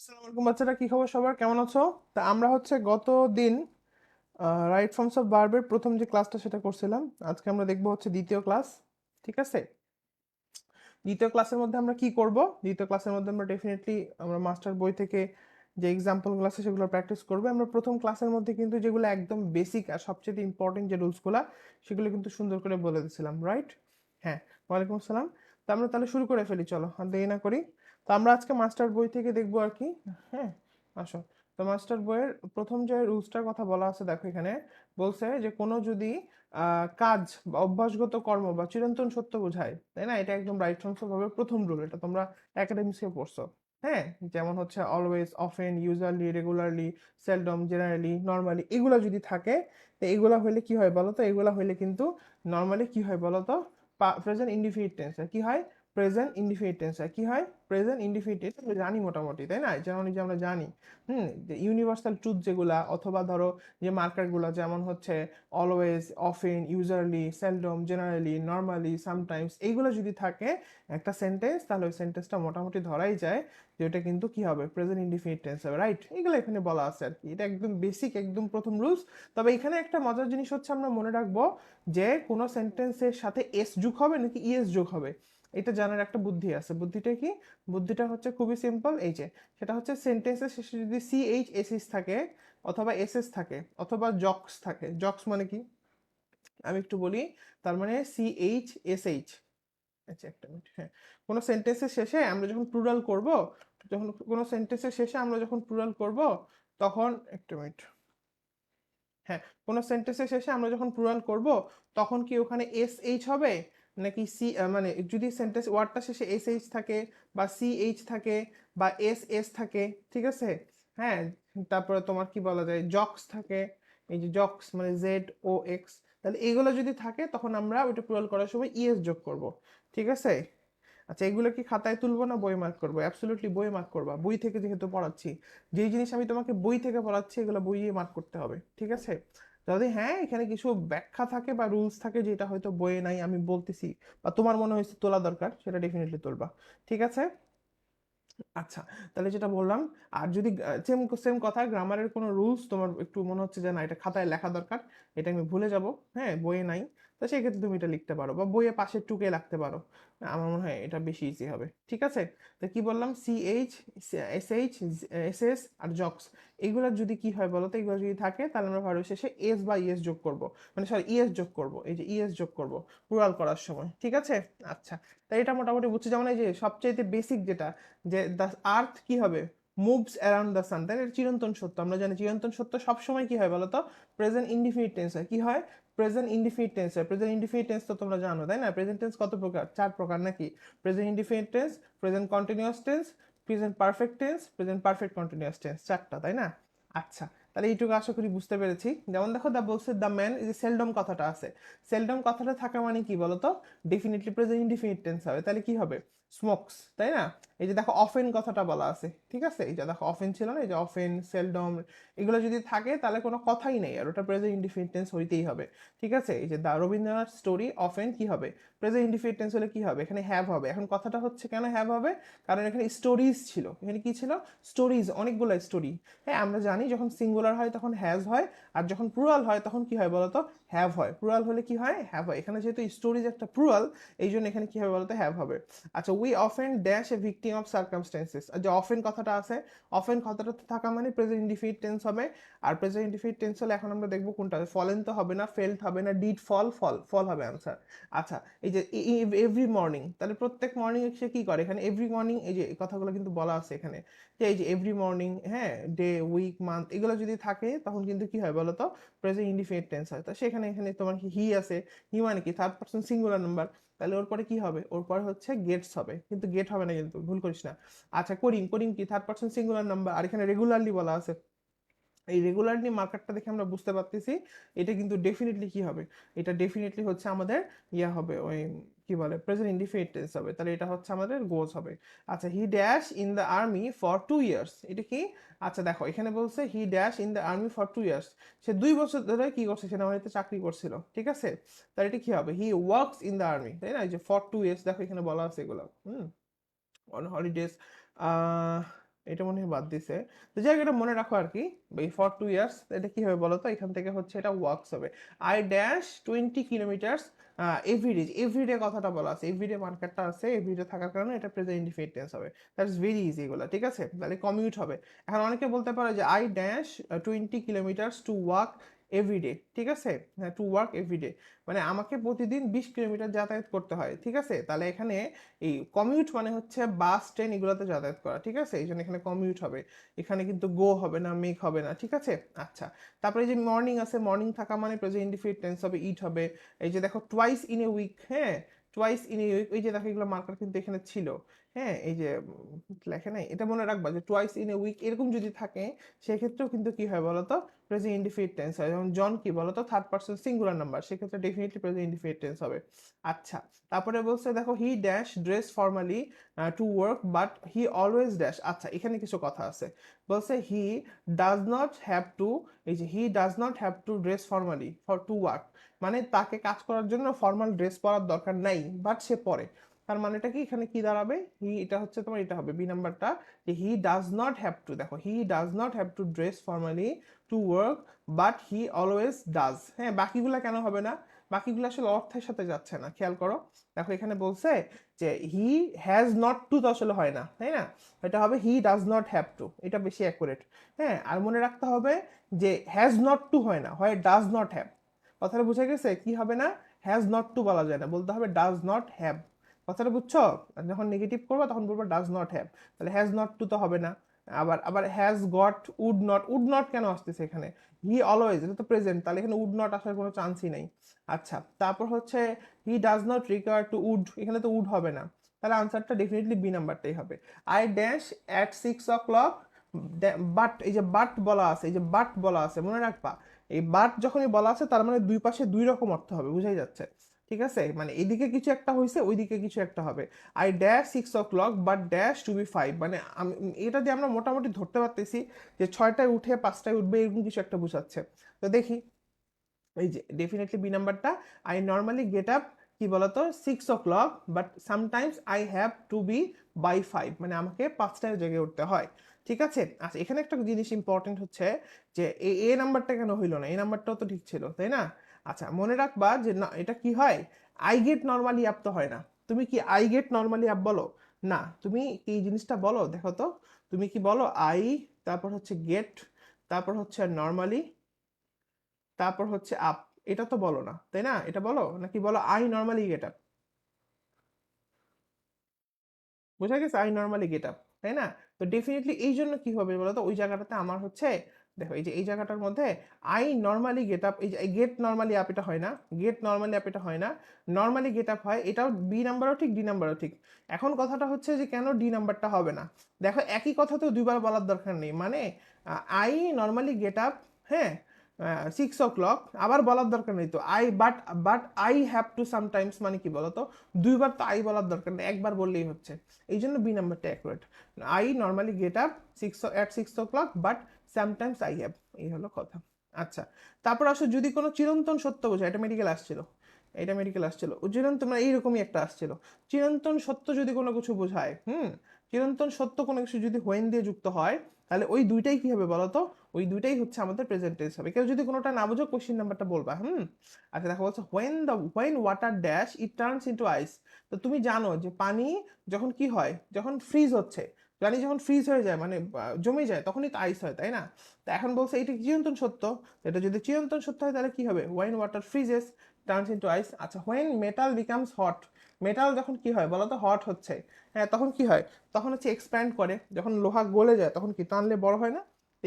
আসসালামু আলাইকুম বাচ্চারা, কি খবর সবার? কেমন আছো? তা আমরা হচ্ছে গত দিন রাইট ফর্মস অফ ভার্বের প্রথম যে ক্লাসটা সেটা করছিলাম। আজকে আমরা দেখবো হচ্ছে দ্বিতীয় ক্লাস। ঠিক আছে, দ্বিতীয় ক্লাসের মধ্যে আমরা কি করব? দ্বিতীয় ক্লাসের মধ্যে আমরা ডেফিনেটলি আমরা মাস্টার বই থেকে যে এক্সাম্পলগুলো আছে সেগুলো প্র্যাকটিস করবো। আমরা প্রথম ক্লাসের মধ্যে কিন্তু যেগুলো একদম বেসিক আর সবচেয়ে ইম্পর্টেন্ট যে রুলসগুলো সেগুলো কিন্তু সুন্দর করে বলে দিয়েছিলাম, রাইট? হ্যাঁ, ওয়ালাইকুম আসসালাম। তো আমরা তাহলে শুরু করে ফেলি, চলো আর দেরি না করি। তো আমরা আজকে মাস্টার বই থেকে দেখবো আর কি। হ্যাঁ, আসো। তো মাস্টার বইয়ের প্রথম যে রুলসটার কথা বলা আছে দেখো এখানে বলছে যে কোনো যদি কাজ বা অভ্যাসগত কর্ম বা চিরন্তন সত্য বোঝায়, তাই না? এটা একদম রাইট ফ্রম ভাবে প্রথম রুল, এটা তোমরা একাডেমিক্সে পড়ছো। হ্যাঁ, যেমন হচ্ছে always, often, usually, regularly, seldom, generally, normally, এগুলা যদি থাকে, তো এগুলা হইলে কি হয় বলো তো? এগুলা হইলে কিন্তু নর্মালি কি হয় বলো তো? প্রেজেন্ট ইনডিফিনিট টেন্স কি হয়? প্রেজেন্ট ইনডিফিনিট টেন্স কি হয়? প্রেজেন্ট ইনডিফিনিট আমরা জানি মোটামুটি, তাই না? যেমন যে আমরা জানি যে ইউনিভার্সাল ট্রুথ যেগুলা, অথবা ধরো যে মার্কারগুলো যেমন হচ্ছে always, often, ইউজারলি, seldom, generally, normally, sometimes, এইগুলো যদি থাকে একটা সেন্টেন্স, তাহলে ওই সেন্টেন্সটা মোটামুটি ধরাই যায় যে ওটা কিন্তু কি হবে? প্রেজেন্ট ইনডিফিনিট টেন্স হবে, রাইট? এগুলো এখানে বলা আছে আর কি। এটা একদম বেসিক, একদম প্রথম রুলস। তবে এখানে একটা মজার জিনিস হচ্ছে আমরা মনে রাখবো যে কোনো সেন্টেন্সের সাথে এস যোগ হবে নাকি ইএস যোগ হবে, এটা জানার একটা বুদ্ধি আছে। বুদ্ধিটা কি? বুদ্ধিটা হচ্ছে খুবই সিম্পল, এই যে সেটা হচ্ছে সেন্টেন্সের শেষে যদি সি এইচ এস এস থাকে, অথবা এস এস থাকে, অথবা জক্স থাকে। জক্স মানে কি আমি একটু বলি। তার মানে সি এইচ এস এইচ। আচ্ছা, একটা মিনিট। হ্যাঁ, কোনো সেন্টেন্সের শেষে আমরা যখন প্লুরাল করব, যখন কোনো সেন্টেন্সের শেষে আমরা যখন প্লুরাল করব, তখন একটা মিনিট। হ্যাঁ, কোনো সেন্টেন্সের শেষে আমরা যখন প্লুরাল করব, তখন কি ওখানে এস এইচ হবে নাকি সি, মানে যদি সেন্টেন্স ওয়ার্ডটা শেষে এস এইচ থাকে, বা সি এইচ থাকে, বা এস এস থাকে, ঠিক আছে? হ্যাঁ, তারপরে তোমার কি বলা যায়, জক্স থাকে। এই যে জক্স মানে জেড ও এক্স, তাহলে এইগুলো যদি থাকে তখন আমরা ওইটা প্লুরাল করার সময় ইএস যোগ করব। ঠিক আছে? আচ্ছা, এগুলো কি খাতায় তুলবো না বই মার্ক করবো? অ্যাবসলিউটলি বই মার্ক করবা, বই থেকে যেহেতু পড়াচ্ছি। যেই জিনিস আমি তোমাকে বই থেকে পড়াচ্ছি এগুলো বইয়ে মার্ক করতে হবে, ঠিক আছে? যদি হ্যাঁ এখানে কিছু ব্যাখ্যা থাকে বা রুলস থাকে যেটা হয়তো বইয়ে নাই, আমি বলতেছি, বা তোমার মনে হয়েছে তোলা দরকার, সেটা ডেফিনেটলি তুলবা। ঠিক আছে? আচ্ছা, তাহলে যেটা বললাম, আর যদি সেম সেম কথা, গ্রামারের কোনো রুলস তোমার একটু মনে হচ্ছে যে না এটা খাতায় লেখা দরকার, এটা আমি ভুলে যাব, হ্যাঁ বইয়ে নাই, তো সেই ক্ষেত্রে তুমি এটা লিখতে পারো বা বইয়ে পাশে টুকে রাখতে পারো। আমার মনে হয় এটা বেশি ইজি হবে। ঠিক আছে? তো কি বললাম, C H, S H, S S আর জক্স, এগুলোর যদি কি হয় বলো তো? এগুলো যদি থাকে তাহলে আমরা ভার্বের শেষে এস বা ইএস যোগ করব, মানে সরি ইএস যোগ করব, এই যে ইএস যোগ করব প্লুরাল করার সময়। ঠিক আছে? আচ্ছা, তাই এটা মোটামুটি বুঝছি। যেমন এই যে সবচেয়ে বেসিক যেটা, যে দ্য আর্থ কি হবে? মুভস অ্যারাউন্ড দ্য সান, তাই না? এটা চিরন্তন সত্য, আমরা জানি চিরন্তন সত্য সবসময় কি হয় বলতো? প্রেজেন্ট ইনডিফিনিট টেন্স হয়। কি হয়? প্রেজেন্ট ইনডিফিনিট টেন্স হয়। প্রেজেন্ট ইনডিফিনিট টেন্স তো তোমরা জানো, তাই না? প্রেজেন্ট টেন্স কত প্রকার? 4 প্রকার নাকি? Present indefinite tense, present continuous tense, present perfect tense, present perfect continuous tense, 4টা, তাই না? আচ্ছা, তাহলে এইটুকু আশা করি বুঝতে পেরেছি। যেমন দেখো, দা বলছে দ্য ম্যান, এই যে সেলডম কথাটা আছে, সেলডম কথাটা থাকা মানে কি বলতো? ডেফিনেটলি প্রেজেন্ট ইনডিফিনিট টেন্স হবে, তাহলে কি হবে? স্মোকস, তাই না? এই যে দেখো অফেন কথাটা বলা আছে, ঠিক আছে? এই যে দেখো অফেন ছিল না, এই যে অফেন, সেলডম, এগুলো যদি থাকে তাহলে কোনো কথাই নেই, আর ওটা প্রেজেন্ট ইনডিফিনিট টেন্স হইতেই হবে। ঠিক আছে? এই যে দা রবীন্দ্রনাথ স্টোরি, অফেন কি হবে? প্রেজেন্ট ইনডিফিনিট টেন্স হলে কি হবে? এখানে হ্যাভ হবে। এখন কথাটা হচ্ছে কেন হ্যাভ হবে? কারণ এখানে স্টোরিজ ছিল। এখানে কি ছিল? স্টোরিজ, অনেকগুলো স্টোরি। হ্যাঁ, আমরা জানি যখন সিঙ্গুলার হয় তখন হ্যাজ হয়, আর যখন প্লুরাল হয় তখন কি হয় বলতো? হ্যাভ হয়। প্লুরাল হলে কি হয়? হ্যাভ হয়। এখানে যেহেতু স্টোরিজ একটা প্লুরাল, এই জন্য এখানে কি হবে বলতো? হ্যাভ হবে। আচ্ছা, we often dash a victim of circumstances, যে অফেন কথাটা আছে, অফেন কথাটা থাকা মানে প্রেজেন্ট ইনডিফিনিট টেন্স হবে। আর প্রেজেন্ট ইনডিফিনিট টেন্স হলে এখন আমরা দেখবো কোনটা, ফলেন তো হবে না, ফেল্ট হবে না, ডিড ফল, ফল, ফল হবে আনসার। আচ্ছা, এই যে এভরি মর্নিং, তাহলে প্রত্যেক মর্নিং সে কি করে? এখানে এভরি মর্নিং, এই যে এই কথাগুলো কিন্তু বলা আছে এখানে, যে এই যে এভরি মর্নিং, হ্যাঁ, ডে, উইক, মান্থ, এগুলো যদি থাকে তখন কিন্তু কি হয় বলতো? প্রেজেন্ট ইনডিফিনিট টেন্স হয়। তো সেখানে এখানে তোমার হি আছে, হি মানে কি? থার্ড পারসন সিঙ্গুলার নাম্বার, তাহলে ওর পরে কি হবে? ওর পরে হচ্ছে গেটস হবে, কিন্তু গেট হবে না, কিন্তু ভুল করিস না। আচ্ছা, করিম, করিম কি? থার্ড পারসন সিঙ্গুলার নাম্বার, আর এখানে রেগুলারলি বলা আছে। এই রেগুলারলি মার্কারটা দেখে আমরা বুঝতে পারতেছি এটা কিন্তু ডেফিনেটলি কি হবে? এটা ডেফিনেটলি হচ্ছে আমাদের ইয়া হবে, ওই কি বলে, প্রেজেন্ট ইনডিফিনিট টেন্স হবে। তাহলে এটা হচ্ছে আমাদের গোজ হবে। আচ্ছা, he dash in the army for 2 years, এটা কি? আচ্ছা দেখো, এখানে বলছে he dash in the army for 2 years, সে 2 বছর ধরে কি করছে? সেনাবাহিনীতে চাকরি করছিল, ঠিক আছে? তাহলে এটা কি হবে? He works in the army, তাই না? এই যে ফর 2 ইয়ার্স, দেখো এখানে বলা আছে এগুলো, অন হলিডেজ, এটা মনে হয় বাদ দিছে। তো যাই হোক, এটা মনে রাখো আর কি, এই ফর 2 ইয়ার্স এটা কি হবে বলো তো, এখান থেকে হচ্ছে এটা ওয়ার্কস হবে। I dash 20 kilometres everyday. Everyday কথাটা বলা আছে, এভরিডে মার্কেটটা আছে, এভরিডে থাকার কারণে এটা প্রেজেন্ট ইনডিফিনিট টেন্স হবে। দ্যাটস ভেরি ইজি এগুলো, ঠিক আছে? তাহলে কমিউট হবে। এখন অনেকে বলতে পারে যে I dash 20 kilometres to work everyday, ঠিক আছে? হ্যাঁ, টু ওয়ার্ক এভরিডে মানে আমাকে প্রতিদিন 20 কিলোমিটার যাতায়াত করতে হয়, ঠিক আছে? তাহলে এখানে এই কমিউট মানে হচ্ছে বাস ট্রেন এগুলোতে যাতায়াত করা, ঠিক আছে? এই জন্য এখানে কমিউট হবে, এখানে কিন্তু গো হবে না, মেক হবে না, ঠিক আছে? আচ্ছা, তারপরে এই যে মর্নিং আছে, মর্নিং থাকা মানে প্রেজেন্ট ইনডিফিনিট টেন্স হবে, ইট হবে। এই যে দেখো টোয়াইস ইন এ উইক, হ্যাঁ, টোয়াইস ইন এ উইক, এই যে দেখো এগুলো মার্কার কিন্তু এখানে ছিল, হ্যাঁ, এই যে লেখে নাই, এটা মনে রাখবা যে টোয়াইস ইন এ উইক এরকম যদি থাকে সেক্ষেত্রেও কিন্তু কি হয় বলতো, প্রেজেন্ট ইনডিফিনিট টেন্স হয়। যেমন জন কি বলতো, থার্ড পারসন সিঙ্গুলার নাম্বার, সেক্ষেত্রে ডেফিনেটলি প্রেজেন্ট ইনডিফিনিট টেন্স হবে। আচ্ছা, তারপরে বলছে দেখো he dash dress formally to work but he always dash. আচ্ছা, এখানে কিছু কথা আছে, বলছে হি ডাজ নট হ্যাভ টু, এই যে he does not have to dress formally for to work, মানে তাকে কাজ করার জন্য ফর্মাল ড্রেস পরার দরকার নাই, বাট সে পরে। তার মানেটা কি, এখানে কি দাঁড়াবে, হি, এটা হচ্ছে তোমার, এটা হবে বি নাম্বারটা, যে he does not have to, দেখো he does not have to dress formally to work but he always does. হ্যাঁ, বাকিগুলা কেন হবে না, বাকিগুলো আসলে অর্থের সাথে যাচ্ছে না, খেয়াল করো। দেখো এখানে বলছে যে হি হ্যাজ নট টু, তো আসলে হয় না, তাই না? এটা হবে হি ডাজ নট হ্যাভ টু, এটা বেশি অ্যাকুরেট। হ্যাঁ, আর মনে রাখতে হবে যে হ্যাজ নট টু হয় না, হয় ডাজ নট হ্যাভ। কথাটা বুঝে গেছে, কি হবে না, হ্যাজ নট টু বলা যায় না, বলতে হবে ডাজ নট হ্যাভ। কথাটা বুঝছো? আর যখন নেগেটিভ করবো তখন বলবো ডাজ নট হ্যাভ, তাহলে হ্যাজ নট টু তো হবে না। আবার আবার has got, would not, would not কেন আসতেছে এখানে, হি অলওয়েজ, এটা তো প্রেজেন্ট, তাহলে এখানে উড নট আসার কোনো চান্সই নেই। আচ্ছা, তারপর হচ্ছে he does not require to would, এখানে তো উড হবে না, তাহলে আনসারটা ডেফিনেটলি বি নাম্বারটাই হবে। I dash at 6 o'clock, but, এই যে বাট বলা আছে, এই যে বাট বলা আছে, মনে রাখবা এই বাট যখনই বলা আছে তার মানে দুই পাশে দুই রকম অর্থ হবে, বুঝাই যাচ্ছে, ঠিক আছে? মানে এদিকে কিছু একটা হয়েছে, ওইদিকে কিছু একটা হবে। I dash 6 o'clock but dash to be 5, মানে আমি এটা দিয়ে আমরা মোটামুটি ধরতে পারতেছি যে 6টায় উঠে 5টায় উঠবে, এরকম কিছু একটা বোঝাচ্ছে। তো দেখি, এই যে ডেফিনেটলি বি নাম্বারটা, আই নর্মালি গেট আপ কি বলতো 6 o'clock but sometimes I have to be by 5, মানে আমাকে 5টায় জেগে উঠতে হয়, ঠিক আছে? আচ্ছা, এখানে একটা জিনিস ইম্পর্টেন্ট হচ্ছে যে এ নাম্বারটা কেন হইলো না, এই নাম্বারটাও তো ঠিক ছিল, তাই না? আচ্ছা, মনে রাখবা যে না, এটা কি হয়, আই গেট নর্মালি আপ তো হয় না। তুমি কি আই গেট নর্মালি আপ বলো? না, তুমি এই জিনিসটা বলো, দেখো তো, তুমি কি বলো আই, তারপর হচ্ছে গেট, তারপর হচ্ছে নর্মালি, তারপর হচ্ছে আপ, এটা তো বলো না, তাই না? এটা বলো নাকি বলো আই নর্মালি গেট আপ? বোঝা গেছে, আই নর্মালি গেট আপ, তাই না? তো ডেফিনেটলি এই জন্য কি হবে বলো তো, ওই জায়গাটাতে আমার হচ্ছে, দেখো এই যে এই জায়গাটার মধ্যে আই নর্মালি গেট আপ, এই যে গেট নর্মালি আপ এটা হয় না, গেট নর্মালি আপ এটা হয় না, নর্মালি গেট আপ হয়, এটাও বি নাম্বারও ঠিক, ডি নাম্বারও ঠিক। এখন কথাটা হচ্ছে যে কেন ডি নাম্বারটা হবে না, দেখো একই কথা তো দুইবার বলার দরকার নেই, মানে আই নর্মালি গেট আপ, হ্যাঁ, 6 o'clock, আবার বলার দরকার নেই তো, I but, but I have two sometimes, মানে কি বলতো, দুইবার তো আই বলার দরকার নেই, একবার বললেই হচ্ছে। এই জন্য বি নাম্বারটা accurate. I normally get up 6 o'clock but sometimes I have, এই হলো কথা। আচ্ছা, তারপর আসো যদি কোনো চিরন্তন সত্য বোঝায়, এটা মেডিকেল আসছিল, এটা মেডিকেল আসছিল, চিরন্তন মানে এইরকমই একটা আসছিল, চিরন্তন সত্য যদি কোনো কিছু বোঝায়, চিরন্তন সত্য কোনো কিছু যদি হোয়েন দিয়ে যুক্ত হয়, তাহলে ওই দুইটাই কি হবে বলতো, ওই দুইটাই হচ্ছে আমাদের প্রেজেন্ট টেন্স হবে। কেউ যদি কোনোটা না বোঝো কোশ্চেন নাম্বারটা বলবা। আচ্ছা, দেখো বলছে when water dash it turns into ice. তো তুমি জানো যে পানি যখন কি হয়, যখন ফ্রিজ হচ্ছে, পানি যখন ফ্রিজ হয়ে যায় মানে জমে যায়, তখনই তো আইস হয়, তাই না? তো এখন বলছে এটা কি চিরন্তন সত্য, এটা যদি চিরন্তন সত্য হয় তাহলে কি হবে, when water freezes turns into ice. আচ্ছা, when metal becomes hot, metal যখন কি হয় বলো তো, হট হচ্ছে, হ্যাঁ, তখন কি হয়, তখন হচ্ছে এক্সপ্যান্ড করে, যখন লোহা গলে যায় তখন কি টানলে বড় হয় না? তো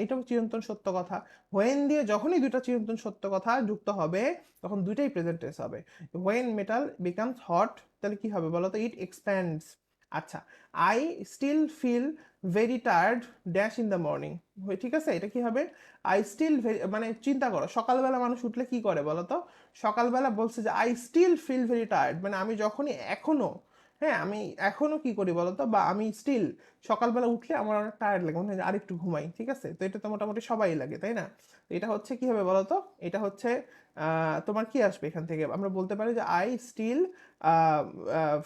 এইটাও চিরন্তন সত্য কথা। হোয়েন দিয়ে যখনই দুইটা চিরন্তন সত্য কথা যুক্ত হবে তখন দুইটাই প্রেজেন্ট টেন্স হবে। হোয়েন মেটাল বিকামস হট, তাহলে কি হবে বলো তো, ইট এক্সপ্যান্ডস। আচ্ছা, I still feel very tired dash in the morning, ঠিক আছে? এটা কি হবে, আই স্টিল, মানে চিন্তা করো সকালবেলা মানুষ উঠলে কি করে বলো তো, সকালবেলা বলছে যে I still feel very tired, মানে আমি যখনই এখনো, হ্যাঁ, আমি এখনো কি করি বলতো, বা আমি স্টিল সকালবেলা উঠলে আমার অনেক টায়ার্ড লাগে, মনে হয় যে আরেকটু ঘুমাই, ঠিক আছে? তো এটা তো মোটামুটি সবাই লাগে, তাই না? তো এটা হচ্ছে কি হবে বলতো, এটা হচ্ছে তোমার কি আসবে এখান থেকে, আমরা বলতে পারি যে I still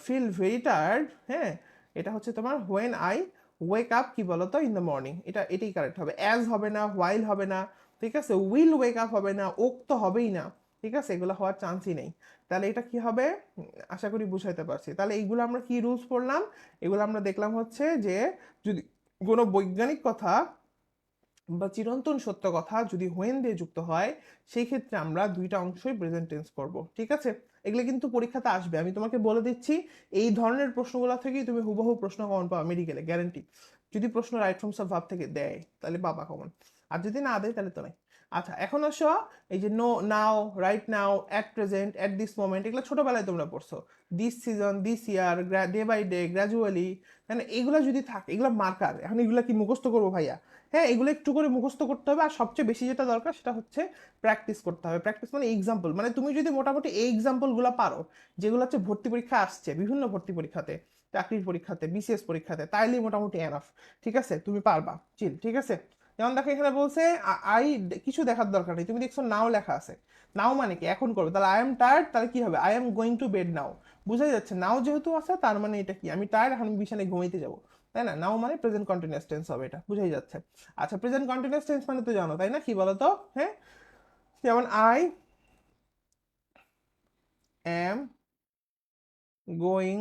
feel very tired, হ্যাঁ, এটা হচ্ছে তোমার হোয়েন আই ওয়েক আপ কি বলতো ইন দ্য মর্নিং, এটাই কারেক্ট হবে। অ্যাজ হবে না, হোয়াইল হবে না, ঠিক আছে, উইল ওয়েক আপ হবে না, ওক তো হবেই না, ঠিক আছে, এগুলো হওয়ার চান্সই নেই। তাহলে এটা কি হবে, আশা করি বুঝাইতে পারছি। তাহলে এইগুলো আমরা কি রুলস পড়লাম, এগুলো আমরা দেখলাম হচ্ছে যে যদি কোনো বৈজ্ঞানিক কথা বা চিরন্তন সত্য কথা যদি হোয়েন দিয়ে যুক্ত হয়, সেই ক্ষেত্রে আমরা দুইটা অংশই প্রেজেন্ট টেন্স করব, ঠিক আছে। এগুলো কিন্তু পরীক্ষাতে আসবে, আমি তোমাকে বলে দিচ্ছি। এই ধরনের প্রশ্নগুলো থেকেই তুমি হুবহু প্রশ্ন কমন পাবা মেডিকেলে, গ্যারান্টি। যদি প্রশ্ন রাইট ফর্মস অফ ভার্ব থেকে দেয় তাহলে বাবা কমন, আর যদি না দেয় তাহলে তো নাই। আচ্ছা, এখন আসো এই যে no, now, right now, at present, at this moment, এগুলো ছোটবেলায় তোমরা পড়ছো। This season, this year, day by day, gradually, মানে এগুলো যদি থাকে, এগুলো মার্কার। এখন এগুলো কি মুখস্থ করবো ভাইয়া? হ্যাঁ, এগুলো একটু করে মুখস্থ করতে হবে। আর সবচেয়ে বেশি যেটা দরকার সেটা হচ্ছে প্র্যাকটিস করতে হবে। প্র্যাকটিস মানে এক্সাম্পল, মানে তুমি যদি মোটামুটি এই এক্সাম্পলগুলো পারো, যেগুলো হচ্ছে ভর্তি পরীক্ষা আসছে, বিভিন্ন ভর্তি পরীক্ষাতে, চাকরির পরীক্ষাতে, বিসিএস পরীক্ষাতে, তাইলেই মোটামুটি এনাফ, ঠিক আছে, তুমি পারবা, চিল, ঠিক আছে। যেমন দেখো এখানে বলছে আই, কিছু দেখার দরকার নেই, তুমি দেখছো নাও লেখা আছে। নাও মানে কি এখন করবে, তাহলে আই এম টায়ার্ড, তাহলে কি হবে, I am going to bed now. বোঝাই যাচ্ছে নাও যেহেতু আছে তার মানে এটা কি, আমি টায়ার্ড, এখন আমি বিছানায় ঘুমাইতে যাবো, তাই না। নাও মানে প্রেজেন্ট কন্টিনিউয়াস টেন্স হবে, এটা বুঝাই যাচ্ছে। আচ্ছা, প্রেজেন্ট কন্টিনিউয়াস টেন্স মানে তো জানো তাই না, কি বলো তো, হ্যাঁ, যেমন I am going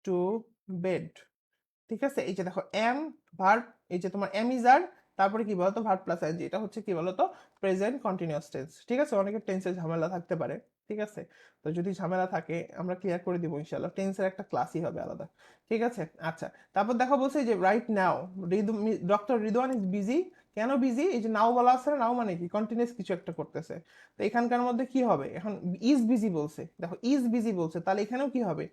to bed, ঠিক আছে। এই যে দেখো এম ভার্ব, এই যে তোমার এম ইজ আর, তারপরে কি বলতো ভার্ব প্লাস আইএনজি, এটা হচ্ছে কি বলতো প্রেজেন্ট কন্টিনিউয়াস টেন্স, ঠিক আছে। অনেকের টেন্সের ঝামেলা থাকতে পারে, ঠিক আছে। তো যদি ঝামেলা থাকে আমরা ক্লিয়ার করে দিব ইনশাআল্লাহ, টেন্সের একটা ক্লাসই হবে আলাদা, ঠিক আছে। আচ্ছা, তারপর দেখো বলছে যে right now doctor Ridwan is busy. কেন বিজি, এই যে নাও বলা আছে, নাও মানে কি কন্টিনিউয়াস কিছু একটা করতেছে। তো এখানকার মধ্যে কি হবে, এখন ইজ বিজি বলছে, দেখো ইজ বিজি বলছে, তাহলে এখানেও কি হবে,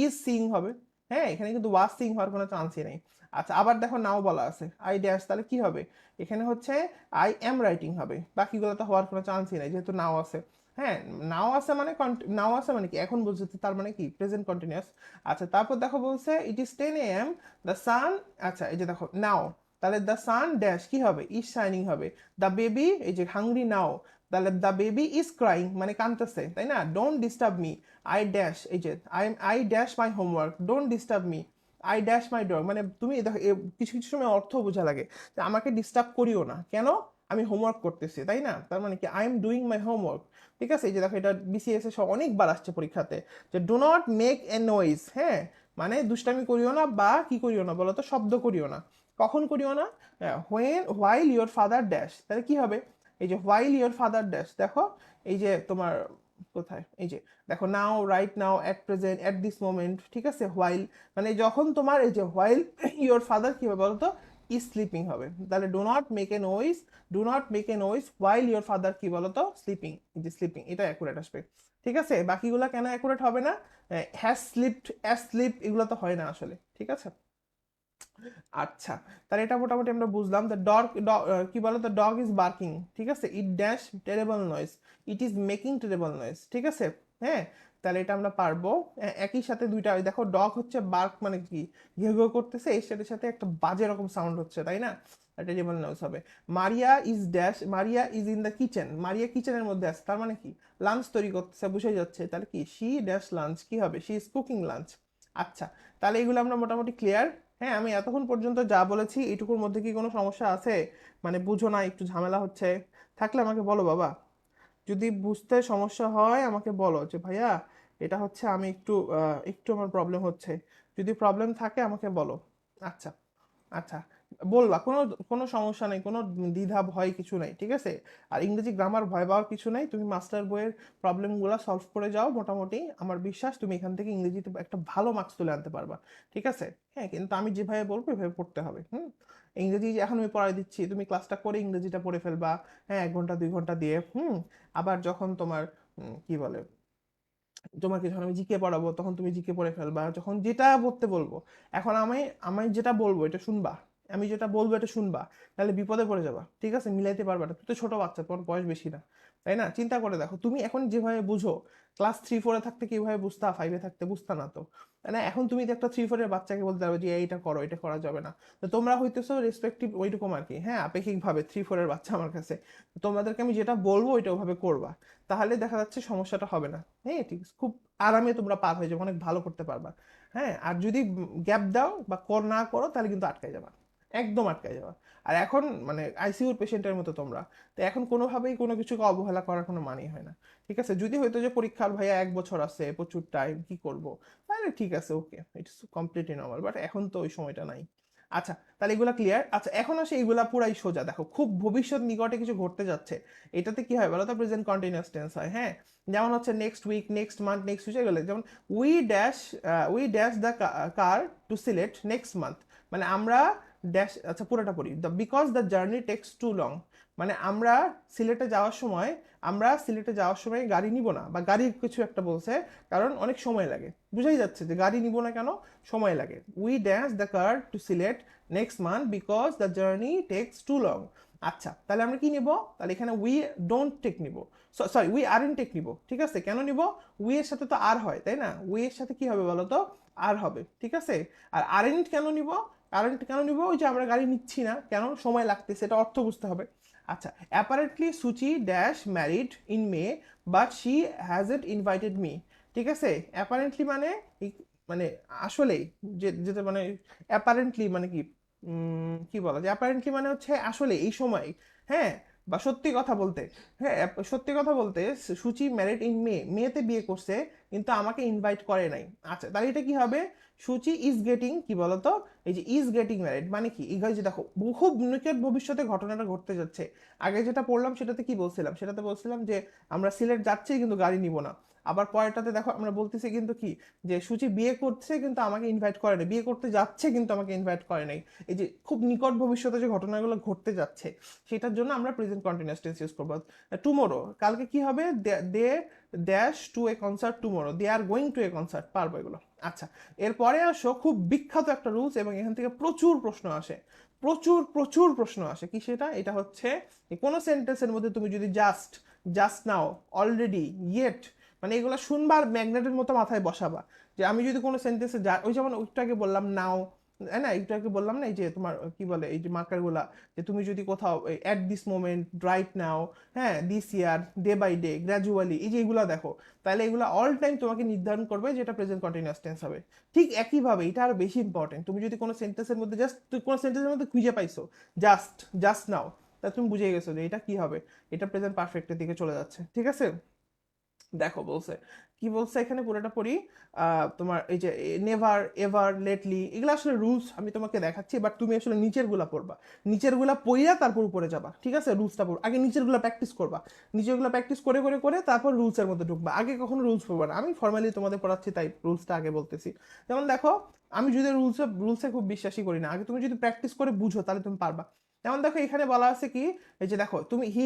ইজ সিং হবে। হ্যাঁ, এখানে কিন্তু ওয়াজ সিং হওয়ার কোনো চান্সই নেই। আচ্ছা, আবার দেখো নাও বলা আছে, আই ড্যাশ, তাহলে কি হবে, এখানে হচ্ছে আই এম রাইটিং হবে, বাকিগুলো তো হওয়ার কোনো চান্সই নেই যেহেতু নাও আছে। হ্যাঁ, নাও আছে মানে নাও আছে মানে কি এখন বুঝতে, তার মানে কি প্রেজেন্ট কন্টিনিউয়াস। আচ্ছা, তারপর দেখো বলছে it is 10 AM, the sun, আচ্ছা এই যে দেখো নাও, তাহলে দ্য সান ড্যাশ কি হবে, ইজ শাইনিং হবে। দ্য বেবি, এই যে হাংরি নাও, তাহলে দ্য বেবি ইজ ক্রাইং মানে কাঁদতেছে, তাই না। Don't disturb me, I dash, এই যে I dash my homework, don't disturb me, I dash my dog, মানে তুমি দেখো কিছু কিছু সময় অর্থ বোঝা লাগে যে আমাকে ডিস্টার্ব করিও না, কেন, আমি হোমওয়ার্ক করতেছি, তাই না। তার মানে কি I am doing my homework, ঠিক আছে। এই যে দেখো এটা বিসিএস এ অনেকবার আসছে পরীক্ষাতে, যে do not make a noise, হ্যাঁ, মানে দুষ্টামি করিও না বা কি করিও না বলো তো, শব্দ করিও না। কখন করিও না, হোয়াইল ইয়োর ফাদার ড্যাশ, তাহলে কি হবে, এই যে হোয়াইল ইয়োর ফাদার ড্যাশ, দেখো এই যে তোমার কোথায়, এই যে দেখো নাও, right now, at present, at this moment, ঠিক আছে। হোয়াইল মানে যখন তোমার, এই যে হোয়াইল ইয়োর ফাদার কি হবে বলতো, ইজ স্লিপিং হবে। তাহলে do not make a noise, do not make a noise while your father কি বলতো স্লিপিং, এই যে স্লিপিং, এটা অ্যাকুরেট আসবে, ঠিক আছে। বাকিগুলো কেন অ্যাকুরেট হবে না, হ্যাজ স্লিপড, অ্যাজ স্লিপ, এগুলো তো হয় না আসলে, ঠিক আছে। আচ্ছা, তাহলে এটা মোটামুটি আমরা বুঝলাম। দ্য ডগ, কি বলো, দ্য ডগ ইজ বার্কিং, ঠিক আছে। It dash terrible noise, it is making terrible noise, ঠিক আছে। হ্যাঁ, তাহলে এটা আমরা পারবো। একই সাথে দুইটা, ওই দেখো ডগ হচ্ছে বার্ক মানে কি, ঘেউ ঘেউ করতেছে, এর সাথে সাথে একটা বাজে রকম সাউন্ড হচ্ছে, তাই না, টেরেবল নয়েজ হবে। মারিয়া is dash, Maria is in the kitchen, মারিয়া কিচেনের মধ্যে আছে, তার মানে কি লাঞ্চ তৈরি করতেছে, বুঝে যাচ্ছে, তাহলে কি শি ড্যাশ লাঞ্চ, কি হবে, শি ইজ কুকিং লাঞ্চ। আচ্ছা, তাহলে এগুলো আমরা মোটামুটি ক্লিয়ার। হ্যাঁ, আমি এতক্ষণ পর্যন্ত যা বলেছি এইটুকুর মধ্যে কি কোনো সমস্যা আছে, মানে বুঝো না, একটু ঝামেলা হচ্ছে, থাকলে আমাকে বলো বাবা। যদি বুঝতে সমস্যা হয় আমাকে বলো যে ভাইয়া এটা হচ্ছে আমি একটু একটু আমার প্রবলেম হচ্ছে, যদি প্রবলেম থাকে আমাকে বলো। আচ্ছা, আচ্ছা, বলবা, কোনো কোনো সমস্যা নেই, কোনো দ্বিধা ভয় কিছু নাই, ঠিক আছে। আর ইংরেজি গ্রামার ভয় পাওয়ার কিছু নাই, তুমি মাস্টার বইয়ের প্রবলেমগুলো সলভ করে যাও, মোটামুটি আমার বিশ্বাস তুমি এখান থেকে ইংরেজিতে একটা ভালো মার্কস তুলে আনতে পারবা, ঠিক আছে। হ্যাঁ, কিন্তু আমি যেভাবে বলবো এভাবে পড়তে হবে, হুম। ইংরেজি এখন আমি পড়াই দিচ্ছি, তুমি ক্লাসটা করে ইংরেজিটা পড়ে ফেলবা, হ্যাঁ, 1 ঘন্টা 2 ঘন্টা দিয়ে, হুম। আবার যখন তোমার কি বলে, তোমাকে যখন আমি জিকে পড়াবো তখন তুমি জিকে পড়ে ফেলবা, যখন যেটা পড়তে বলবো। এখন আমি আমি যেটা বলবো এটা শুনবা, আমি যেটা বলবো এটা শুনবা, তাহলে বিপদে পড়ে যাবা, ঠিক আছে, মিলাইতে পারবা না, তুই তো ছোট বাচ্চা, তোমার বয়স বেশি না, তাই না। চিন্তা করে দেখো, তুমি এখন যেভাবে বুঝো, ক্লাস 3 4-এ থাকতে কিভাবে বুঝতা, 5-এ থাকতে বুঝতা না তো, তাই না। এখন তুমি তো একটা 3 4-এর বাচ্চাকে বলতে পারবে যে এইটা করো, এটা করা যাবে না। তো তোমরা হইতেছো রেসপেক্টিভ ওইরকম আর কি, হ্যাঁ, আপেক্ষিকভাবে 3 4-এর বাচ্চা আমার কাছে। তো তোমাদেরকে আমি যেটা বলবো ওইটা ওভাবে করবা, তাহলে দেখা যাচ্ছে সমস্যাটা হবে না। হ্যাঁ, ঠিক আছে, খুব আরামে তোমরা পার হয়ে যাবে, অনেক ভালো করতে পারবা। হ্যাঁ, আর যদি গ্যাপ দাও বা না করো তাহলে কিন্তু আটকায় যাবা, একদম আটকায় যাবা। আর এখন মানে আইসিইউর পেশেন্টের মতো তোমরা, তো এখন কোনোভাবেই কোনো কিছুকে অবহেলা করার কোনো মানেই হয় না। ঠিক আছে, যদি হয়তো যে পরীক্ষার ভাইয়া 1 বছর আছে, প্রচুর টাইম, কি করব, তাহলে ঠিক আছে, ওকে, ইটস কমপ্লিটলি নর্মাল, বাট এখন তো ওই সময়টা নাই। আচ্ছা, তাহলে এগুলা ক্লিয়ার। আচ্ছা, এখন আসে এগুলা পুরাই সোজা, দেখো খুব ভবিষ্যৎ নিকটে কিছু ঘটতে যাচ্ছে, এটাতে কি হয় বলো তো, প্রেজেন্ট কন্টিনিউয়াস টেন্স হয়। হ্যাঁ, যেমন হচ্ছে next week, next month, next week, এগুলো যেমন we dash, we dash the car to Sylhet next month, মানে আমরা ড্যাশ, আচ্ছা পুরোটা পড়ি, the because the journey takes too long, মানে আমরা সিলেটে যাওয়ার সময়, আমরা সিলেটে যাওয়ার সময় গাড়ি নিব না, বা গাড়ির কিছু একটা বলছে, কারণ অনেক সময় লাগে, বুঝাই যাচ্ছে যে গাড়ি নিব না কেন, সময় লাগে। We dash the car to Sylhet next month because the journey takes too long. আচ্ছা, তাহলে আমরা কি নিব, তাহলে এখানে উই ডোন্ট টেক নিব, সরি উই আরেন্ট টেক নিব। ঠিক আছে, কেন নিব, উই এর সাথে তো আর হয়, তাই না, উই এর সাথে কি হবে বলো তো, আর হবে। ঠিক আছে, আর আরেন্ট কেন নিব, কারেন্ট কেন নিব, ওই যে আমরা গাড়ি নিচ্ছি না, কেন, সময় লাগতেছে, এটা অর্থ বুঝতে হবে। আচ্ছা, apparently Suchi dash married in May but she hasn't invited me. ঠিক আছে, অ্যাপারেন্টলি মানে মানে আসলেই, যেটা মানে অ্যাপারেন্টলি মানে কি, কি বলা যায়, অ্যাপারেন্টলি মানে হচ্ছে আসলে এই সময়, হ্যাঁ, বা সত্যি কথা বলতে, হ্যাঁ, সত্যি কথা বলতে সুচি ম্যারিড ইন মে, মেতে বিয়ে করছে কিন্তু আমাকে ইনভাইট করে নাই। আচ্ছা, তাহলে এটা কি হবে, সুচি ইজ গেটিং, কি বলতো, এই যে ইজ গেটিং ম্যারিড মানে কি, এই যে দেখো খুব নিকট ভবিষ্যতে ঘটনাটা ঘটতে যাচ্ছে। আগে যেটা পড়লাম সেটাতে কি বলছিলাম, সেটাতে বলছিলাম যে আমরা সিলেট যাচ্ছি কিন্তু গাড়ি নিব না। আবার পরেরটাতে দেখো আমরা বলতেছি কিন্তু কি, যে সুচি বিয়ে করছে কিন্তু আমাকে ইনভাইট করে নাই, বিয়ে করতে যাচ্ছে কিন্তু আমাকে ইনভাইট করে নাই। এই যে খুব নিকট ভবিষ্যতে যে ঘটনাগুলো ঘটতে যাচ্ছে, সেটার জন্য আমরা প্রেজেন্ট কন্টিনিউয়াস টেন্স ইউজ করবো। টুমোরো, কালকে কি হবে, they dash to a concert tomorrow, they are going to a concert, পারবো এগুলো। আচ্ছা, এরপরে আসো খুব বিখ্যাত একটা রুলস, এবং এখান থেকে প্রচুর প্রশ্ন আসে, প্রচুর প্রচুর প্রশ্ন আসে, কি সেটা, এটা হচ্ছে কোনো সেন্টেন্সের মধ্যে তুমি যদি just, just now, already, yet, মানে এগুলো শুনবার ম্যাগনেটের মতো মাথায় বসাবা। যে আমি যদি কোনো সেন্টেন্সে যা, ওই যেমন একটু আগে বললাম নাও, না একটু আগে বললাম না, এই যে তোমার কি বলে, এই যে মার্কারগুলা, যে তুমি যদি কোথাও at this moment, right now, হ্যাঁ, this year, day by day, gradually, এই যে এগুলা দেখো, তাহলে এগুলো অল টাইম তোমাকে নির্ধারণ করবে যে এটা প্রেজেন্ট কন্টিনিউয়াস টেন্স হবে। ঠিক একইভাবে এটা আরো বেশি ইম্পর্টেন্ট, তুমি যদি কোনো সেন্টেন্সের মধ্যে জাস্ট, কোনো সেন্টেন্সের মধ্যে খুঁজে পাইছো জাস্ট, জাস্ট নাও, তা তুমি বুঝে গেছো যে এটা কি হবে, এটা প্রেজেন্ট পারফেক্টের দিকে চলে যাচ্ছে। ঠিক আছে, দেখো বলছে, কি বলছে এখানে পুরোটা পড়ি, তোমার এই যে নেভার, এভার, লেটলি, এগুলো আসলে রুলস আমি তোমাকে দেখাচ্ছি, বাট তুমি আসলে নিচের গুলা পড়বা, নিচের গুলা পড়িয়া তারপর উপরে যাবা। ঠিক আছে, রুলসটা পড়বা, আগে নিচের গুলা প্র্যাকটিস করবা, নিচের গুলা প্র্যাকটিস করে করে করে তারপর রুলসের মধ্যে ঢুকবা, আগে কখনো রুলস পড়বা না, আমি ফর্মালি তোমাদের পড়াচ্ছি তাই রুলসটা আগে বলতেছি। যেমন দেখো, আমি যদি রুলসে খুব বিশ্বাসী করি না, আগে তুমি যদি প্র্যাকটিস করে বুঝো তাহলে তুমি পারবা। যেমন দেখো এখানে বলা আছে কি, এই যে দেখো তুমি, he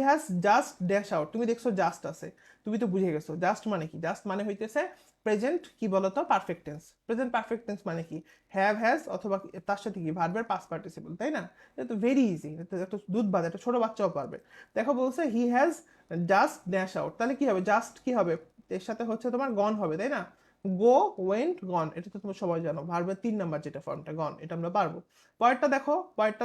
has just dash out, তুমি দেখছো জাস্ট আছে, তুমি তো বুঝে গেছো জাস্ট মানে কি, জাস্ট মানে হইতেছে প্রেজেন্ট, কি বলতো, perfect tense. Present perfect tense মানে কি, হ্যাভ, হ্যাজ, অথবা তার সাথে কি ভার্বের পাস্ট পার্টিসিপল, তাই না, এটা তো ভেরি ইজি, এটা একটা দুধ ভাত, একটা ছোট বাচ্চাও পারবে। দেখো বলছে he has just dash out, তাহলে কি হবে, জাস্ট কি হবে, এর সাথে হচ্ছে তোমার গন হবে, তাই না, গো, ওয়েন্ট, গন, এটা তো তোমরা সবাই জানো, ভার্বের 3 নাম্বার যেটা ফর্মটা, গন, এটা আমরা পারবো। পরেরটা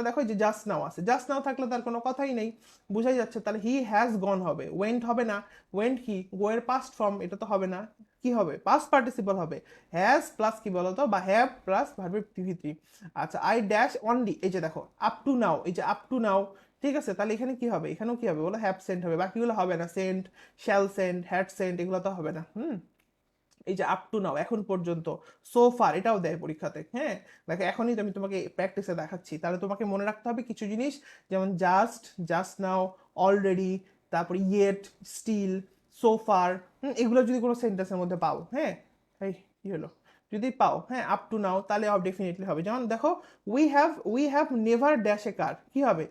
দেখো যে জাস্ট নাও আছে, জাস্ট নাও থাকলে তার কোনো কথাই নেই, বুঝাই যাচ্ছে, তাহলে হি হ্যাজ গন হবে, ওয়েন্ট হবে না, ওয়েন্ট কি, গো এর পাস্ট ফর্ম, এটা তো হবে না, কি হবে, পাস্ট পার্টিসিপল হবে, হ্যাজ প্লাস কি বলতো, বা হ্যাভ প্লাস ভার্বের ভিত্তি। আচ্ছা, আই ড্যাশ অনলি, এই যে দেখো আপ টু নাও, এই যে আপ টু নাও, ঠিক আছে, তাহলে এখানে কি হবে, এখানেও কি হবে বলো, হ্যাভ সেন্ট হবে, বাকিগুলো হবে না, sent, shall sent, had sent, এগুলো তো হবে না। এই যে আপ টু নাও, এখন পর্যন্ত, সো ফার, এটাও দেয় পরীক্ষাতে। হ্যাঁ, দেখো এখনই আমি তোমাকে প্র্যাকটিসে দেখাচ্ছি, তাহলে তোমাকে মনে রাখতে হবে কিছু জিনিস, যেমন জাস্ট, জাস্ট নাও, অলরেডি, তারপর ইয়েট, স্টিল, সো ফার, এগুলো যদি কোনো সেন্টেন্সের মধ্যে পাও, হ্যাঁ, এই কি হলো, যদি পাও, হ্যাঁ, আপ টু নাও, তাহলে ডেফিনেটলি হবে। যেমন দেখো, we have never dash a car, কি হবে,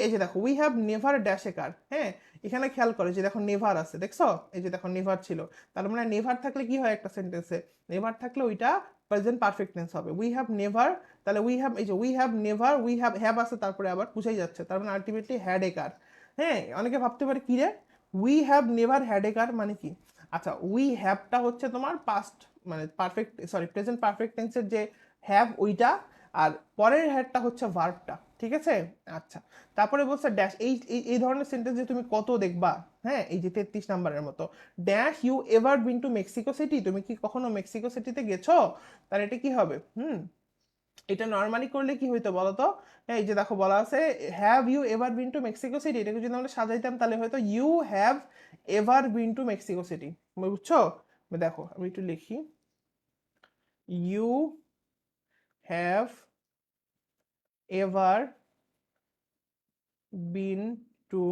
এই যে দেখো we have never dash a car, হ্যাঁ, এখানে খেয়াল করে যে দেখো নেভার আছে, দেখছো, এই যে দেখো নেভার ছিল, তার মানে নেভার থাকলে কি হয় একটা সেন্টেন্সে, নেভার থাকলে ওইটা প্রেজেন্ট পারফেক্ট টেন্স হবে। উই হ্যাভ নেভার, তাহলে উই হ্যাভ, এই যে উই হ্যাভ নেভার, হ্যাভ আছে তারপরে আবার বুঝাই যাচ্ছে, তার মানে আলটিমেটলি হ্যাড এ কার। হ্যাঁ, অনেকে ভাবতে পারে কি রে, we have never had a car মানে কি। আচ্ছা, উই হ্যাভটা হচ্ছে তোমার পাস্ট, মানে পারফেক্ট, সরি প্রেজেন্ট পারফেক্ট টেন্সের যে হ্যাভ ওইটা, আর পরের হ্যাডটা হচ্ছে ভার্বটা। ঠিক আছে। আচ্ছা, তারপরে বলছে ড্যাশ, এই এই এই ধরনের সেন্টেন্স যে তুমি কত দেখবা, হ্যাঁ, এই যে 33 নাম্বারের মতো, dash you ever been to Mexico City, তুমি কি কখনো মেক্সিকো সিটিতে গেছো, তাহলে এটা কি হবে? এটা নর্মালি করলে কি হইতো বলতো? হ্যাঁ, এই যে দেখো বলা আছে have you ever been to Mexico City, এটাকে যদি আমরা সাজাইতাম তাহলে হয়তো you have ever been to Mexico City, বুঝছো? দেখো আমি একটু লিখি, you have ever been to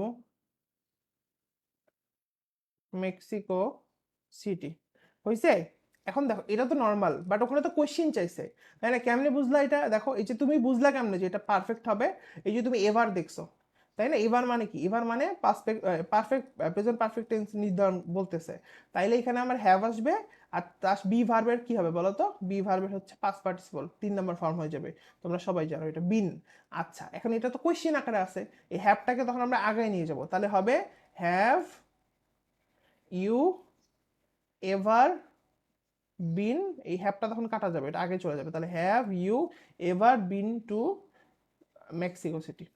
Mexico City, হয়েছে? এখন দেখো এটা তো নর্মাল, বাট ওখানে তো কোশ্চিন চাইছে, তাই না? কেমনে বুঝলা এটা? দেখো এই যে তুমি বুঝলা কেমনে যে এটা পারফেক্ট হবে, এই যে তুমি এভার দেখছো, তাই না? এভার মানে কি? এভার মানে পারফেক্ট প্রেজেন্ট পারফেক্ট টেন্স নির্ধারণ বলতেছে, তাইলে এখানে আমার হ্যাভ আসবে, আর তার বি ভার্বের কি হবে বলো তো? বি ভার্বের হচ্ছে পাস্ট পার্টিসিপল, 3 নম্বর ফর্ম হয়ে যাবে, তোমরা সবাই জানো এটা বিন। আচ্ছা, এখন এটা তো কোশ্চিন আকারে আছে, এই হ্যাভটাকে তখন আমরা আগায় নিয়ে যাব, তাহলে হবে হ্যাভ ইউ এভার বিন, এই হ্যাভটা তখন কাটা যাবে, এটা আগে চলে যাবে, তাহলে have you ever been to Mexico City.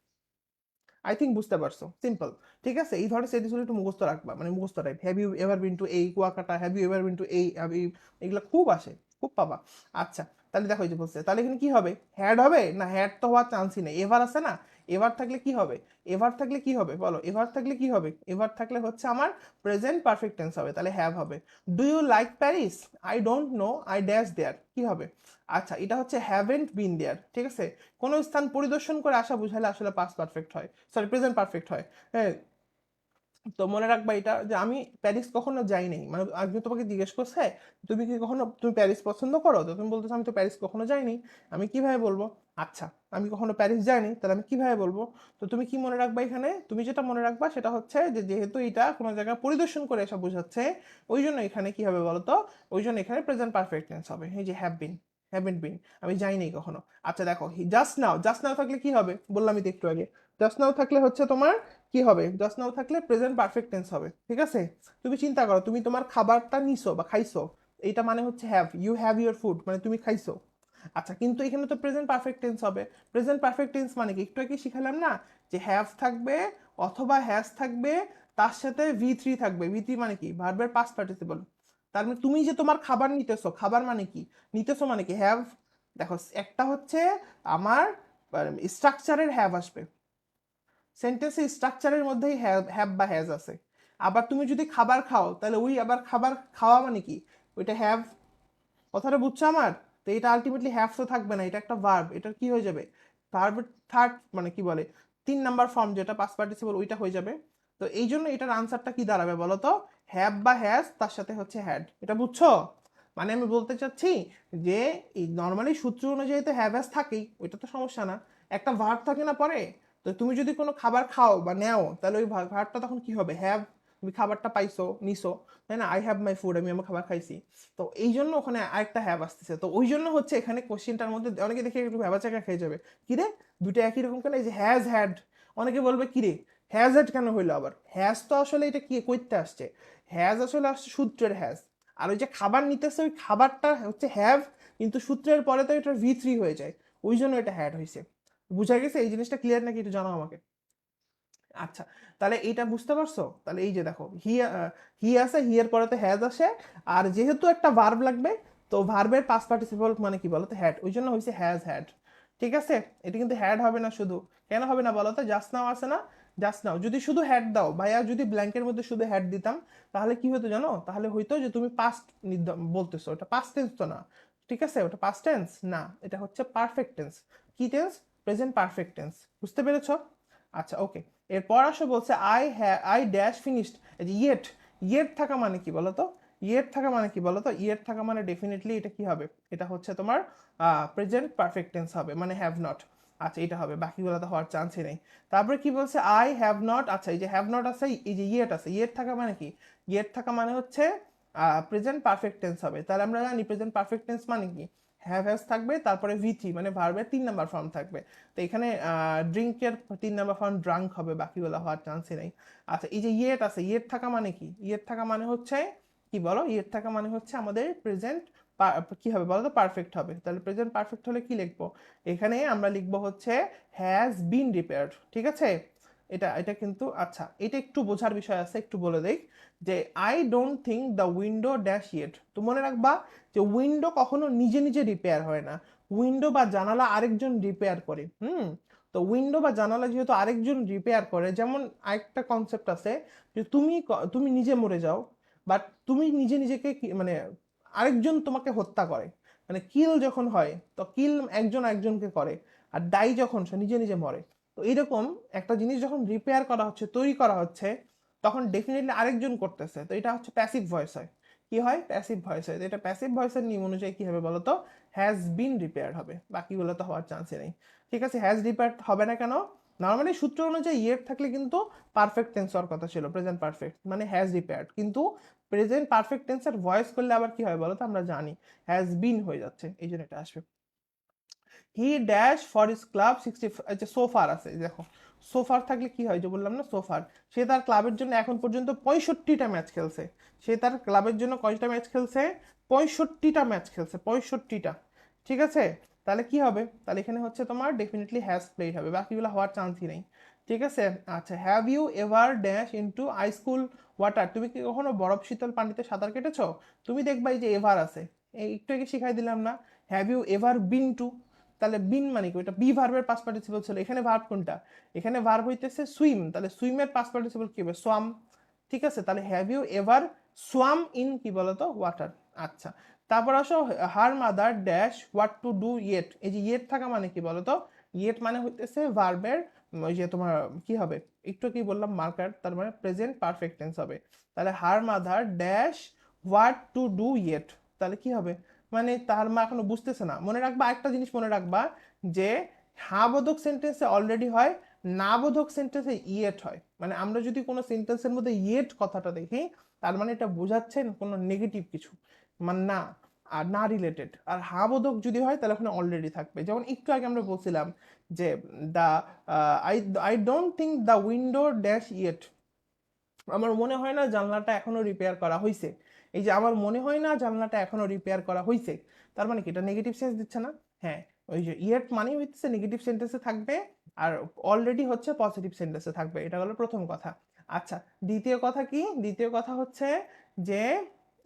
I think বুঝতে পারছো, সিম্পল। ঠিক আছে, এই ধরনের সেন্টেন্সগুলো একটু মুখস্থ রাখবা, মানে মুখস্থ type, have you ever been to এই Kuakata, have you ever been to এই, এগুলো খুব আসে, খুব পাবা। আচ্ছা, তাহলে দেখো এই যে বলছে, তাহলে এখানে কি হবে? হ্যাড হবে না? হ্যাড তো হওয়ার চান্সই নেই, এভার আছে না? এভার থাকলে কি হবে? এভার থাকলে কি হবে বলো? এভার থাকলে কি হবে? এভার থাকলে হচ্ছে আমার প্রেজেন্ট পারফেক্ট টেন্স হবে, তাহলে হ্যাভ হবে। Do you like Paris? I don't know, I dash there, কি হবে? আচ্ছা, এটা হচ্ছে হ্যাভেন্ট বিন দেয়ার, ঠিক আছে? কোনো স্থান পরিদর্শন করে আসা বুঝাইলে আসলে পাস্ট পারফেক্ট হয়, সরি প্রেজেন্ট পারফেক্ট হয়। হ্যাঁ, তো মনে রাখবা এটা, যে আমি প্যারিস কখনো যাই নাই, মানে আগে তোমাকে জিজ্ঞেস করছে তুমি কি কখনো, তুমি প্যারিস পছন্দ করো, তো তুমি বলতেছো আমি তো প্যারিস কখনো যাইনি, আমি কিভাবে বলবো? আচ্ছা, আমি কখনো প্যারিস যাইনি, তাহলে আমি কিভাবে বলবো? তো তুমি কি মনে রাখবা এখানে? তুমি যেটা মনে রাখবা সেটা হচ্ছে যে যেহেতু এটা কোনো জায়গায় পরিদর্শন করে এসে বোঝাচ্ছে, ওই জন্য এখানে কি হবে বলতো? ওই জন্য এখানে প্রেজেন্ট পারফেক্ট টেন্স হবে, এই যে হ্যাভ বিন, হ্যাভেন্ট বিন, আমি যাইনি কখনো। আচ্ছা দেখো, জাস্ট নাও, জাস্ট নাও থাকলে কি হবে বললামই তো একটু আগে, জাস্ট নাও থাকলে হচ্ছে তোমার কি হবে? জাস্ট নাও থাকলে প্রেজেন্ট পারফেক্ট টেন্স হবে, ঠিক আছে? তুমি চিন্তা করো, তুমি তোমার খাবারটা নিছো বা খাইছো, এইটা মানে হচ্ছে have, you have your food, মানে তুমি খাইছো। আচ্ছা, কিন্তু এখানে তো প্রেজেন্ট পারফেক্ট টেন্স হবে। প্রেজেন্ট পারফেক্ট টেন্স মানে কি? একটু আগে শিখালাম না, যে হ্যাভ থাকবে অথবা হ্যাজ থাকবে, তার সাথে ভি3 থাকবে। ভি3 মানে কি? ভার্বের পাস্ট পার্টিসিপল। তার মানে তুমি যে তোমার খাবার নিতেছো, খাবার মানে কি? নিতেছো মানে কি? হ্যাভ। দেখো, একটা হচ্ছে আমার স্ট্রাকচারের হ্যাভ আসবে, সেন্টেন্সের স্ট্রাকচারের মধ্যেই হ্যাভ বা হ্যাজ আছে। আবার তুমি যদি খাবার খাও, তাহলে ওই আবার খাবার খাওয়া মানে কি? ওইটা হ্যাভ। কথাটা বুঝছো আমার? তো এটা আলটিমেটলি হ্যাভ তো থাকবে না, এটা একটা ভার্ব, এটা কি হয়ে যাবে? ভার্ব থার্ড, মানে কি বলে, 3 নাম্বার ফর্ম যেটা পাস্ট পার্টিসিপল, ওইটা হয়ে যাবে। তো এই জন্য এটার আনসারটা কি দাঁড়াবে বলো তো? হ্যাভ বা হ্যাজ, তার সাথে হচ্ছে হ্যাড, এটা বুঝছো? মানে আমি বলতে চাচ্ছি যে এই নর্মালি সূত্র অনুযায়ী তো হ্যাভ হ্যাজ থাকেই, ওইটা তো সমস্যা না, একটা ভার্ব থাকে না পরে। তো তুমি যদি কোনো খাবার খাও বা নেও, তাহলে ওই ভার্বটা তখন কি হবে? হ্যাভ। তুমি খাবারটা পাইছো, নিছো, তাই না? আই হ্যাভ মাই ফুড, আমি আমার খাবার খাইছি। তো এই জন্য ওখানে আরেকটা হ্যাভ আসতেছে, তো ওই জন্য হচ্ছে এখানে কোশ্চেনটার মধ্যে অনেকে দেখে একটু ভ্যাবাচাকা খেয়ে যাবে, কিরে দুটো একই রকম কেন, এই যে হ্যাজ হ্যাড, অনেকে বলবে কিরে হ্যাজ হ্যাড কেন হইলো আবার? হ্যাজ তো আসলে এটা কি কইতে আসছে, হ্যাজ আসলে আসছে সূত্রের হ্যাজ, আর ওই যে খাবার নিতেছে ওই খাবারটা হচ্ছে হ্যাভ, কিন্তু সূত্রের পরে তো এটা ভি3 হয়ে যায়, ওই জন্য এটা হ্যাড হয়েছে। বুঝা গেছে? এই জিনিসটা ক্লিয়ার নাকি একটু জানাও আমাকে। আচ্ছা, তাহলে এইটা বুঝতে পারছো? তাহলে এই যে দেখো, হি, হি আছে, হি এর পরে তো হ্যাজ আসে, আর যেহেতু একটা ভার্ব লাগবে, তো ভার্বের পাস্ট পার্টিসিপল মানে কি বলতো? হ্যাড, ওই জন্য হয়েছে হ্যাজ হ্যাড। ঠিক আছে, এটা কিন্তু হ্যাড হবে না শুধু, কেন হবে না বলো তো? জাস্ট নাও আছে না, জাস্ট নাও যদি শুধু হ্যাড দাও ভাইয়া, যদি ব্ল্যাঙ্কের মধ্যে শুধু হ্যাড দিতাম, তাহলে কি হতো জানো? তাহলে হইতো যে তুমি পাস্ট বলতেছো, ওটা পাস্ট টেন্স তো না। ঠিক আছে, ওটা পাস্ট টেন্স না, এটা হচ্ছে পারফেক্ট টেন্স। কি টেন্স? Present perfect tense. বুঝতে পেরেছো? আচ্ছা, ওকে। এরপর আসো বলছে I dash finished, yet, yet থাকা মানে কি বলতো? ইয়েট থাকা মানে কি বলতো? ইয়েট থাকা মানে ডেফিনেটলি এটা কি হবে? এটা হচ্ছে তোমার প্রেজেন্ট পারফেক্ট টেন্স হবে, মানে হ্যাভ নট। আচ্ছা, এটা হবে, বাকিগুলো তো হওয়ার চান্সই নেই। তারপরে কি বলছে? আই হ্যাভ নট, আচ্ছা এই যে হ্যাভ নট আছে, এই যে ইয়েট আছে, ইয়েট থাকা মানে কি? ইয়েট থাকা মানে হচ্ছে প্রেজেন্ট পারফেক্ট টেন্স হবে, তাহলে আমরা জানি প্রেজেন্ট পারফেক্ট টেন্স মানে কি? হ্যাভ হ্যাজ থাকবে, তারপরে ভি3 মানে ভার্বের 3 নাম্বার ফর্ম থাকবে। তো এখানে ড্রিঙ্কের 3 নাম্বার ফর্ম ড্রাঙ্ক হবে, বাকিগুলো হওয়ার চান্সই নেই। আচ্ছা, এই যে ইয়েট আছে, ইয়েট থাকা মানে কি? ইয়েট থাকা মানে হচ্ছে কি বলো? ইয়েট থাকা মানে হচ্ছে আমাদের প্রেজেন্ট কি হবে বলো তো, পারফেক্ট হবে। তাহলে প্রেজেন্ট পারফেক্ট হলে কি লিখবো, এখানে আমরা লিখবো হচ্ছে হ্যাজ বিন রিপেয়ার্ড, ঠিক আছে। এটা এটা কিন্তু আচ্ছা, এটা একটু বোঝার বিষয় আছে, একটু বলে দেই যে I don't think the window dash yet. তো মনে রাখবা যে উইন্ডো কখনো নিজে নিজে রিপেয়ার হয় না, উইন্ডো বা জানালা আরেকজন রিপেয়ার করে। তো উইন্ডো বা জানালা যেহেতু আরেকজন রিপেয়ার করে, যেমন আরেকটা কনসেপ্ট আছে যে তুমি নিজে মরে যাও, বাট তুমি নিজে নিজেকে মানে আরেকজন তোমাকে হত্যা করে, মানে কিল যখন হয় তো কিল একজন একজনকে করে, আর ডাই যখন সে নিজে নিজে মরে। তো এইরকম একটা জিনিস যখন রিপেয়ার করা হচ্ছে, তৈরি করা হচ্ছে, তখন ডেফিনেটলি আরেকজন করতেছে, তো এটা হচ্ছে প্যাসিভ ভয়েস হয়। কি হয়, প্যাসিভ ভয়েস হয়। তো এটা প্যাসিভ ভয়েসের নিয়ম অনুযায়ী কি হবে বলতো, হ্যাজ বিন রিপেয়ার্ড হবে, বাকিগুলো তো হওয়ার চান্সই নেই। ঠিক আছে, হ্যাজ রিপেয়ার্ড হবে না কেন, নর্মালি সূত্র অনুযায়ী ইয়ের থাকলে কিন্তু পারফেক্ট টেন্স হওয়ার কথা ছিল, প্রেজেন্ট পারফেক্ট মানে হ্যাজ রিপেয়ার্ড, কিন্তু প্রেজেন্ট পারফেক্ট টেন্সের ভয়েস করলে আবার কি হয় বলো তো, আমরা জানি হ্যাজ বিন হয়ে যাচ্ছে, এই জন্য এটা আসবে। হি ড্যাশ ফর ইস ক্লাব 60, আচ্ছা সোফার আছে দেখো, সোফার থাকলে কি হয় যে বললাম না সোফার, সে তার ক্লাবের জন্য এখন পর্যন্ত 65টা ম্যাচ খেলছে। সে তার ক্লাবের জন্য কয়টা ম্যাচ খেলছে, 65টা ম্যাচ খেলছে, 65টা। ঠিক আছে, তাহলে কি হবে, তাহলে এখানে হচ্ছে তোমার ডেফিনেটলি হ্যাজ প্লেড হবে, বাকিগুলো হওয়ার চান্সই নেই। ঠিক আছে, আচ্ছা have you ever dash into ice cool water, তুমি কি কখনো বরফ শীতল পানিতে সাঁতার কেটেছো? তুমি দেখবা এই যে এভার আছে, এই একটু আগে শিখাই দিলাম না, have you ever been to, তাহলে বিন মানে কি, ওটা বি ভার্বের পাস্ট পার্টিসিপল ছিল, এখানে ভার্ব কোনটা, এখানে ভার্ব হইতেছে সুইম, তাহলে সুইমের পাস্ট পার্টিসিপল কি হবে, সোয়াম। ঠিক আছে, তাহলে have you ever swam in কি বলতো, ওয়াটার। আচ্ছা, তারপর আসো her mother dash what to do yet, এই যে ইয়েট থাকা মানে কি বলতো, ইয়েট মানে হইতেছে ভার্বের ওই যে তোমার কি হবে, একটু কি বললাম মার্কার, তার মানে প্রেজেন্ট পারফেক্ট টেন্স হবে। তাহলে হার mother dash what to do yet, তাহলে কি হবে, মানে তার মা এখনো বুঝতেছে না। মনে রাখবা একটা জিনিস, মনে রাখবা যে হ্যাঁ বোধক সেন্টেন্সে অলরেডি হয়, না বোধক সেন্টেন্সে ইয়েট হয়। মানে আমরা যদি কোনো সেন্টেন্সের মধ্যে ইয়েট কথাটা দেখি, তার মানে এটা বোঝাচ্ছেন কোনো নেগেটিভ কিছু, মানে না, আর না রিলেটেড। আর হ্যাঁ বোধক যদি হয় তাহলে ওখানে অলরেডি থাকবে, যেমন একটু আগে আমরা বলছিলাম যে the I I don't think the window dash yet, আমার মনে হয় না জানলাটা এখনো রিপেয়ার করা হয়েছে। এই যে আমার মনে হয় না জানলাটা এখনো রিপেয়ার করা হয়েছে, তার মানে কি এটা নেগেটিভ সেন্স দিচ্ছে না? হ্যাঁ, ওই যে ইয়েট মানে হচ্ছে নেগেটিভ সেন্টেন্সে থাকবে, আর অলরেডি হচ্ছে পজিটিভ সেন্টেন্সে থাকবে, এটা হলো প্রথম কথা। আচ্ছা, দ্বিতীয় কথা কি, দ্বিতীয় কথা হচ্ছে যে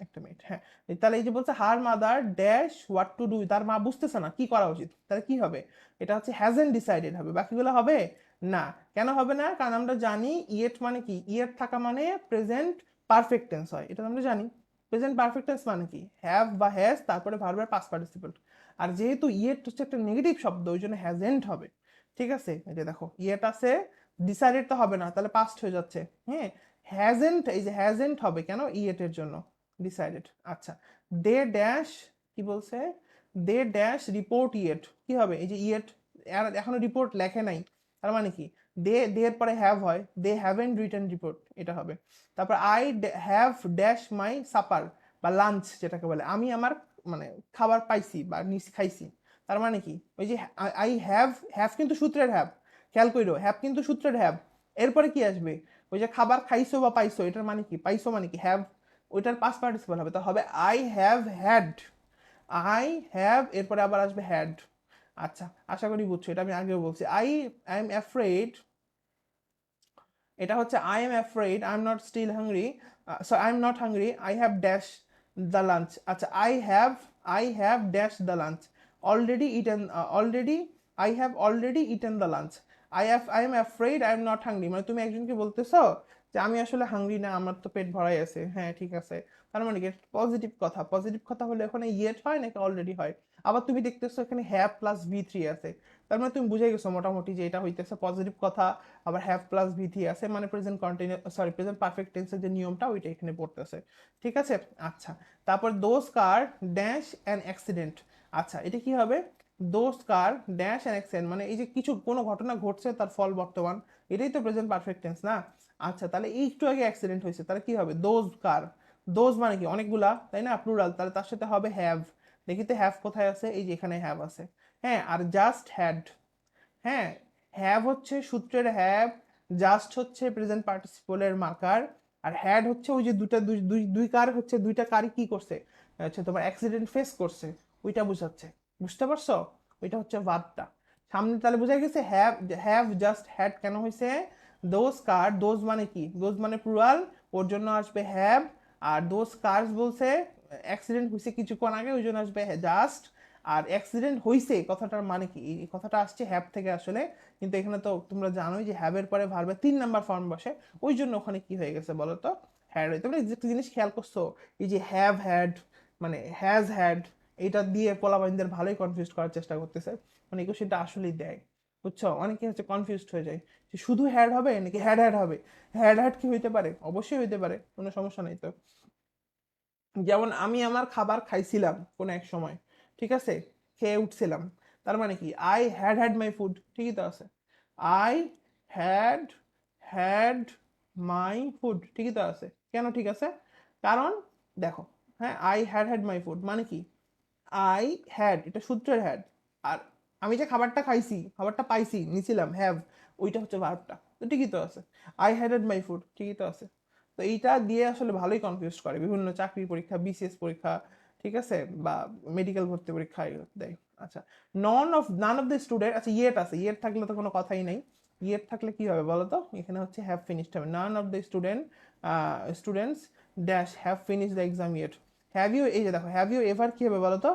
একটা মিনিট, হ্যাঁ, তাহলে এই যে বলছে হার mother dash what to do, তার মা বুঝতেছে না কি করা উচিত, তাহলে কি হবে, এটা হচ্ছে হ্যাজেন্ট ডিসাইডেড হবে, বাকিগুলো হবে না। কেন হবে না, কারণ আমরা জানি ইয়েট মানে কি, ইয়েট থাকা মানে প্রেজেন্ট পারফেক্ট টেন্স হয়, এটা আমরা জানি। প্রেজেন্ট পারফেক্ট টেন্স মানে কি, হ্যাভ বা হ্যাজ তারপরে ভার্বের পাস্ট পার্টিসিপল, আর যেহেতু ইয়েট হচ্ছে একটা নেগেটিভ শব্দ ওই জন্য হ্যাজেন্ট হবে। ঠিক আছে, এই যে দেখো ইয়েট আছে, ডিসাইডেড তো হবে না, তাহলে পাস্ট হয়ে যাচ্ছে। হ্যাঁ, হ্যাজেন্ট, এই যে হ্যাজেন্ট হবে কেন, ইয়েটের জন্য, ডিসাইডেড। আচ্ছা, দে ড্যাশ, কি বলছে, দে ড্যাশ রিপোর্ট ইয়েট, কি হবে, এই যে ইয়েট এখনো রিপোর্ট লেখে নাই, তার মানে কি, দে এর পরে হ্যাভ হয়, দে হ্যাভেন্ট রিটেন রিপোর্ট, এটা হবে। তারপর I have dash my supper বা লাঞ্চ যেটাকে বলে, আমি আমার মানে খাবার পাইছি বা খাইছি, তার মানে কি, ওই যে আই হ্যাভ, হ্যাভ কিন্তু সূত্রের হ্যাভ, খেয়াল কইরো হ্যাভ কিন্তু সূত্রের হ্যাভ, এরপরে কি আসবে, ওই যে খাবার খাইছো বা পাইছো, এটার মানে কি, পাইছো মানে কি হ্যাভ, ওইটার পাস্ট পার্টিসিপল হবে, তা হবে I have had, I have এরপরে আবার আসবে হ্যাড। আচ্ছা, আশা করি বুঝছো, এটা আমি আগেও বলছি। আই এম অ্যাফ্রেড, এটা হচ্ছে I am afraid I am not still hungry, so I am not hungry, I have dash the lunch. আচ্ছা, I have dash the lunch, already eaten, already, I have already eaten the lunch. I am afraid I am not hungry, মানে তুমি একজনকে বলতেছো যে আমি আসলে hungry না, আমার তো পেট ভরাই আছে। হ্যাঁ ঠিক আছে, তার মানে কি পজিটিভ কথা, পজিটিভ কথা হলে ওখানে ইয়েট হয় নাকি অলরেডি হয়। আবার তুমি দেখতেছো এখানে হ্যাভ প্লাস ভি থ্রি আছে, তার মানে তুমি বুঝে গেছো মোটামুটি যে এটা হইতেছে পজিটিভ কথা, আবার হ্যাভ প্লাস ভি থ্রি আছে, মানে present continue, sorry present perfect টেন্সের যে নিয়মটা ওইটা এখানে পড়তেছে। ঠিক আছে, আচ্ছা, তারপর those car dash an accident, আচ্ছা এটা কি হবে, those car dash an accident, মানে এই যে কিছু কোনো ঘটনা ঘটছে তার ফল বর্তমান, এটাই তো প্রেজেন্ট পারফেক্ট টেন্স না। আচ্ছা, তাহলে এই একটু আগে অ্যাক্সিডেন্ট হয়েছে, তাহলে কি হবে, দোজ কার, দোজ মানে কি অনেকগুলা, তাই না, প্লুরাল, তাহলে তার সাথে হবে হ্যাভ। দেখিতে হ্যাভ কোথায় আছে, এই যে এখানে হ্যাভ আছে। হ্যাঁ, আর জাস্ট হ্যাড, হ্যাঁ, হ্যাভ হচ্ছে সূত্রের হ্যাভ, জাস্ট হচ্ছে প্রেজেন্ট পার্টিসিপলের মার্কার, আর হ্যাড হচ্ছে ওই যে দুটা দুই দুই দুই কার হচ্ছে, দুইটা কারই কি করছে, হচ্ছে তোমার অ্যাক্সিডেন্ট ফেস করছে, ওইটা বোঝাচ্ছে। বুঝতে পারছো? ওইটা হচ্ছে ভার্বটা। সামনে তাহলে বোঝা গেছে হ্যাভ জাস্ট হ্যাড কেন হয়েছে? দোজ কার, দোজ মানে কি? দোজ মানে প্লুরাল, ওর জন্য আসবে হ্যাভ। আর দোজ কার্স বলছে অ্যাক্সিডেন্ট হয়েছে কিছুক্ষণ আগে, ওই জন্য আসবে জাস্ট। আর অ্যাক্সিডেন্ট হয়েছে কথাটার মানে কি? এই কথাটা আসছে হ্যাভ থেকে আসলে, কিন্তু এখানে তো তোমরা জানোই যে হ্যাভের পরে ভার্বের 3 নাম্বার ফর্ম বসে, ওই জন্য ওখানে কি হয়ে গেছে বলো তো? হ্যাড। তোমরা একটা জিনিস খেয়াল করছো, এই যে হ্যাভ হ্যাড মানে হ্যাজ হ্যাড, এটা দিয়ে পোলাপাইনদের ভালোই কনফিউজ করার চেষ্টা করতেছে, মানে এই কোশ্চেনটা আসলেই দেয়। বুঝছো? অনেকে হচ্ছে কনফিউজড হয়ে যায় যে শুধু হ্যাড হবে নাকি হ্যাড হ্যাড হবে। হ্যাড হ্যাড কি হইতে পারে? অবশ্যই হইতে পারে, কোনো সমস্যা নেই তো। যেমন আমি আমার খাবার খাইছিলাম কোনো এক সময়, ঠিক আছে, খেয়ে উঠছিলাম, তার মানে কি I had had my food, ঠিকই তো আছে। I had had my food, ঠিকই তো আছে। কেন ঠিক আছে? কারণ দেখো, হ্যাঁ, I had had my food মানে কি? আই হ্যাড, এটা সূত্রের হ্যাড। আর আমি যে খাবারটা খাইছি, খাবারটা পাইছি, নিছিলাম, হ্যাভ, ওইটা হচ্ছে ভার্বটা, তো ঠিকই তো আছে। I had had my food, ঠিকই তো আছে। তো এইটা দিয়ে আসলে ভালোই কনফিউজ করে বিভিন্ন চাকরির পরীক্ষা, বিসিএস পরীক্ষা, ঠিক আছে, বা মেডিকেল ভর্তি পরীক্ষা দেয়। আচ্ছা, নান অফ দ্য স্টুডেন্ট, আচ্ছা ইয়েট আছে, ইয়েট থাকলে তো কোনো কথাই নাই। ইয়েট থাকলে কি হবে বলো তো? এখানে হচ্ছে হ্যাভ ফিনিশড হবে। None of the students dash have finish the exam yet. Have you, এই যে দেখো, হ্যাভ ইউ এভার কি হবে বলো তো?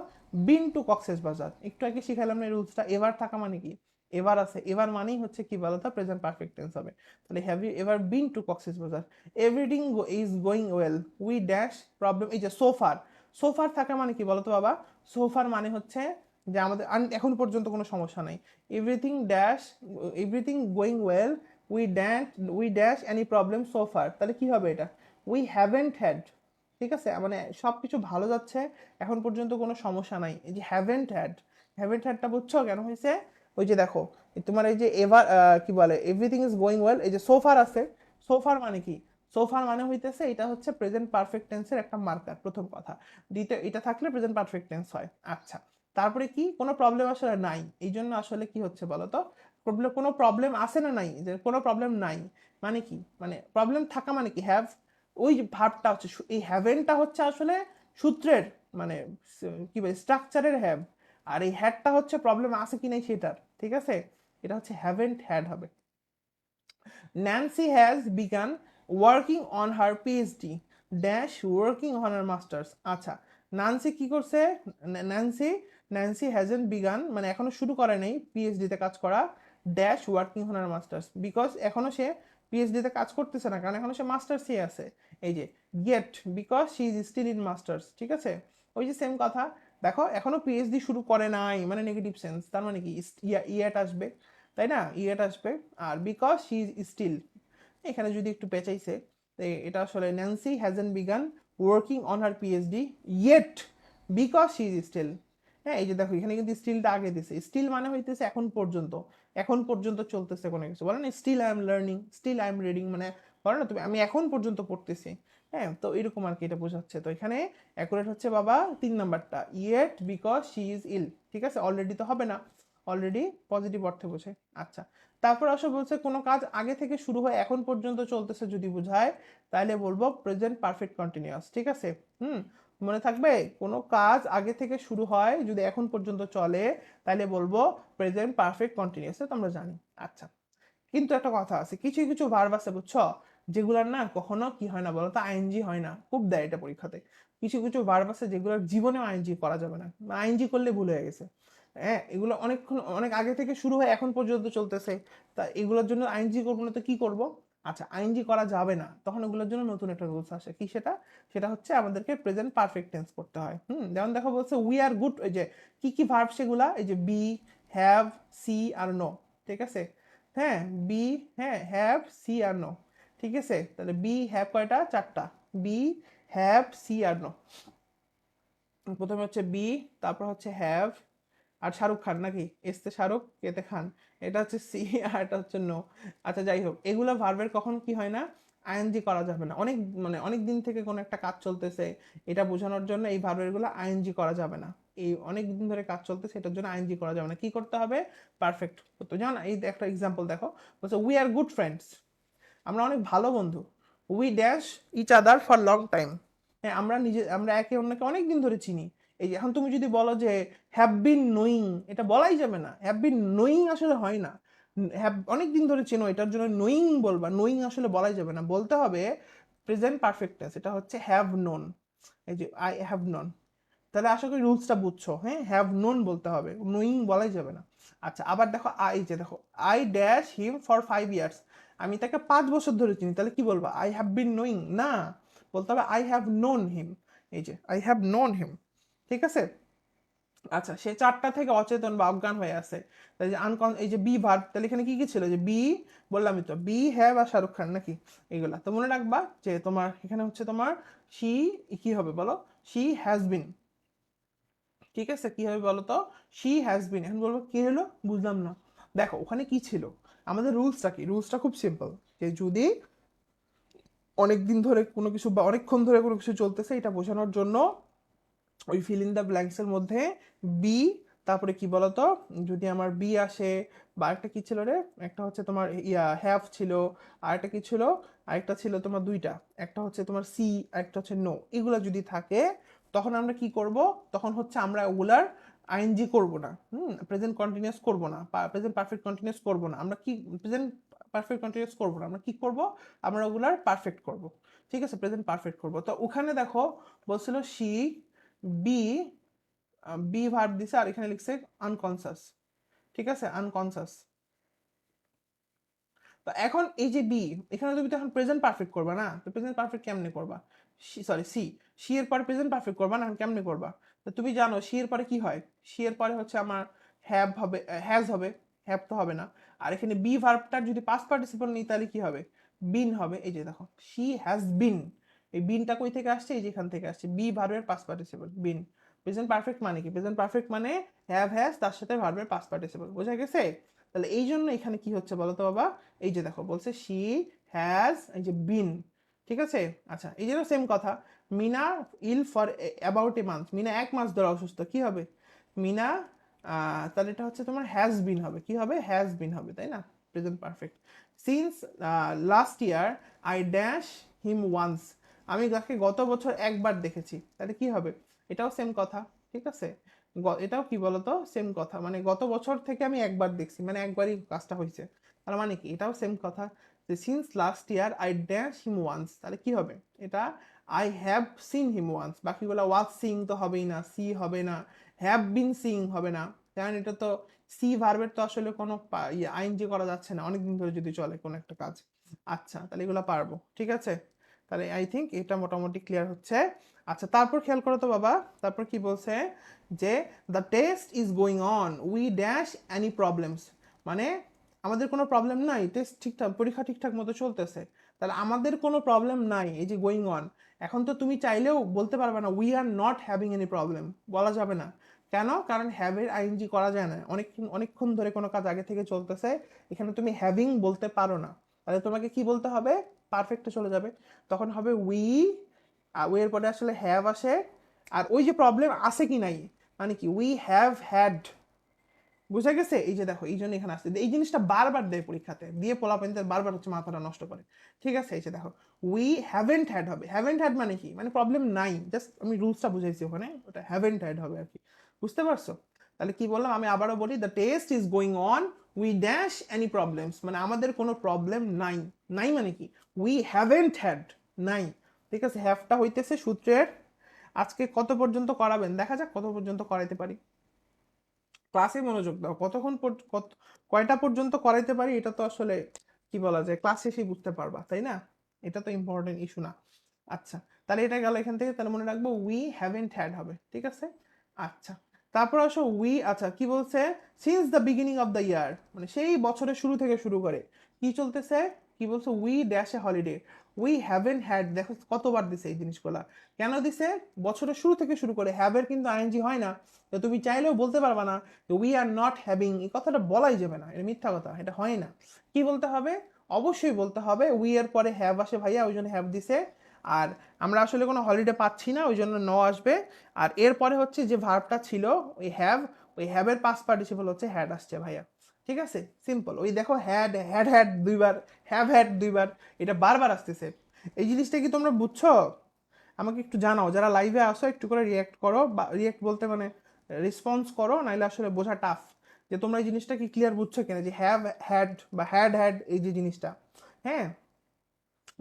বিন টু কক্সেস বাজার। একটু আগে শিখালাম না রুলসটা, এভার থাকা মানে কি? এভার আছে, এভার মানেই হচ্ছে কি বলো তো? প্রেজেন্ট পারফেক্ট টেন্স হবে। তাহলে have you ever been to Cox's Bazar? Everything is going well we dash problem, এই যে সোফার, সোফার থাকা মানে কি বলো তো বাবা? সোফার মানে হচ্ছে যে আমাদের এখন পর্যন্ত কোনো সমস্যা নাই। Everything dash, everything going well we dash any problem সোফার, তাহলে কি হবে এটা? উই হ্যাভেন্ট হ্যাড, ঠিক আছে, মানে সব কিছু ভালো যাচ্ছে, এখন পর্যন্ত কোনো সমস্যা নাই। এই যে হ্যাভেন্ট হ্যাড, হ্যাভেন্ট হ্যাডটা বুঝছো কেন হয়েছে? ওই যে দেখো, তোমার এই যে এভার কি বলে, এভরিথিং ইজ গোয়িং ওয়েল, এই যে সোফার আছে, সোফার মানে কি? সোফার মানে হইতেছে এটা হচ্ছে প্রেজেন্ট পারফেক্ট টেন্সের একটা মার্কার, প্রথম কথা। দ্বিতীয়, এটা থাকলে প্রেজেন্ট পারফেক্ট টেন্স হয়। আচ্ছা, তারপরে কি কোনো প্রবলেম আসলে নাই, এই জন্য আসলে কি হচ্ছে বলো তো? প্রবলেম, কোনো প্রবলেম আছে না নাই, যে কোনো প্রবলেম নাই মানে কি? মানে প্রবলেম থাকা মানে কি? হ্যাভ, ওই ভার্বটা হচ্ছে এই হ্যাভেনটা হচ্ছে আসলে সূত্রের, মানে কি বলে, স্ট্রাকচারের হ্যাভ। আর এই হ্যাডটা হচ্ছে প্রবলেম আছে কি নাই সেটার, ঠিক আছে, এটা হচ্ছে হ্যাভেন্ট হ্যাড হবে। Nancy has began working on her PhD dash working on her masters. আচ্ছা, নান্সি কি করছে? ন্যান্সি ন্যান্সি হ্যাজেন্ট বিগান মানে এখনো শুরু করে নেই পিএইচডিতে কাজ করা, dash working on her masters, because এখনো সে পিএইচডিতে কাজ করতেছে না, কারণ এখনো সে মাস্টার্সই আছে। এই যে get, because she is still in masters, ঠিক আছে, ওই যে সেম কথা। দেখো এখনো পিএইচডি শুরু করে নাই মানে নেগেটিভ সেন্স, তার মানে কি ইয়াট আসবে, তাই না? ইয়েট আসবে। আর বিকজ শি ইজ স্টিল, এখানে যদি একটু পেঁচাইছে, এটা আসলে Nancy hasn't begun working on her PhD yet because she is still. হ্যাঁ, এই যে দেখো এখানে কিন্তু স্টিলটা আগে দিছে, স্টিল মানে হইতেছে এখন পর্যন্ত, এখন পর্যন্ত চলতেছে কোনো কিছু, বলে না still I am learning, still I am reading, মানে বলো না তুমি আমি এখন পর্যন্ত পড়তেছি। হ্যাঁ, তো এরকম আর কি এটা বোঝাচ্ছে। তো এখানে অ্যাকুরেট হচ্ছে বাবা 3 নাম্বারটা, yet because she is ill, ঠিক আছে, অলরেডি তো হবে না, অলরেডি পজিটিভ অর্থে বোঝে। আচ্ছা, তারপর আসো বলছে কোনো কাজ আগে থেকে শুরু হয় এখন পর্যন্ত চলতেছে যদি বোঝায়, তাহলে বলবো প্রেজেন্ট পারফেক্ট কন্টিনিউয়াস, ঠিক আছে। হুম, মনে থাকবে, কোনো কাজ আগে থেকে শুরু হয় যদি এখন পর্যন্ত চলে, তাহলে বলবো প্রেজেন্ট পারফেক্ট কন্টিনিউয়াস, তো আমরা জানি। আচ্ছা, কিন্তু একটা কথা আছে, কিছু কিছু ভার্ব আছে বুঝছো, যেগুলার না কখনো কি হয় না বলতো, আইএনজি হয় না, খুব দেয় এটা পরীক্ষাতে। কিছু কিছু ভার্ব আছে যেগুলোর জীবনেও আইএনজি করা যাবে না, আইএনজি করলে ভুল হয়ে গেছে। হ্যাঁ, এগুলো অনেকক্ষণ, অনেক আগে থেকে শুরু হয় এখন পর্যন্ত চলতেছে, তা এগুলোর জন্য আইএনজি করবো না তো কি করব? আচ্ছা, আইএনজি করা যাবে না, তখন এগুলোর জন্য নতুন একটা রুলস আসে, কি সেটা? সেটা হচ্ছে আমাদেরকে প্রেজেন্ট পারফেক্ট টেন্স করতে হয়। যেমন দেখো বলছে উই আর গুড, এই যে কি কি ভার্ব সেগুলা, এই যে be, have, see are no, ঠিক আছে। হ্যাঁ, বি, হ্যাঁ, হ্যাভ, সি আর নো, ঠিক আছে। তাহলে বি হ্যাভ কয়টা? 4টা, be have see are no. প্রথমে হচ্ছে বি, তারপর হচ্ছে হ্যাভ, আর শাহরুখ খান নাকি, এসতে শাহরুখ কেতে খান, এটা হচ্ছে সি, আর এটা হচ্ছে নো। আচ্ছা যাই হোক, এগুলো ভার্বের কখন কি হয় না, আইএনজি করা যাবে না, অনেক মানে অনেক দিন থেকে কোনো একটা কাজ চলতেছে, এটা বোঝানোর জন্য এই ভার্বের গুলো আইএনজি করা যাবে না। এই অনেক দিন ধরে কাজ চলতেছে, এটার জন্য আইএনজি করা যাবে না, কি করতে হবে? পারফেক্ট তো জানো, এই একটা এক্সাম্পল দেখো, বলছে উই আর গুড ফ্রেন্ডস, আমরা অনেক ভালো বন্ধু। We dash each other for long time, হ্যাঁ, আমরা একে অন্যকে অনেক দিন ধরে চিনি। এই যে এখন তুমি যদি বলো যে হ্যাভ বিন নোয়িং, এটা বলাই যাবে না। হ্যাভ বিন নোয়িং আসলে হয় না। হ্যাভ অনেক দিন ধরে চেনো, এটার জন্য নোয়িং বলবা, নোয়িং আসলে বলাই যাবে না, বলতে হবে প্রেজেন্ট পারফেক্ট টেন্স, এটা হচ্ছে হ্যাভ নোন। এই যে আই হ্যাভ নন। তাহলে আশা করি রুলসটা বুঝছো। হ্যাঁ, হ্যাভ নোন বলতে হবে, নোয়িং বলাই যাবে না। আচ্ছা, আবার দেখো যে দেখো I dash him for 5 years, আমি তাকে 5 বছর ধরে চিনি, তাহলে কি বলবো? আই হ্যাভ বিন নোয়িং না, বলতে হবে আই হ্যাভ নোন হিম। এই যে আই হ্যাভ নোন হিম, ঠিক আছে। আচ্ছা, সে 4টা থেকে অচেতন বা অজ্ঞান হয়ে আছে, তাই যে এই যে বি ভার্ব, তাহলে এখানে কি কি ছিল? যে বি, বললামই তো, বি হ্যাভ আর শাহরুখ খান নাকি, এগুলা তো মনে রাখবা। যে তোমার এখানে হচ্ছে তোমার শি, কি হবে বলো? শি হ্যাজ বিন, ঠিক আছে। কি হবে বলো তো? She has been. এখন বলবো কি হলো, বুঝলাম না। দেখো ওখানে কি ছিল, আমাদের রুলসটা কি? রুলসটা খুব সিম্পল, যে যদি অনেকদিন ধরে কোনো কিছু বা অনেকক্ষণ ধরে কোনো কিছু চলতেছে, এটা বোঝানোর জন্য ওই ফিল ইন দ্য ব্ল্যাঙ্কস এর মধ্যে বি, তারপরে কি বলতো, যদি আমার বি আসে, বা একটা কি ছিল রে, একটা হচ্ছে তোমার হ্যাভ ছিল, আর একটা কি ছিল, আরেকটা ছিল তোমার দুইটা, একটা হচ্ছে তোমার সি, একটা হচ্ছে নো, এগুলা যদি থাকে, তখন আমরা কি করব? তখন হচ্ছে আমরা ওগুলার আইএনজি করব না, প্রেজেন্ট কন্টিনিউয়াস করব না, প্রেজেন্ট পারফেক্ট কন্টিনিউয়াস করব না, আমরা কি প্রেজেন্ট পারফেক্ট কন্টিনিউয়াস করব না, আমরা কি করব? আমরা ওগুলার পারফেক্ট করব, ঠিক আছে, প্রেজেন্ট পারফেক্ট করব। তো ওখানে দেখো বলছিল শি, বি, বি ভার্ব দিছে, আর এখানে লিখছে আনকনসাস, ঠিক আছে, আনকনসাস। তো এখন এই যে বি, এখানে তুমি তো এখন প্রেজেন্ট পারফেক্ট করবা না, তো প্রেজেন্ট পারফেক্ট কেমনে করবা? সরি সি, সি এর পরে প্রেজেন্ট পারফেক্ট করবা না, এখন কেমনে করবা? তো তুমি জানো সি এর পরে কি হয়? সি এর পরে হচ্ছে আমার হ্যাভ হবে, হ্যাজ হবে, হ্যাভ তো হবে না। আর এখানে বি ভার্বটার যদি পাস্ট পার্টিসিপল নিই, তাহলে কি হবে? বিন হবে। এই যে দেখো শি হ্যাজ বিন, এই বিনটা কই থেকে আসছে? এই যে এখান থেকে আসছে, বি ভার্বের পাস্ট পার্টিসিপল বিন। প্রেজেন্ট পারফেক্ট মানে কি? প্রেজেন্ট পারফেক্ট মানে হ্যাভ হ্যাজ তার সাথে ভার্বের পাস্ট পার্টিসিপল, বোঝা গেছে? তাহলে এই জন্য এখানে কি হচ্ছে বলো তো বাবা? এই যে দেখো বলছে শি হ্যাজ, এই যে বিন, ঠিক আছে। আচ্ছা, এই যে সেম কথা, Mina ill for about a month, Mina 1 মাস ধরে অসুস্থ, কি হবে? মিনা, তাহলে এটা হচ্ছে তোমার হ্যাজ বিন হবে, কি হবে? হ্যাজ বিন হবে, তাই না? Present perfect. Since last year I dash him once, আমি তাকে গত বছর একবার দেখেছি, তাহলে কি হবে? এটাও সেম কথা, ঠিক আছে। এটাও কি বলতো, সেম কথা, মানে গত বছর থেকে আমি একবার দেখছি, মানে একবারই কাজটা হয়েছে, তার মানে কি? এটাও সেম কথা, যে since last year I dash him once, তাহলে কি হবে? এটা I have seen him once, বাকিগুলো ওয়াজ সিং তো হবেই না, সি হবে না, হ্যাভ বিন সিং হবে না, কারণ এটা তো সি ভার্বের তো আসলে কোনো আইএনজি করা যাচ্ছে না অনেকদিন ধরে যদি চলে কোনো একটা কাজ। আচ্ছা, তাহলে এগুলো পারবো, ঠিক আছে। তাহলে আই থিঙ্ক এটা মোটামুটি ক্লিয়ার হচ্ছে। আচ্ছা, তারপর খেয়াল করো তো বাবা, তারপর কি বলছে? যে the test is going on we dash any problems, মানে আমাদের কোনো প্রবলেম নাই, টেস্ট ঠিকঠাক, পরীক্ষা ঠিকঠাক মতো চলতেছে, তাহলে আমাদের কোনো প্রবলেম নাই, এই যে গোয়িং অন। এখন তো তুমি চাইলেও বলতে পারবে না we are not having any problem, বলা যাবে না। কেন? কারণ হ্যাভের আইএনজি করা যায় না, অনেকক্ষণ ধরে কোনো কাজ আগে থেকে চলতেছে, এখানে তুমি হ্যাভিং বলতে পারো না, তাহলে তোমাকে কি বলতে হবে? পারফেক্টে চলে যাবে, তখন হবে উই, এর পরে আসলে হ্যাভ আসে, আর ওই যে প্রবলেম আছে কি নাই, মানে কি উই হ্যাভ হ্যাড, বুঝা গেছে? এই যে দেখো, এই জন্য এখানে আসছে, এই জিনিসটা বারবার দেয় পরীক্ষাতে, দিয়ে পোলাপেনদের বারবার হচ্ছে মাথাটা নষ্ট করে, ঠিক আছে। এই যে দেখো উই হ্যাভেন্ট হ্যাড হবে, হ্যাভেন্ট হ্যাড মানে কি? মানে প্রবলেম নাই, জাস্ট আমি রুলসটা বুঝাইছি ওখানে, ওটা হ্যাভেন্ট হ্যাড হবে আর কি, বুঝতে পারছো? তাহলে কি বললাম, আমি আবারও বলি, the test is going on we dash any problems, মানে আমাদের কোনো প্রবলেম নাই, নাই মানে কি? উই হ্যাভেন্ট হ্যাড, নাই, ঠিক আছে। হ্যাভটা হইতেছে সূত্রের। আজকে কত পর্যন্ত করাবেন দেখা যাক, কত পর্যন্ত করাইতে পারি। ক্লাসে মনোযোগ দাও, কয়টা পর্যন্ত করাইতে পারি এটা তো আসলে কি বলা যায়, ক্লাস শেষেই বুঝতে পারবা, তাই না? এটা তো ইম্পর্টেন্ট ইস্যু না। আচ্ছা, তাহলে এটা গেল এখান থেকে, তাহলে মনে রাখবো উই হ্যাভেন্ট হ্যাড হবে, ঠিক আছে। আচ্ছা, তারপর আসো উই, আচ্ছা কি বলছে? Since the beginning of the year, মানে সেই বছরের শুরু থেকে শুরু করে কি চলতেছে? কি বলছে? We dash a holiday, we haven't had, দেখো কতবার দিছে এই জিনিসগুলা, কেন দিছে? বছরের শুরু থেকে শুরু করে, হ্যাভের কিন্তু আইএনজি হয় না, তো তুমি চাইলেও বলতে পারবা না উই আর নট হ্যাভিং, এই কথাটা বলাই যাবে না, এটা মিথ্যা কথা, এটা হয় না। কি বলতে হবে? অবশ্যই বলতে হবে উই এর পরে হ্যাভ আসে ভাইয়া, ওই জন্য হ্যাভ দিছে, আর আমরা আসলে কোনো হলিডে পাচ্ছি না, ওই জন্য ন আসবে, আর এরপরে হচ্ছে যে ভার্বটা ছিল ওই হ্যাভ, ওই হ্যাভের পাস্ট পার্টিসিপল হচ্ছে হ্যাড আসছে ভাইয়া, ঠিক আছে, সিম্পল। ওই দেখো হ্যাড হ্যাড হ্যাড দুইবার, হ্যাভ হ্যাড দুইবার, এটা বারবার আসতেছে, এই জিনিসটা কি তোমরা বুঝছো? আমাকে একটু জানাও, যারা লাইভে আসো একটু করে রিয়াক্ট করো, বা রিয়াক্ট বলতে মানে রেসপন্স করো, নাইলে আসলে বোঝা টাফ যে তোমরা এই জিনিসটা কি ক্লিয়ার বুঝছো কিনা, যে হ্যাভ হ্যাড বা হ্যাড হ্যাড এই যে জিনিসটা। হ্যাঁ,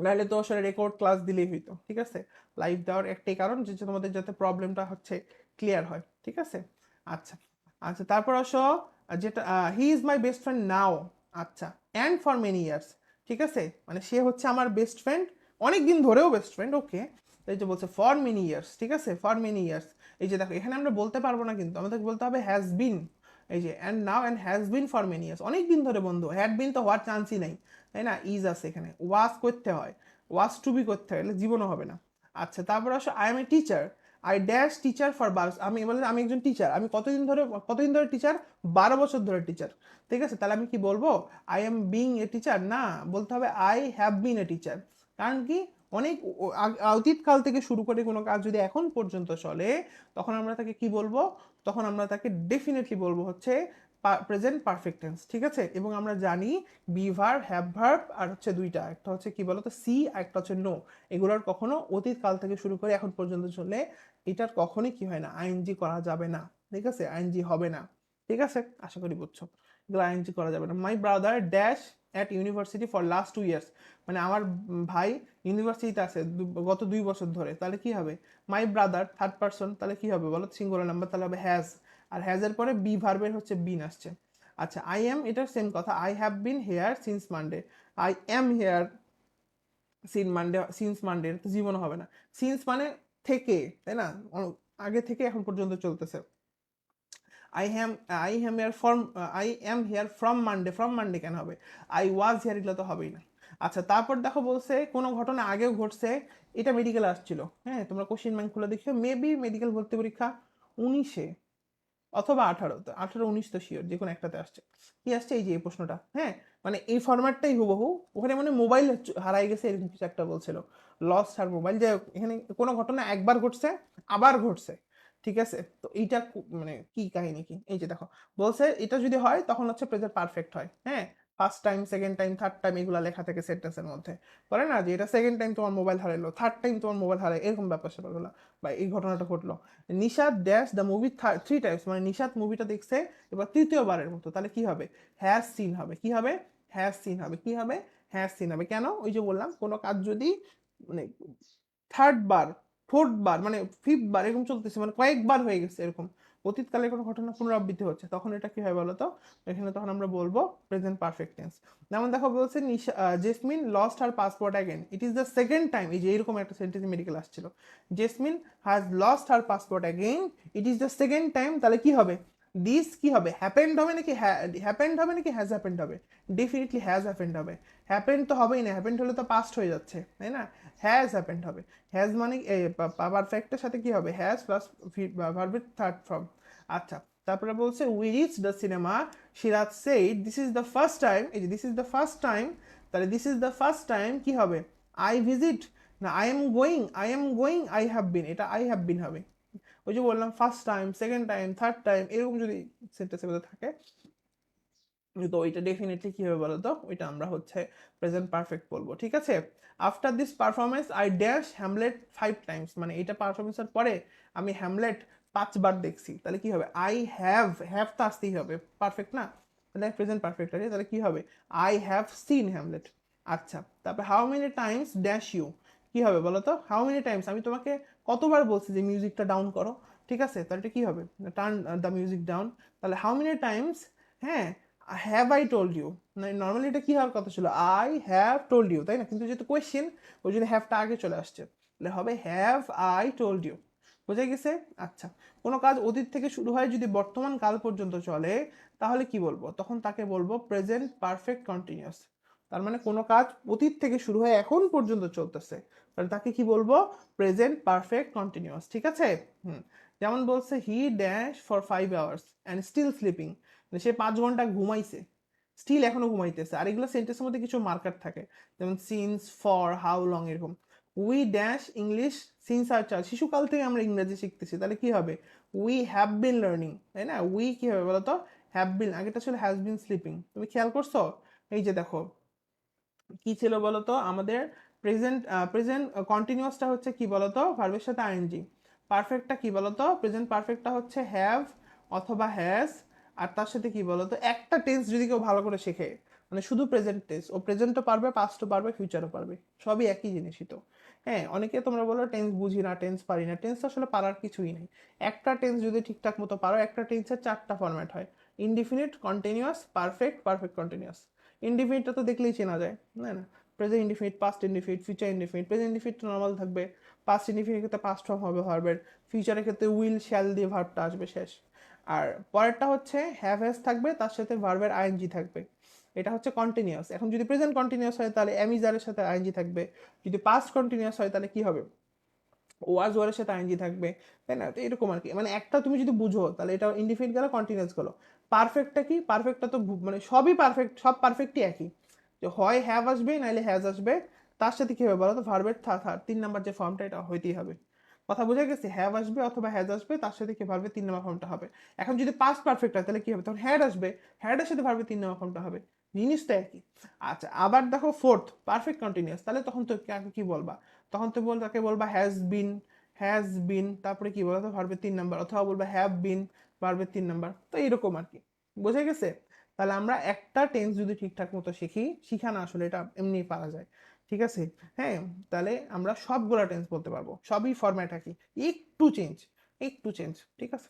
নাহলে তো আসলে রেকর্ড ক্লাস দিলেই হইতো, ঠিক আছে। লাইভ দেওয়ার একটাই কারণ যে যে তোমাদের যাতে প্রবলেমটা হচ্ছে ক্লিয়ার হয়, ঠিক আছে। আচ্ছা, আচ্ছা তারপর আসো, যেটা he is my best friend now. আচ্ছা, অ্যান্ড ফর মেনি ইয়ার্স, ঠিক আছে, মানে সে হচ্ছে আমার বেস্ট ফ্রেন্ড, অনেক দিন ধরেও বেস্ট ফ্রেন্ড, ওকে। এই যে বলছে ফর মেনি ইয়ার্স, ঠিক আছে, ফর মেনি ইয়ার্স। এই যে দেখো এখানে আমরা বলতে পারবো না, কিন্তু আমাদের বলতে হবে হ্যাজ বিন। এই যে and now and has been for many years, অনেক দিন ধরে বন্ধু, হ্যাড বিন তো হওয়ার চান্সই নাই, তাই না, ইজ আছে এখানে, ওয়াজ করতে হয়, ওয়াজ টু বি করতে হয়, এলে জীবনও হবে না। আচ্ছা তারপর আসো, I M a teacher, I dash teacher for বারো, আমি বলে আমি একজন টিচার, আমি কতদিন ধরে টিচার, 12 বছর ধরে টিচার, ঠিক আছে। তাহলে আমি কি বলবো, I am being a teacher না, বলতে হবে I have bin a teacher. কারণ কি, অনেক অতীতকাল থেকে শুরু করে কোনো কাজ যদি এখন পর্যন্ত চলে, তখন আমরা তাকে কি বলবো, তখন আমরা তাকে ডেফিনেটলি বলবো হচ্ছে প্রেজেন্ট পারফেক্ট টেন্স, ঠিক আছে। এবং আমরা জানি বি ভার্ব, হ্যাভ ভার্ব আর হচ্ছে দুইটা, একটা হচ্ছে কি বলতো সি, আর একটা হচ্ছে নো। এগুলোর কখনো অতীত কাল থেকে শুরু করে এখন পর্যন্ত চলে, এটার কখনোই কি হয় না, আইএনজি করা যাবে না, ঠিক আছে, আইএনজি হবে না, ঠিক আছে। আশা করি বুঝছো, এগুলো আইএনজি করা যাবে না। My brother dash at university for last 2 years, মানে আমার ভাই ইউনিভার্সিটিতে আছে গত 2 বছর ধরে, তাহলে কি হবে, মাই ব্রাদার থার্ড পারসন, তাহলে কি হবে বলো, সিঙ্গুলার নাম্বার, তাহলে হবে হ্যাজ। আর হ্যাজ এর পরে বি ভার্বের হচ্ছে বিন আসছে। আচ্ছা, আই এম, এটার সেম কথা, I have been here since Monday, I am here since Monday তো জীবনও হবে না, সিন্স মানে থেকে, তাই না, আগে থেকে এখন পর্যন্ত চলতেছে। I am I am here from, I am here from Monday, from Monday কেন হবে, আই ওয়াজ হেয়ার, এগুলো তো হবেই না। আচ্ছা তারপর দেখো বলছে কোনো ঘটনা আগেও ঘটছে, এটা মেডিকেল আসছিল, হ্যাঁ তোমরা কোশ্চেন ব্যাংক খুলে দেখিও, মেবি মেডিকেল ভর্তি পরীক্ষা 19-এ অথবা 18-তে, 18-19 তো শিওর, যে কোনো একটাতে আসছে। কি আসছে, এই যে এই প্রশ্নটা, হ্যাঁ, মানে এই ফরম্যাটটাই হুবহু, ওখানে মানে মোবাইল হারাই গেছে এরকম কিছু একটা বলছিল, লস আর মোবাইল, যে এখানে কোনো ঘটনা একবার ঘটছে, আবার ঘটছে, ঠিক আছে। তো এইটা মানে কি কাহিনী কি, এই যে দেখো বলছে এটা যদি হয় তখন হচ্ছে প্রেজেন্ট পারফেক্ট হয়, হ্যাঁ, first time, second time, third time, এগুলো লেখা থাকে সেন্টেন্সের মধ্যে, বলে না যে এটা সেকেন্ড টাইম তোমার মোবাইল হারাইলো, থার্ড টাইম তোমার মোবাইল হারাই, এরকম ব্যাপার স্যাপারগুলো, বা এই ঘটনাটা ঘটলো। Nishad dash the movie 3 Times, মানে নিশাদ মুভিটা দেখছে এবার তৃতীয়বারের মতো, তাহলে কি হবে, হ্যাজ সিন হবে, কি হবে, হ্যাজ সিন হবে, কি হবে, হ্যাজ সিন হবে। কেন, ওই যে বললাম কোনো কাজ যদি মানে থার্ড বার, ফোর্থ বার, মানে ফিফথ বার এরকম চলতেছে, মানে কয়েকবার হয়ে গেছে এরকম, অতীতকালে কোনো ঘটনা পুনরাবৃত্তি হচ্ছে, তখন এটা কি হয় বলতো, এখানে তখন আমরা বলবো প্রেজেন্ট পারফেক্ট টেন্স। যেমন দেখো বলছে jasmine lost her passport again, it is the second time, এই যে এরকম একটা সেন্টেন্স মেডিকেল আসছিল, jasmine has lost her passport again, it is the second time, তাহলে কি হবে, দিস কি হবে, হ্যাপেন্ড হবে নাকি হ্যাপেন্ড হবে নাকি হ্যাজ হ্যাপেন্ড হবে, ডেফিনেটলি হ্যাজ হ্যাপেন্ড হবে, হ্যাপেন্ড তো হবেই না, হ্যাপেন্ড হলে তো পাস্ট হয়ে যাচ্ছে, তাই না, হ্যাজ হ্যাপেন্ড হবে। হ্যাজ মানে পারফেক্টের সাথে কি হবে, হ্যাজ প্লাস ভার্বের থার্ড ফর্ম। আচ্ছা তারপরে বলছে we reach the cinema, Siraj said this is the first time, এই যে this is the first time, তাহলে this is the first time কি হবে, আই ভিজিট, না I am going, I have been, এটা আই হ্যাভ বিন হবে। ওই যে বললাম first time, second time, third time, এরকম যদি সেন্টেন্সের মধ্যে থাকে, তো ওইটা ডেফিনেটলি কি হবে বলতো, ওইটা আমরা হচ্ছে প্রেজেন্ট পারফেক্ট বলবো, ঠিক আছে। After this performance I dash Hamlet 5 Times, মানে এটা পারফরমেন্সের পরে আমি হ্যামলেট 5 বার দেখছি, তাহলে কি হবে, আই হ্যাভ তো আসতেই হবে, পারফেক্ট না, তাহলে প্রেজেন্ট পারফেক্ট আছে, তাহলে কি হবে, আই হ্যাভ সিন হ্যামলেট। আচ্ছা তারপরে how many times dash you, কি হবে বলো তো, হাউ মেনি টাইমস আমি তোমাকে কতবার বলছি যে মিউজিকটা ডাউন করো, ঠিক আছে, তাহলে এটা কি হবে, টার্ন দ্য মিউজিক ডাউন, তাহলে হাউ মেনি টাইমস, হ্যাঁ, have I told you, normally এটা কি হওয়ার কথা ছিল, আই হ্যাভ টোল্ড ইউ, তাই না, কিন্তু যেহেতু কোয়েশ্চেন ওই জন্য হ্যাভটা আগে চলে আসছে, তাহলে হবে হ্যাভ আই টোল্ড ইউ, বুঝে গেছে। আচ্ছা, কোনো কাজ অতীত থেকে শুরু হয় যদি বর্তমান কাল পর্যন্ত চলে, তাহলে কি বলবো, তখন তাকে বলবো প্রেজেন্ট পারফেক্ট কন্টিনিউয়াস, তার মানে কোনো কাজ অতীত থেকে শুরু হয় এখন পর্যন্ত চলতেছে, তাহলে তাকে কি বলবো, প্রেজেন্ট পারফেক্ট কন্টিনিউয়াস, ঠিক আছে। হুম, যেমন বলছে he dash for 5 hours and still sleeping, সে 5 ঘন্টা ঘুমাইছে, স্টিল এখনো ঘুমাইতেছে, আর এগুলো সেন্টেন্সের মধ্যে কিছু মার্কার থাকে, যেমন সিন্স, ফর, হাউ লং, এরকম। We dash English since our child, শিশুকাল থেকে আমরা ইংরেজি শিখতেছি, তাহলে কি হবে, উই হ্যাভ বিন লার্নিং, তাই না, উই কি হবে বলতো, হ্যাভ বিন, আগেটা ছিল হ্যাজ বিন স্লিপিং, তুমি খেয়াল করছো, এই যে দেখো কি ছিল বলতো আমাদের, প্রেজেন্ট প্রেজেন্ট কন্টিনিউয়াসটা হচ্ছে কি বলতো, ভার্বের সাথে আইএনজি। পারফেক্টটা কি বলতো, প্রেজেন্ট পারফেক্টটা হচ্ছে হ্যাভ অথবা হ্যাজ, আর তার সাথে কি বলতো, একটা টেন্স যদি কেউ ভালো করে শেখে, মানে শুধু প্রেজেন্ট টেন্স, ও প্রেজেন্টও পারবে, পাস্টও পারবে, ফিউচারও পারবে, সবই একই জিনিসই তো। হ্যাঁ, অনেকে তোমরা বলো টেন্স বুঝি না, টেন্স পারি না, টেন্স আসলে পারার কিছুই নেই। একটা টেন্স যদি ঠিকঠাক মতো পারো, একটা টেন্সের 4টা ফরম্যাট হয়: indefinite, continuous, perfect, perfect continuous. ইনডিফিনিটটা তো দেখলেই চেনা যায়, না না? Present indefinite, past indefinite, future indefinite. Present indefinite normal থাকবে, পাস্ট ইনডিফিনিট ক্ষেত্রে পাস্ট ফর্ম হবে ভার্বের, ফিউচারের ক্ষেত্রে উইল শ্যাল দিয়ে ভার্বটা আসবে শেষ। আর পরেরটা হচ্ছে হ্যাভ হ্যাজ থাকবে, তার সাথে ভার্বের আইএনজি থাকবে, এটা হচ্ছে কন্টিনিউয়াস। এখন যদি প্রেজেন্ট কন্টিনিউয়াস হয় তাহলে অ্যামিজারের সাথে আইএনজি থাকবে, যদি পাস্ট কন্টিনিউয়াস হয় তাহলে কি হবে, ওয়াজ ওয়ারের সাথে আইএনজি থাকবে, তাই না? তো এরকম আর কি, মানে একটা তুমি যদি বুঝো তাহলে এটা ইনডিফিনিট গেল, কন্টিনিউয়াস গেল। পারফেক্টটা কি, পারফেক্টটা তো মানে সবই পারফেক্ট, সব পারফেক্টই একই, যে হয় হ্যাভ আসবে নাহলে হ্যাজ আসবে, তার সাথে কি হবে বলো তো, ভার্বের 3 নাম্বার যে ফর্মটা, এটা হইতেই হবে। কথা বোঝা গেছে? হ্যাভ আসবে অথবা হ্যাজ আসবে, তার সাথে কি ভার্বের 3 নাম্বার ফর্মটা হবে। এখন যদি পাস্ট পারফেক্ট হয় তাহলে কি হবে, তখন হ্যাড আসবে, হ্যাডের সাথে ভার্বের 3 নাম্বার ফর্মটা হবে, জিনিসটা একই। আচ্ছা, আবার দেখো ফোর্থ পারফেক্ট কন্টিনিউয়াস, তাহলে তখন তো কি বলবা, তখন তো তাকে বলবা হ্যাজ বিন, তারপরে কি বলতো, ভার্বের 3 নাম্বার, অথবা বলবা হ্যাভ বিন, ভার্বের 3 নাম্বার, তো এইরকম আর কি। বোঝা গেছে? তাহলে আমরা একটা টেন্স যদি ঠিকঠাক মতো শিখি, শিখা না আসলে, এটা এমনি পারা যায়, ঠিক আছে? হ্যাঁ, তাহলে আমরা সবগুলা টেন্স বলতে পারবো, সবই ফরম্যাট একই, একটু চেঞ্জ, একটু চেঞ্জ, ঠিক আছে?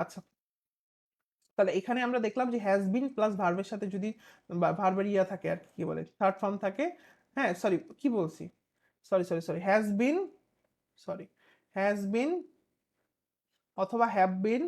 আচ্ছা, তাহলে এখানে আমরা দেখলাম যে হ্যাজ বিন প্লাস ভার্বের সাথে যদি ভার্বের ইয়া থাকে আর কি বলে, থার্ড ফর্ম থাকে। হ্যাঁ, সরি, কি বলছি, সরি, সরি হ্যাজ বিন অথবা হ্যাভ বিন,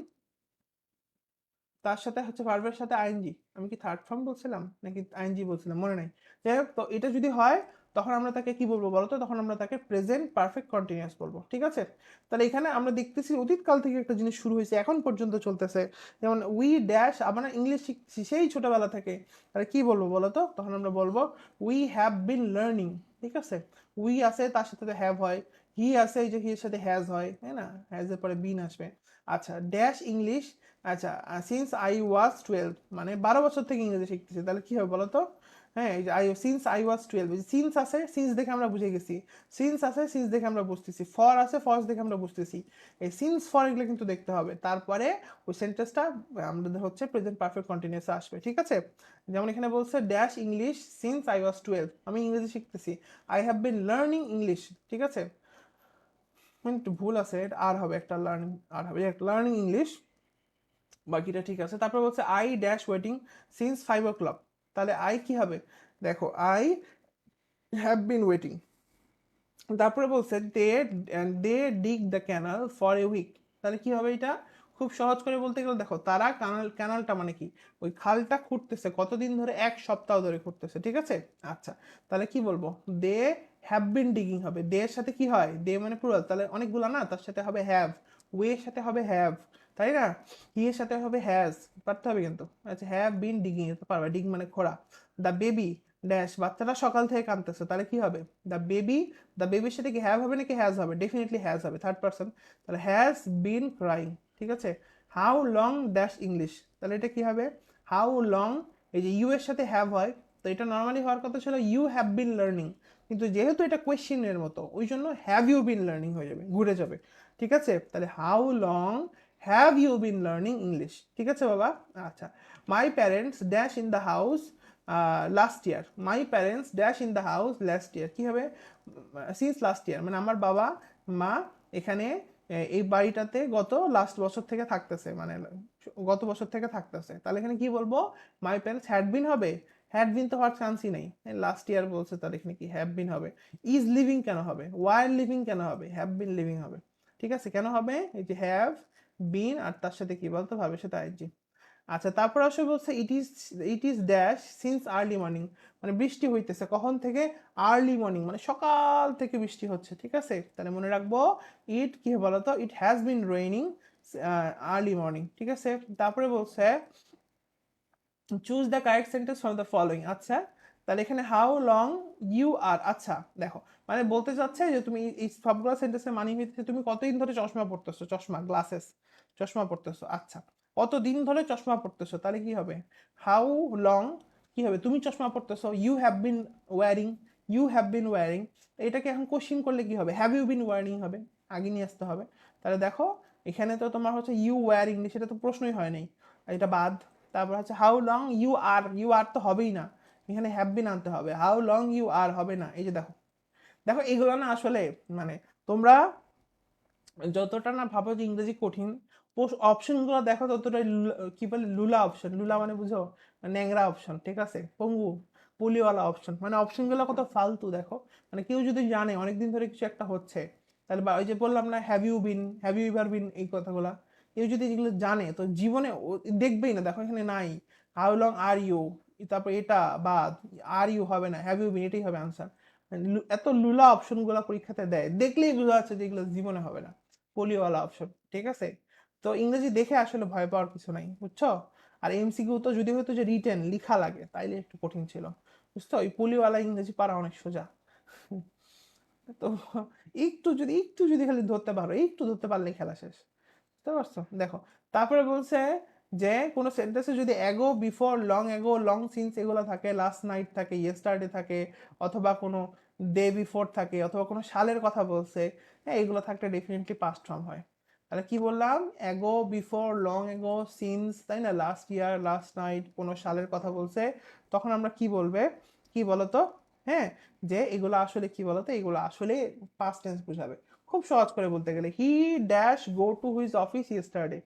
তার সাথে হচ্ছে ভার্বের সাথে আইএনজি। আমি কি থার্ড ফর্ম বলছিলাম নাকি আইএনজি বলছিলাম, মনে নাই। যাই হোক, তো এটা যদি হয় তখন আমরা তাকে কি বলবো বলতো, তখন আমরা তাকে প্রেজেন্ট পারফেক্ট কন্টিনিউয়াস বলবো, ঠিক আছে? তাহলে এখানে আমরা দেখতেছি অতীতকাল থেকে একটা জিনিস শুরু হয়েছে, এখন পর্যন্ত চলতেছে। যেমন উই ড্যাশ, আমরা ইংলিশ শিখছি সেই ছোটবেলা থেকে, তাহলে কি বলবো বলতো, তখন আমরা বলবো উই হ্যাভ বিন লার্নিং, ঠিক আছে? উই আছে, তার সাথে তো হ্যাভ হয়, হি আছে, এই যে হি এর সাথে হ্যাজ হয়, তাই না? হ্যাজ এর পরে বিন আসবে। আচ্ছা, ড্যাশ ইংলিশ, আচ্ছা, সিন্স আই ওয়াজ 12, মানে 12 বছর থেকে ইংরেজি শিখতেছি, তাহলে কি হবে বলো তো? হ্যাঁ, এই যে সিন্স আই ওয়াজ 12, সিন্স আছে, সিন্স দেখে আমরা বুঝে গেছি, সিন্স আছে, সিন্স দেখে আমরা বুঝতেছি, ফর আছে, ফর দেখে আমরা বুঝতেছি, এই সিন্স ফর এগুলো কিন্তু দেখতে হবে, তারপরে ওই সেন্টেন্সটা আমাদের হচ্ছে প্রেজেন্ট পারফেক্ট কন্টিনিউয়াস আসবে, ঠিক আছে? যেমন এখানে বলছে dash English since I was 12, আমি ইংরেজি শিখতেছি, I have bin learning English, ঠিক আছে? একটু ভুল আছে, এটা আর হবে একটা লার্নিং, আর হবে একটা লার্নিং ইংলিশ, বাকিটা ঠিক আছে। তারপর বলছে I dash waiting since 5 o'clock, তাহলে আই কি হবে, দেখো আই হ্যাভ বিন ওয়েটিং। তারপরে বলছে they dig the canal for a week, তাহলে কি হবে এটা, খুব সহজ করে বলতে গেলে দেখো, তারা ক্যানালটা মানে কি, ওই খালটা খুঁড়তেছে কতদিন ধরে, 1 সপ্তাহ ধরে খুঁড়তেছে, ঠিক আছে? আচ্ছা, তাহলে কি বলবো, দে হ্যাভ বিন ডিগিং হবে, দে এর সাথে কি হয়, দে মানে প্লুরাল, তাহলে অনেকগুলো না, তার সাথে হবে হ্যাভ, ওয়ে এর সাথে হবে হ্যাভ, তাই না? হি এর সাথে হবে হ্যাজ, পারতে হবে কিন্তু। আচ্ছা, হ্যাভ বিন ডিগিং, এটা পারবে, ডিগ মানে খোঁড়া। দ্য বেবি ড্যাশ, বাচ্চাটা সকাল থেকে কাঁদতেছে, তাহলে কি হবে, দ্য বেবি, দ্য বেবির সাথে কি হ্যাভ হবে নাকি হ্যাজ হবে, ডেফিনেটলি হ্যাজ হবে, থার্ড পার্সন, তাহলে হ্যাজ বিন ক্রাইং, ঠিক আছে? হাউ লং ড্যাশ ইংলিশ, তাহলে এটা কি হবে, হাউ লং, এই যে ইউ এর সাথে হ্যাভ হয়, তো এটা নর্মালি হওয়ার কথা ছিল ইউ হ্যাভ বিন লার্নিং, কিন্তু যেহেতু এটা কোয়েশ্চেনের মতো, ওই জন্য হ্যাভ ইউ বিন লার্নিং হয়ে যাবে, ঘুরে যাবে, ঠিক আছে? তাহলে how long have you been learning English, ঠিক আছে বাবা? আচ্ছা, my parents dash in the house last year, my parents dash in the house last year, কি হবে, সিন্স লাস্ট ইয়ার, মানে আমার বাবা মা এখানে এই বাড়িটাতে গত লাস্ট বছর থেকে থাকতেছে, মানে গত বছর থেকে থাকতেছে, তাহলে এখানে কি বলবো, মাই প্যারেন্টস হ্যাড বিন হবে, হ্যাড বিন তো হওয়ার চান্সই নাই, লাস্ট ইয়ার বলছে, তাহলে এখানে কি হ্যাভ বিন হবে। ইজ লিভিং কেন হবে, ওয়াইল লিভিং কেন হবে, হ্যাভ বিন লিভিং হবে, ঠিক আছে? কেন হবে, এই যে হ্যাভ বিন আর তার সাথে কি বলতো, ভাবের সাথে আইজি। আচ্ছা, তারপর আসে বলছে it is dash since early morning, মানে বৃষ্টি হইতেছে কখন থেকে, আর্লি মর্নিং মানে সকাল থেকে বৃষ্টি হচ্ছে, ঠিক আছে? তাহলে মনে রাখবো, ইট কি বলতো, it has been raining early morning, ঠিক আছে? তারপরে বলছে choose the correct sentence from the following, আচ্ছা, তাহলে এখানে হাউ লং ইউ আর, আচ্ছা দেখো, মানে বলতে চাচ্ছে যে তুমি এই সবগুলো সেন্টেন্সের মানে হচ্ছে তুমি কতদিন ধরে চশমা পড়তেছো, চশমা গ্লাসেস, চশমা পড়তেছো, আচ্ছা, কতদিন ধরে চশমা পড়তেছো, তাহলে কি হবে, হাউ লং, কি হবে, তুমি চশমা পড়তেছো, you have been wearing, you have been wearing, এটাকে এখন কোশ্চিন করলে কি হবে, হ্যাভ ইউ বিন ওয়ারিং হবে, আগে নিয়ে আসতে হবে। তাহলে দেখো এখানে তো তোমার হচ্ছে ইউ ওয়ারিং, সেটা তো প্রশ্নই হয় নাই, এটা বাদ। তারপর হচ্ছে how long you are, you are তো হবেই না, এখানে হ্যাভ বিন আনতে হবে, হাউ লং ইউ আর হবে না। এই যে দেখো, দেখো এগুলো না আসলে মানে তোমরা যতটা না ভাবো যে ইংরেজি কঠিন, অপশনগুলো দেখো ততটাই কি বলে লুলা অপশন, লুলা মানে বুঝো, ন্যাংরা অপশন, ঠিক আছে, পঙ্গু পুলিওয়ালা অপশন, মানে অপশনগুলো কত ফালতু দেখো। মানে কেউ যদি জানে অনেকদিন ধরে কিছু একটা হচ্ছে, তাহলে বা ওই যে বললাম না have you been, have you ever been, এই কথাগুলা কেউ যদি এগুলো জানে তো জীবনে দেখবেই না। দেখো এখানে নাই হাউ লং আর ইউ, তারপর এটা বাদ, আর ইউ হবে না, হ্যাভ ইউ বিন এটাই হবে আনসার। এত লুলা অপশনগুলো পরীক্ষাতে দেয়, দেখলেই বোঝা যাচ্ছে যে এগুলো জীবনে হবে না, পলিওয়ালা অপশন, ঠিক আছে। তো ইংরেজি দেখে আসলে ভয় পাওয়ার কিছু নাই, বুঝছো। আর এমসিকিউ তো যদি হয়তো যে রিটেন লিখা লাগে তাইলে একটু কঠিন ছিল, বুঝছো, ওই পলিওয়ালা ইংরেজি পারা অনেক সোজা। তো একটু যদি খালি ধরতে পারো, একটু ধরতে পারলে খেলা শেষ, বুঝতে পারছো। দেখো তারপরে বলছে যে কোনো সেন্টেন্সে যদি ago, before, long ago, long since এগুলো থাকে, লাস্ট নাইট থাকে, ইয়েস্টারডে থাকে, অথবা কোনো ডে বিফোর থাকে, অথবা কোনো সালের কথা বলছে, হ্যাঁ এগুলো থাকলে ডেফিনেটলি পাস্ট ফর্ম হয়। তাহলে কি বললাম, ago, before, long ago, since, তাই না, লাস্ট ইয়ার, লাস্ট নাইট, কোনো সালের কথা বলছে, তখন আমরা কি বলবে, কি বলতো, হ্যাঁ, যে এগুলো আসলে কি বলতো, এগুলো আসলে পাস্ট টেন্স বোঝাবে। খুব সহজ করে বলতে গেলে, he dash go to his office yesterday,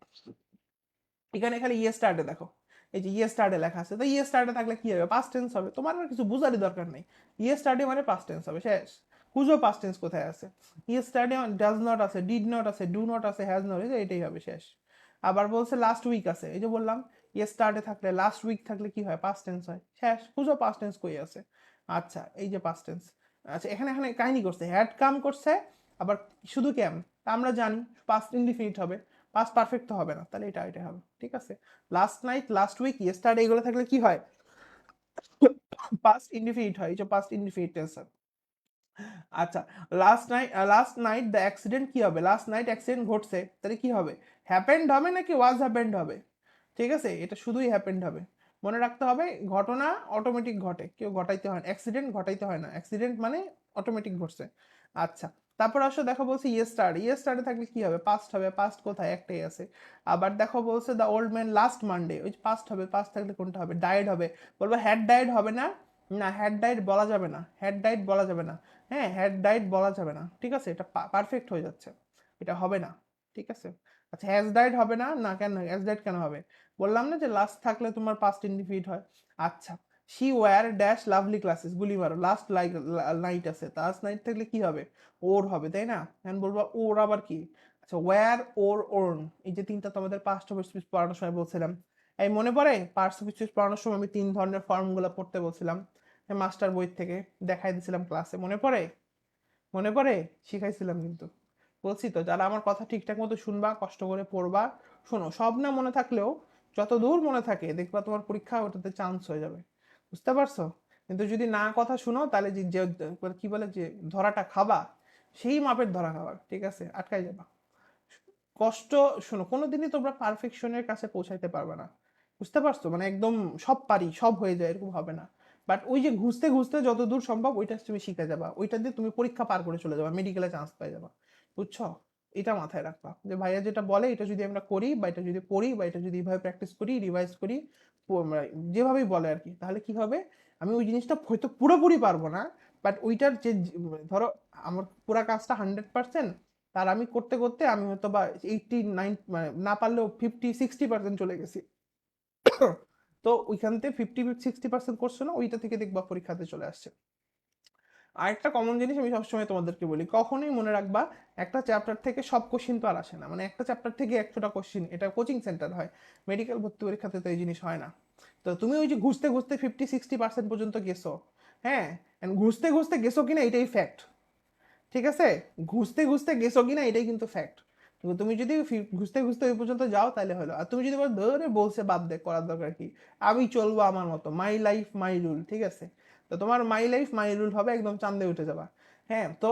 এখানে খালি ইয়েস্টারডে দেখো, এই যে ইয়েস্টারডে লেখা আছে, তো ইয়েস্টারডে থাকলে কি হবে, পাস্ট টেন্স হবে, তোমার আর কিছু বোঝারই দরকার নেই, ইয়েস্টারডে মানে পাস্ট টেন্স হবে, শেষ। খুঁজো পাস্ট টেন্স কোথায় আছে, ইয়েস্টারডে ডাজ নট আছে, ডিড নট আছে, ডু নট আছে, হ্যাজ নট, এটাই হবে শেষ। আবার বলছে লাস্ট উইক আছে, এই যে বললাম ইয়েস্টারডে থাকলে, লাস্ট উইক থাকলে কি হয়, পাস্ট টেন্স হয়, শেষ। খুঁজো পাস্ট টেন্স কই আছে। আচ্ছা এই যে পাস্ট টেন্স, আচ্ছা এখানে এখানে কাহিনী করছে, হ্যাড কাম করছে, আবার শুধু ক্যাম, আমরা জানি পাস্ট ইনডিফিনিট হবে, পাস্ট পারফেক্ট তো হবে না, তাহলে এটা এটা হবে, ঠিক আছে। Last night, last week, yesterday এগুলো থাকলে কি হয়, পাস্ট ইনডিফিনিট হয়, এই যে পাস্ট ইনডিফিনিট টেন্স। আচ্ছা লাস্ট নাইট দ্য অ্যাক্সিডেন্ট কি হবে, লাস্ট নাইট অ্যাক্সিডেন্ট ঘটছে, তাহলে কি হবে, হ্যাপেন্ড হবে নাকি ওয়াজ হ্যাপেন্ড হবে, ঠিক আছে, এটা শুধুই হ্যাপেন্ড হবে। মনে রাখতে হবে ঘটনা অটোমেটিক ঘটে, কেউ ঘটাইতে হয় না, অ্যাক্সিডেন্ট ঘটাইতে হয় না, অ্যাক্সিডেন্ট মানে অটোমেটিক ঘটছে। আচ্ছা তারপর আসো দেখো বলছে ইয়েস্টারডে, ইয়েস্টারডে থাকলে কি হবে, পাস্ট হবে, পাস্ট কোথায়, একটাই আছে। আবার দেখো বলছে the old man last Monday, ওই পাস্ট হবে, পাস্ট থাকলে কোনটা হবে, ডায়েড হবে, বলবো হ্যাড ডায়েড হবে না, না হ্যাড ডায়েড বলা যাবে না, হ্যাড ডায়েড বলা যাবে না, হ্যাঁ হ্যাড ডায়েড বলা যাবে না, ঠিক আছে, এটা পারফেক্ট হয়ে যাচ্ছে, এটা হবে না, ঠিক আছে। আচ্ছা হ্যাজ ডায়েড হবে না, না কেন হ্যাজ ডায়েড কেন হবে, বললাম না যে লাস্ট থাকলে তোমার পাস্ট ইনডিফিনিট হয়। আচ্ছা she wore dash lovely classes, গুলি মারো, লাস্ট নাইট আছে, লাস্ট নাইট থাকলে কি হবে, ওর হবে, তাই না, এখন বলবো ওর আবার কি, আচ্ছা ওয়্যার, ওর, ওর্ন, এই যে তিনটা তোমাদের পাস্ট অফ স্পিচ পড়ানোর সময় বলছিলাম, এই মনে পড়ে পাস্ট অফ স্পিচ পড়ানোর সময় আমি 3 ধরনের ফর্মগুলো পড়তে বলছিলাম, মাস্টার বই থেকে দেখাই দিয়েছিলাম ক্লাসে, মনে পড়ে, মনে পড়ে, শিখাইছিলাম কিন্তু, বলছি তো যারা আমার কথা ঠিকঠাক মতো শুনবা, কষ্ট করে পড়বা, শোনো, সব না মনে থাকলেও যত দূর মনে থাকে দেখবা তোমার পরীক্ষা ওটাতে চান্স হয়ে যাবে, বুঝতে পারছো। কিন্তু যদি না কথা শুনো তাহলে যে কি বলে যে ধরাটা খাবা, সেই মাপের ধরা খাবা, ঠিক আছে, আটকাই যাবা। কষ্ট, শোনো কোনোদিনই তোমরা পারফেকশনের কাছে পৌঁছাইতে পারবে না, বুঝতে পারছো, মানে একদম সব পারি সব হয়ে যায় এরকম হবে না। বাট ওই যে ঘুষতে ঘুষতে যত দূর সম্ভব ওইটা তুমি শিখে যাবা, ওইটা দিয়ে তুমি পরীক্ষা পার করে চলে যাবা, মেডিকেলে চান্স পেয়ে যাবা, বুঝছো। এটা মাথায় রাখবা যে ভাইয়া যেটা বলে এটা যদি আমরা করি, বা এটা যদি পড়ি, বা এটা যদি এইভাবে প্র্যাকটিস করি, রিভাইজ করি, মানে যেভাবেই বলে আর কি, তাহলে কি হবে, আমি ওই জিনিসটা হয়তো পুরোপুরি পারবো না, বাট ওইটার যে ধরো আমার পুরা কাজটা 100%, তার আমি করতে করতে আমি হয়তো বা 89, মানে না পারলেও 50-60% চলে গেছি। তো ওইখান থেকে 50-60% করছো না, ওইটা থেকে দেখবা পরীক্ষাতে চলে আসছে। আরেকটা কমন জিনিস আমি সবসময় তোমাদেরকে বলি, কখনোই মনে রাখবা একটা চ্যাপ্টার থেকে সব কোশ্চিন তো আর আসে না, মানে একটা চ্যাপ্টার থেকে 100টা কোশ্চিন, এটা কোচিং সেন্টার হয়, মেডিকেল ভর্তি পরীক্ষাতে তো এই জিনিস হয় না। তো তুমি ওই যে ঘুরতে ঘুরতে 50-60% পর্যন্ত গেছো, হ্যাঁ, and ঘুরতে ঘুরতে গেছো কিনা এটাই ফ্যাক্ট, ঠিক আছে, ঘুষতে ঘুষতে গেছো কিনা এটাই কিন্তু ফ্যাক্ট। কিন্তু তুমি যদি ঘুষতে ঘুষতে ওই পর্যন্ত যাও তাহলে হলো, আর তুমি যদি বলো ধরে বলছে বাদ দে, করার দরকার কি, আমি চলবো আমার মতো, মাই লাইফ মাই রুল, ঠিক আছে, তো তোমার মাই লাইফ মাই রুল হবে, একদম চাঁদে উঠে যাবা। হ্যাঁ তো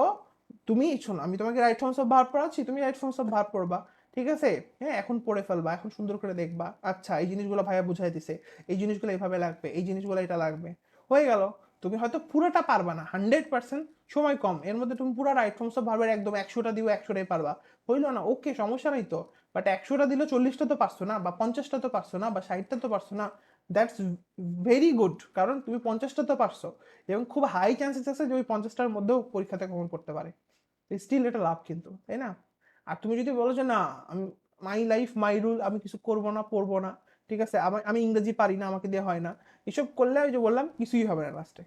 তুমি শোনো, আমি তোমাকে রাইট ফর্মস অফ ভার্ব পড়াচ্ছি, তুমি রাইট ফর্মস অফ ভার্ব পড়বা, ঠিক আছে, হ্যাঁ এখন পড়ে ফেলবা, এখন সুন্দর করে দেখবা, আচ্ছা এই জিনিসগুলো ভাইয়া বুঝাই দিছে, এই জিনিসগুলো এইভাবে লাগবে, এই জিনিসগুলো এটা লাগবে, হয়ে গেল। তুমি হয়তো পুরোটা পারবা না, 100%, সময় কম, এর মধ্যে তুমি পুরো রাইট ফর্মস অফ ভার্বের একদম 100টা দিও, 100টাই পারবা, হইলো না, ওকে, সমস্যা নাই তো। বাট 100টা দিলে 40টা তো পারছো না, বা 50টা তো পারছো না, বা 60টা তো পারছো না, দ্যাটস ভেরি গুড, কারণ তুমি 50টা তো পারছো, এবং খুব হাই চান্সেস আছে যে ওই 50টার মধ্যেও পরীক্ষাতে কমন করতে পারে, স্টিল এটা লাভ কিন্তু, তাই না? আর তুমি যদি বলো যে না, আমি মাই লাইফ মাই রুল, আমি কিছু করবো না, পড়বো না, ঠিক আছে, আমি ইংরেজি পারি না, আমাকে দিয়ে হয় না, এসব করলে ওই যে বললাম কিছুই হবে না লাস্টে।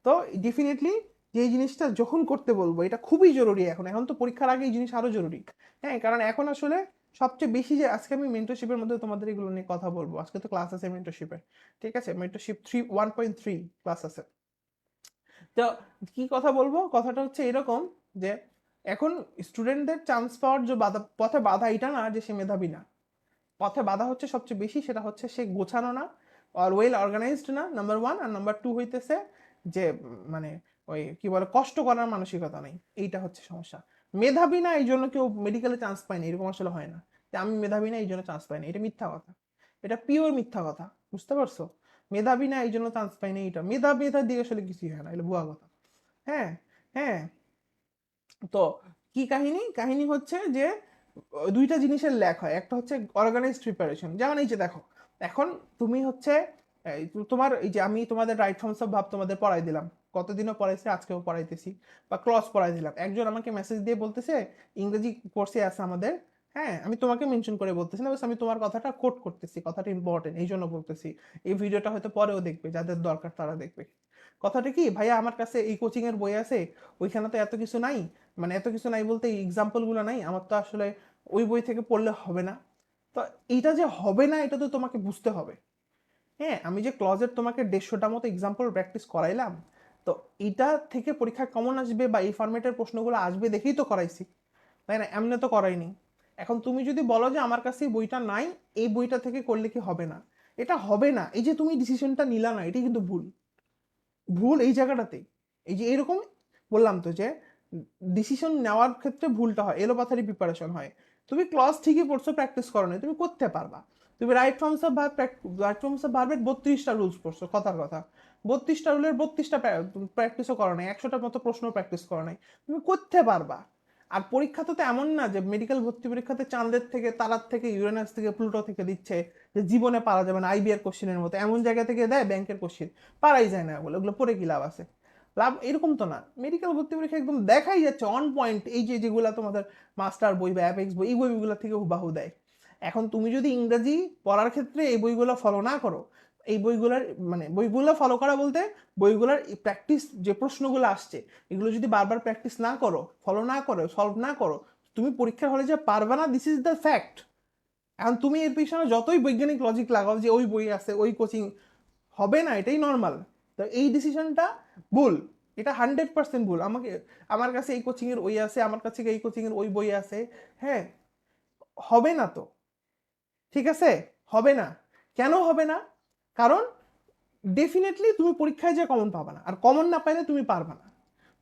তো ডেফিনেটলি যে জিনিসটা যখন করতে বলবো এটা খুবই জরুরি, এখন এখন তো পরীক্ষার আগে এই জিনিস আরো জরুরি। হ্যাঁ, কারণ এখন আসলে সবচেয়ে বেশি যে, আজকে আমি মেন্টরশিপের মধ্যে তোমাদের এগুলো নিয়ে কথা বলবো, আজকে তো ক্লাস আছে মেন্টরশিপের, ঠিক আছে, মেন্টরশিপ 1.3 ক্লাস আছে। তো কি কথা বলবো, কথাটা হচ্ছে এরকম যে এখন স্টুডেন্টদের চান্স পাওয়ার যে বাধা, পথে বাধা এটা না যে সে মেধাবী না, পথে বাধা হচ্ছে সবচেয়ে বেশি, সেটা হচ্ছে সে গোছানো না, আর ওয়েল অর্গানাইজড না, নাম্বার ওয়ান। আর নাম্বার টু হইতেছে যে মানে ওই কি বলে, কষ্ট করার মানসিকতা নেই, এইটা হচ্ছে সমস্যা। মেধাবী না এই জন্য কেউ মেডিকেলে চান্স পায় না, এরকম আসলে হয় না যে আমি মেধাবী না এই জন্য চান্স পাই না, এটা মিথ্যা কথা, এটা পিওর মিথ্যা কথা, বুঝতে পারছো? মেধাবী না এই জন্য চান্স পাই না, এটা মেধা মেধার দিকে আসলে কিছুই হয় না, এটা ভুয়া কথা। হ্যাঁ, হ্যাঁ। তো কি কাহিনী, কাহিনী হচ্ছে যে দুইটা জিনিসের ল্যাক হয়, একটা হচ্ছে অর্গানাইজড প্রিপারেশন, যেমন এই যে দেখো, এখন তুমি হচ্ছে তোমার এই যে আমি তোমাদের রাইট ফর্মস অফ ভাব তোমাদের পড়াই দিলাম, কতদিনও পড়াইছি, আজকেও পড়াইতেছি, বা ক্লস পড়াই দিলাম, একজন আমাকে মেসেজ দিয়ে বলতেছে ইংরেজি কোর্সে আছে আমাদের, হ্যাঁ, আমি তোমাকে মেনশন করে বলতেছি না, বাস আমি তোমার কথাটা কোট করতেছি, কথাটা ইম্পর্টেন্ট এই জন্য বলতেছি, এই ভিডিওটা হয়তো পরেও দেখবে, যাদের দরকার তারা দেখবে। কথাটা কি ভাইয়া, আমার কাছে এই কোচিং এর বই আছে, ওইখানে তো এত কিছু নাই, মানে এত কিছু নাই বলতে এই এক্সাম্পলগুলো নাই, আমার তো আসলে ওই বই থেকে পড়লে হবে না। তো এইটা যে হবে না এটা তো তোমাকে বুঝতে হবে। হ্যাঁ, আমি যে ক্লজের তোমাকে 150টা মতো এক্সাম্পল প্র্যাকটিস করাইলাম, তো এইটা থেকে পরীক্ষা কমন আসবে বা এই ফরম্যাটের প্রশ্নগুলো আসবে দেখেই তো করাইছি, তাই না? এমনি তো করাইনি। এখন তুমি যদি বলো যে আমার কাছে এই বইটা নাই, এই বইটা থেকে করলে কি হবে না, এটা হবে না, এই যে তুমি ডিসিশনটা নিলা না, এটাই কিন্তু ভুল, ভুল এই জায়গাটাতেই। এই যে এরকম বললাম তো যে ডিসিশন নেওয়ার ক্ষেত্রে ভুলটা হয়, এলোপাথারি প্রিপারেশন হয়। তুমি ক্লজ ঠিকই পড়ছো, প্র্যাকটিস করো না, তুমি করতে পারবা। তুমি right forms of verb, right forms of ভার্বের 32টা রুলস পড়ছো, কথার কথা, 32টা রুলের 32টা প্র্যাকটিসও করো নাই, 100টার মতো প্রশ্ন প্র্যাকটিস করো নাই, তুমি করতে পারবা। আর পরীক্ষা তো এমন না যে মেডিকেল ভর্তি পরীক্ষাতে চাঁদের থেকে, তারার থেকে, ইউরেনাস থেকে, প্লুটো থেকে দিচ্ছে, যে জীবনে পারা যাবে না, আইবিআর কোশ্চেনের মতো এমন জায়গা থেকে দেয়, ব্যাংকের কোশ্চেন, পারাই যায় না, বলে ওগুলো পড়ে কি লাভ আছে? লাভ এরকম তো না, মেডিকেল ভর্তি পরীক্ষা একদম দেখাই যাচ্ছে অন পয়েন্ট, এই যে যেগুলো তোমাদের মাস্টার বই বা অ্যাপেক্স বই, এই বইগুলো থেকে হুবাহু দেয়। এখন তুমি যদি ইংরেজি পড়ার ক্ষেত্রে এই বইগুলো ফলো না করো, এই বইগুলোর মানে বইগুলো ফলো করা বলতে বইগুলোর প্র্যাকটিস যে প্রশ্নগুলো আসছে, এগুলো যদি বারবার প্র্যাকটিস না করো, ফলো না করো, সলভ না করো, তুমি পরীক্ষার হলে যে পারবে না, দিস ইজ দ্য ফ্যাক্ট। এখন তুমি এর পিছনে যতই বৈজ্ঞানিক লজিক লাগাও যে ওই বই আছে, ওই কোচিং, হবে না, এটাই নর্মাল। তো এই ডিসিশনটা ভুল, এটা 100% ভুল। আমাকে, আমার কাছে এই কোচিং এর ওই আছে, আমার কাছে এই কোচিং এর ওই বই আছে, হ্যাঁ, হবে না তো, ঠিক আছে, হবে না। কেন হবে না? কারণ ডেফিনেটলি তুমি পরীক্ষায় যে কমন পাবা না, আর কমন না পাইলে তুমি পারবা না,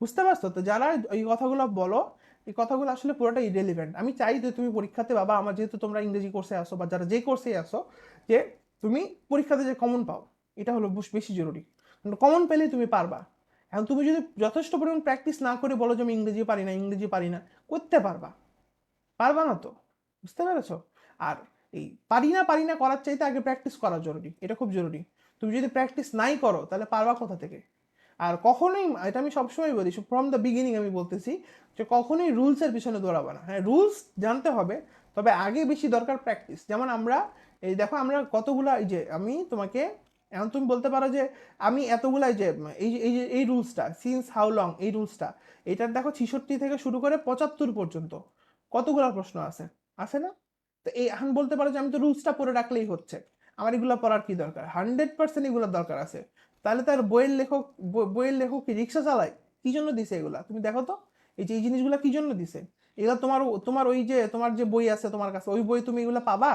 বুঝতে পারছো তো? যারা এই কথাগুলো বলো, এই কথাগুলো আসলে পুরোটা ইরেলিভেন্ট। আমি চাই যে তুমি পরীক্ষাতে, বাবা আমার, যেহেতু তোমরা ইংরেজি কোর্সে আসো বা যারা যে কোর্সে আসো, যে তুমি পরীক্ষাতে যে কমন পাও, এটা হলো বেশি জরুরি, কিন্তু কমন পেলেই তুমি পারবা। এখন তুমি যদি যথেষ্ট পরিমাণ প্র্যাকটিস না করে বলো যে আমি ইংরেজি পারি না, ইংরেজি পারি না, করতে পারবা? পারবা না তো, বুঝতে পেরেছো? আর এই পারি না করার চাইতে আগে প্র্যাকটিস করা জরুরি, এটা খুব জরুরি। তুমি যদি প্র্যাকটিস নাই করো তাহলে পারবা কোথা থেকে? আর কখনোই, এটা আমি সবসময় বলি, ফ্রম দ্য বিগিনিং আমি বলতেছি যে কখনোই রুলসের পিছনে দৌড়াবে না। হ্যাঁ, রুলস জানতে হবে, তবে আগে বেশি দরকার প্র্যাকটিস। যেমন আমরা, এই দেখো আমরা কতগুলা, এই যে আমি তোমাকে, এখন তুমি বলতে পারো যে আমি এতগুলাই যে এই রুলসটা সিন্স হাউ লং, এই রুলসটা, এটার দেখো 66 থেকে শুরু করে 75 পর্যন্ত কতগুলো প্রশ্ন আছে, আছে না? তো এই এখন বলতে পারো যে আমি তো রুলসটা পড়ে রাখলেই হচ্ছে, আমার এগুলো পড়ার কি দরকার? 100% এগুলোর দরকার আছে। তাহলে তার বইয়ের লেখক কি রিক্সা চালায়? কি জন্য দিছে এগুলা তুমি দেখো তো, এই যে এই জিনিসগুলা কি জন্য দিছে? এগুলা তোমার, তোমার ওই যে তোমার যে বই আছে তোমার কাছে, ওই বই তুমি এগুলা পাবা?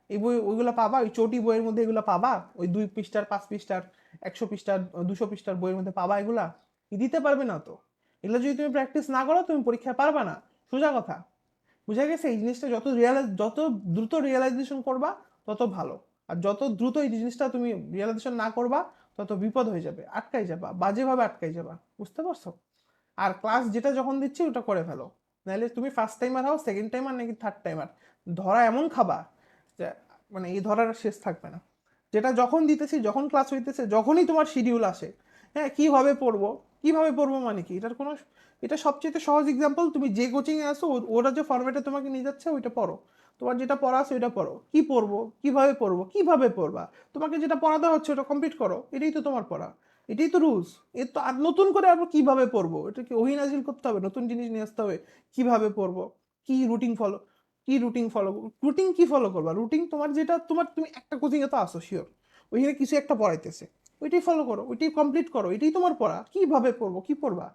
এই বই ওইগুলা পাবা? ওই চটি বইয়ের মধ্যে এগুলা পাবা? ওই 2 পৃষ্ঠার, 5 পৃষ্ঠার, 100 পৃষ্ঠার, 200 পৃষ্ঠার বইয়ের মধ্যে পাবা এগুলা? দিতে পারবে না তো। এগুলো যদি তুমি প্র্যাকটিস না করো তুমি পরীক্ষায় পারবা না, সোজা কথা। বুঝা গেছে? এই জিনিসটা যত দ্রুত রিয়েলাইজেশন করবা তত ভালো। আর যত দ্রুত এই জিনিসটা তুমি রিয়েলাইজেশন না করবা তত বিপদ হয়ে যাবে, আটকাই যাবা, বাজেভাবে আটকাই যাবা। বুঝতে পারছো? আর ক্লাস যেটা যখন দিচ্ছি ওটা করে ফেলো, নাহলে তুমি ফার্স্ট টাইমার হও, সেকেন্ড টাইমার নাকি থার্ড টাইমার, ধরা এমন খাবা যে মানে এই ধরার আর শেষ থাকবে না। যেটা যখন দিতেছি, যখন ক্লাস হইতেছে, যখনই তোমার শিডিউল আসে, হ্যাঁ কিভাবে পড়বো, কিভাবে পড়বো মানে কি, এটার কোনো, এটা সবচেয়ে সহজ এক্সাম্পল, তুমি যে কোচিংয়ে আসো ওরা যে ফরম্যাটে তোমাকে নিয়ে যাচ্ছে ওইটা পড়ো, তোমার যেটা পড়া আছে ওইটা পড়ো, কি পড়বো, কিভাবে পড়বো, কিভাবে পড়বা, তোমাকে যেটা পড়াতে হচ্ছে ওটা কমপ্লিট করো, এটাই তো তোমার পড়া, এটাই তো রুলস। এর তো আর নতুন করে আবার কিভাবে পড়বো, এটা কি ওহিনাজিল করতে হবে, নতুন জিনিস নিয়ে আসতে হবে, কিভাবে পড়বো, কি রুটিন ফলো, কি রুটিন ফলো, রুটিন কি ফলো করবা, রুটিন তোমার যেটা তোমার, তুমি একটা কোচিংয়ে তো আসো শিওর, ওইখানে কিছু একটা পড়াইতেছে, ওইটাই ফলো করো, ওইটাই কমপ্লিট করো, এটাই তোমার পড়া, কিভাবে পড়বো, কি পড়বা,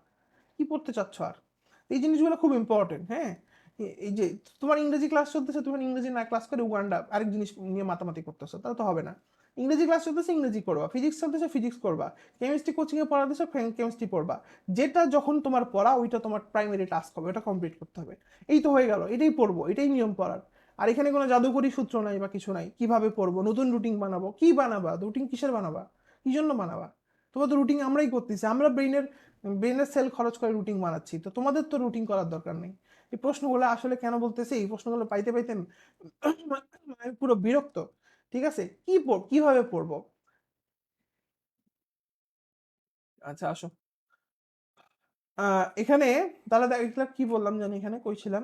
কি পড়তে চাচ্ছ আর, এই জিনিসগুলো খুব ইম্পর্টেন্ট। হ্যাঁ, এই যে তোমার ইংরেজি ক্লাস চলতেছে, তোমার ইংরেজি না ক্লাস করে উগান্ডা আরেক জিনিস নিয়ে মাতামাতি করতেছো, তাহলে তো হবে না। ইংরেজি ক্লাস চলতেছে ইংরেজি করবা, ফিজিক্স চলতেছে ফিজিক্স করবা, কেমিস্ট্রি কোচিংয়ে পড়াতেছে কেমিস্ট্রি পড়বা, যেটা যখন তোমার পড়া ওইটা তোমার প্রাইমারি টাস্ক হবে, ওটা কমপ্লিট করতে হবে। এই তো হয়ে গেল, এটাই পড়বো, এটাই নিয়ম পড়ার। আর এখানে কোনো জাদুকরি সূত্র নাই বা কিছু নাই, কিভাবে পড়বো, নতুন রুটিন বানাবো, কি বানাবা, রুটিন কিসের বানাবা, কি জন্য বানাবা, তোমার তো রুটিন আমরাই করতেছি, আমরা ব্রেনের সেল খরচ করে রুটিন বানাচ্ছি, তো তোমাদের তো রুটিন করার দরকার নেই। এই প্রশ্নগুলো আসলে কেন বলতেছি, এই প্রশ্নগুলো পাইতে পাইতে আমি পুরো বিরক্ত। ঠিক আছে, কিভাবে পড়বো। আচ্ছা আসো, এখানে তাহলে দেখলাম কি বললাম জানি, এখানে কইছিলাম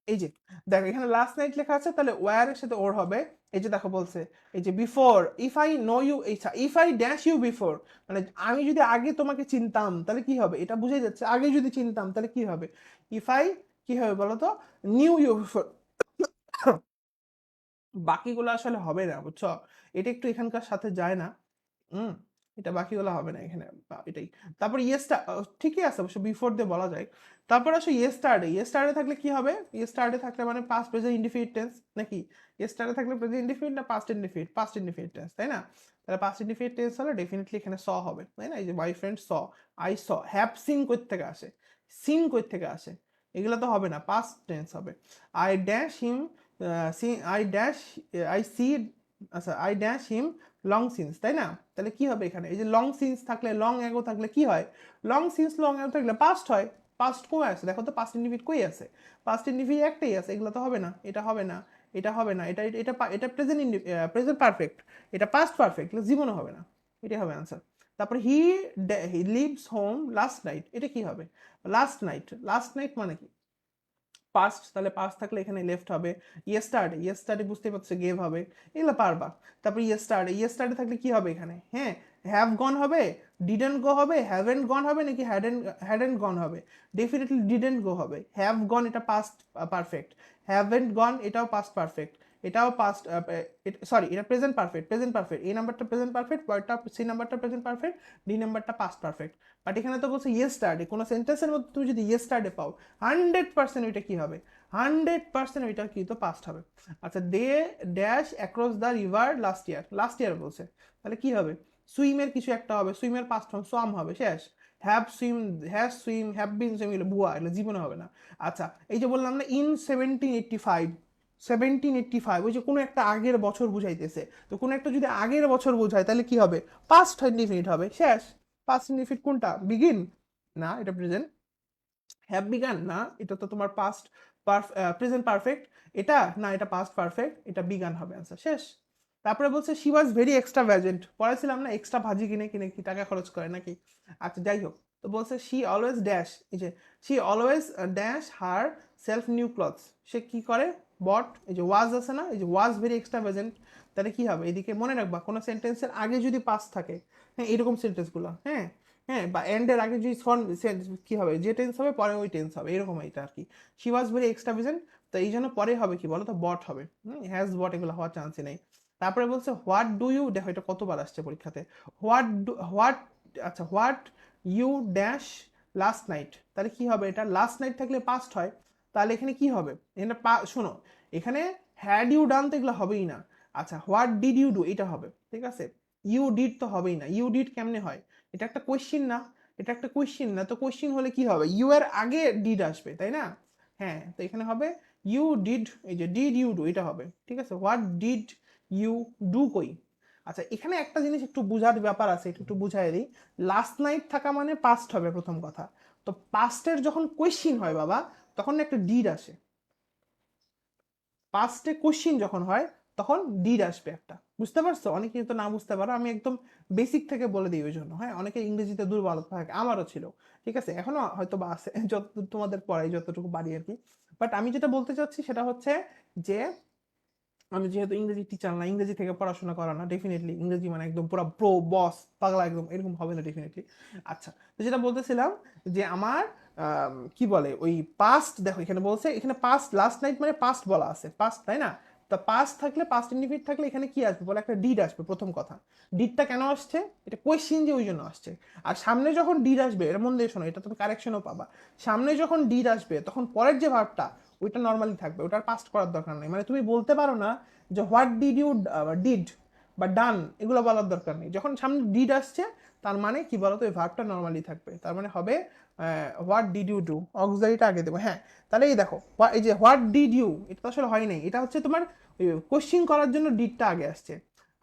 এই যে দেখো এখানে লাস্ট নাইট লেখা আছে, তাহলে ওয়্যার এর সাথে ওর হবে। এই যে দেখো বলছে, এই যে before, if I know you, if I dash you before, মানে আমি যদি আগে তোমাকে চিনতাম তাহলে কি হবে, এটা বুঝাই যাচ্ছে আগে যদি চিনতাম তাহলে কি হবে। ইফ আই কি হবে বলো তো, নিউ ইউ বিফোর, বাকিগুলো আসলে হবে না বুঝছো, এটা একটু এখানকার সাথে যায় না। হুম, এটা বাকিগুলো হবে না এখানে, এটাই। তারপর ইয়েসটা ঠিকই আছে অবশ্য, বিফোর দিয়ে বলা যায়। তারপর আসো ইয়েস্টারডে, ইয়েস্টারডে থাকলে কি হবে, ইয়েস্টারডে থাকলে মানে পাস্ট প্রেজেন্ট ইনডিফিনিট টেন্স নাকি, ইয়েস্টারডে থাকলে প্রেজেন্ট ইনডিফিনিট না পাস্ট ইনডিফিনিট টেন্স, তাই না? তাহলে পাস্ট ইনডিফিনিট টেন্স হলে ডেফিনেটলি এখানে স হবে, তাই না? এই যে my friend saw, I saw, have seen কই থেকে আসে, সিন কই থেকে আসে, এগুলো তো হবে না, পাস্ট টেন্স হবে। I dash him, see I dash, I see, আচ্ছা I dash him long since, তাই না? তাহলে কি হবে এখানে, এই যে লং সিন্স থাকলে, লং অ্যাগো থাকলে কি হয়, লং সিন্স লং অ্যাগো থাকলে পাস্ট হয়, পাস্ট কই আছে দেখো তো, পাস্ট ইন্ডিফিনিট কই আছে, পাস্ট ইন্ডিফিনিট একটাই আছে, এগুলো তো হবে না, এটা হবে না, এটা হবে না, এটা প্রেজেন্ট প্রেজেন্ট পারফেক্ট, এটা পাস্ট পারফেক্ট, জীবনও হবে না, এটাই হবে আনসার। তারপর he lives home last night, এটা কি হবে, লাস্ট নাইট, লাস্ট নাইট মানে কি, পাস্ট, তাহলে পাস্ট থাকলে এখানে লেফট হবে। ইয়েস্টারডে, ইয়েস্টারডে বুঝতে পারছো গেভ হবে, এগুলো পারবা। তারপর ইয়েস্টারডে, ইয়েস্টারডে থাকলে কি হবে এখানে, হ্যাঁ হ্যাভ গন হবে, ডিডেন্ট গো হবে, হ্যাভেন্ট গন হবে নাকি হ্যাডেন্ট গন হবে, ডেফিনেটলি ডিডেন্ট গো হবে। হ্যাভ গন এটা পাস্ট পারফেক্ট, হ্যাভেন্ট গন এটাও পাস্ট পারফেক্ট, এটাও পাস্ট, সরি এটা প্রেজেন্ট পারফেক্ট, প্রেজেন্ট পারফেক্ট, এই নাম্বারটা প্রেজেন্ট পারফেক্ট, পরেরটা সি নাম্বারটা প্রেজেন্ট পারফেক্ট, ডি নাম্বারটা পাস্ট পারফেক্ট। বাট এখানে তো বলছে ইয়েস্টারডে, কোনো সেন্টেন্সের মধ্যে তুমি যদি ইয়েস্টারডে পাও 100% ওইটা কি হবে, 100% ওইটা কি তো পাস্ট হবে। আচ্ছা they dash across the river last year, last year বলছে, তাহলে কি হবে, সুইমের কিছু একটা হবে, সুইমের পাস্ট ফর্ম সোয়াম হবে, শেষ। Have swim, has swim, have been swim, এগুলো ভুয়া, এগুলো জীবনে হবে না। আচ্ছা এই যে বললাম না ইন 1785, 1785 ওই যে কোনো একটা আগের বছর বুঝাইতেছে, তো কোনো একটা যদি আগের বছর বোঝায় তাহলে কি হবে, পাস্ট ইনডিফিনিট হবে, শেষ। পাস্ট ইনডিফিনিট কোনটা, বিগিন, না এটা প্রেজেন্ট, হ্যাভ বিগান না, এটা তো তোমার পাস্ট প্রেজেন্ট পারফেক্ট, এটা না, এটা পাস্ট পারফেক্ট, এটা বিগান হবে আনসার, শেষ। তারপরে বলছে শি ওয়াজ ভেরি এক্সট্রা ভ্যাজেন্ট, পড়াইছিলাম না এক্সট্রা ভাজি কিনে কিনে কি টাকা খরচ করে নাকি। আচ্ছা যাই হোক, তো বলছে শি অলওয়েজ ড্যাশ, এই যে she always dash herself new clothes, সে কি করে বট, এই যে ওয়াজ আছে না, এই যে ওয়াজ ভেরি এক্সট্রা ভ্যাজেন্ট, তাহলে কি হবে, এদিকে মনে রাখবা কোনো সেন্টেন্সের আগে যদি পাস্ট থাকে, হ্যাঁ এরকম সেন্টেন্সগুলো, হ্যাঁ হ্যাঁ, বা এন্ডের আগে যদি কি হবে, যে টেন্স হবে পরে ওই টেন্স হবে, এরকম এটা আর কি। শি ওয়াজ ভেরি এক্সট্রাভিজেন্ট, তো এই জন্য পরে হবে কি বলো তো, বট হবে, হ্যাজ বট এগুলো হওয়ার চান্সই নেই। তারপরে বলছে হোয়াট ডু ইউ, দেখো এটা কতবার আসছে পরীক্ষাতে, হোয়াট, আচ্ছা what you dash last night, তাহলে কি হবে, এটা লাস্ট নাইট থাকলে পাস্ট হয়, তাহলে এখানে কি হবে, এখানে শোনো, এখানে হ্যাড ইউ ডান তো এগুলো হবেই না। আচ্ছা হোয়াট ডিড ইউ ডু এটা হবে, ঠিক আছে, ইউ ডিড তো হবেই না, ইউ ডিড কেমনে হয়, এটা একটা কোয়েশ্চিন না, এটা একটা কোয়েশ্চিন না, তো কোয়েশ্চিন হলে কি হবে, ইউ এর আগে ডিড আসবে তাই না, হ্যাঁ তো এখানে হবে ইউ ডিড, এই যে ডিড ইউ ডু এটা হবে, ঠিক আছে, হোয়াট ডিড ইউ ডু কই? আচ্ছা এখানে একটা জিনিস একটু বোঝার ব্যাপার আছে, একটু বুঝাই দিই। লাস্ট নাইট থাকা মানে পাস্ট হবে প্রথম কথা। তো পাস্টের যখন কোয়েশ্চিন হয় বাবা, তখন একটা ডিড আসে। পাস্টে কোশ্চিন যখন হয় তখন ডিড আসবে একটা, বুঝতে পারছো? অনেকে তো না বুঝতে পারো, আমি একদম বেসিক থেকে বলে দিই ওই জন্য। হ্যাঁ, অনেকে ইংরেজিতে দুর্বলতা থাকে, আমারও ছিল, ঠিক আছে, এখনো হয়তো বা আছে, যত তোমাদের পড়াই যতটুকু পারি আর কি। বাট আমি যেটা বলতে চাচ্ছি সেটা হচ্ছে যে আমি যেহেতু ইংরেজি টিচার না, ইংরেজি থেকে পড়াশোনা করা না, ডেফিনেটলি ইংরেজি মানে একদম পুরো প্রো বস পাগলা একদম এরকম হবে না ডেফিনেটলি। আচ্ছা, তো যেটা বলতেছিলাম যে আমার কি বলে ওই পাস্ট, দেখো এখানে বলছে, এখানে পাস্ট লাস্ট নাইট মানে পাস্ট বলা আছে, পাস্ট তাই না? তো পাস্ট থাকলে, পাস্ট ইন্ডিফিনিট থাকলে এখানে কি আসবে বলে, একটা ডিড আসবে প্রথম কথা। ডিডটা কেন আসছে? এটা কোয়েশ্চেন যে ওই জন্য আসছে। আর সামনে যখন ডিড আসবে, এটা মন দিয়ে শোনো, এটা তুমি কারেকশনও পাবা। সামনে যখন ডিড আসবে তখন পরের যে ভার্বটা ওইটা নর্মালি থাকবে, ওটার পাস্ট করার দরকার নেই। মানে তুমি বলতে পারো না যে হোয়াট ডিড ইউ ডিড বা ডান, এগুলো বলার দরকার নেই। যখন সামনে ডিড আসছে তার মানে কি বলতো, এই ভার্বটা নর্মালি থাকবে, তার মানে হবে হোয়াট ডিড ইউ ডু, অক্সিলারিটা আগে দেবো। হ্যাঁ, তাহলে এই দেখো এই যে হোয়াট ডিড ইউ, এটা তো আসলে হয় নাই, এটা হচ্ছে তোমার কোশ্চিন করার জন্য ডিডটা আগে আসছে।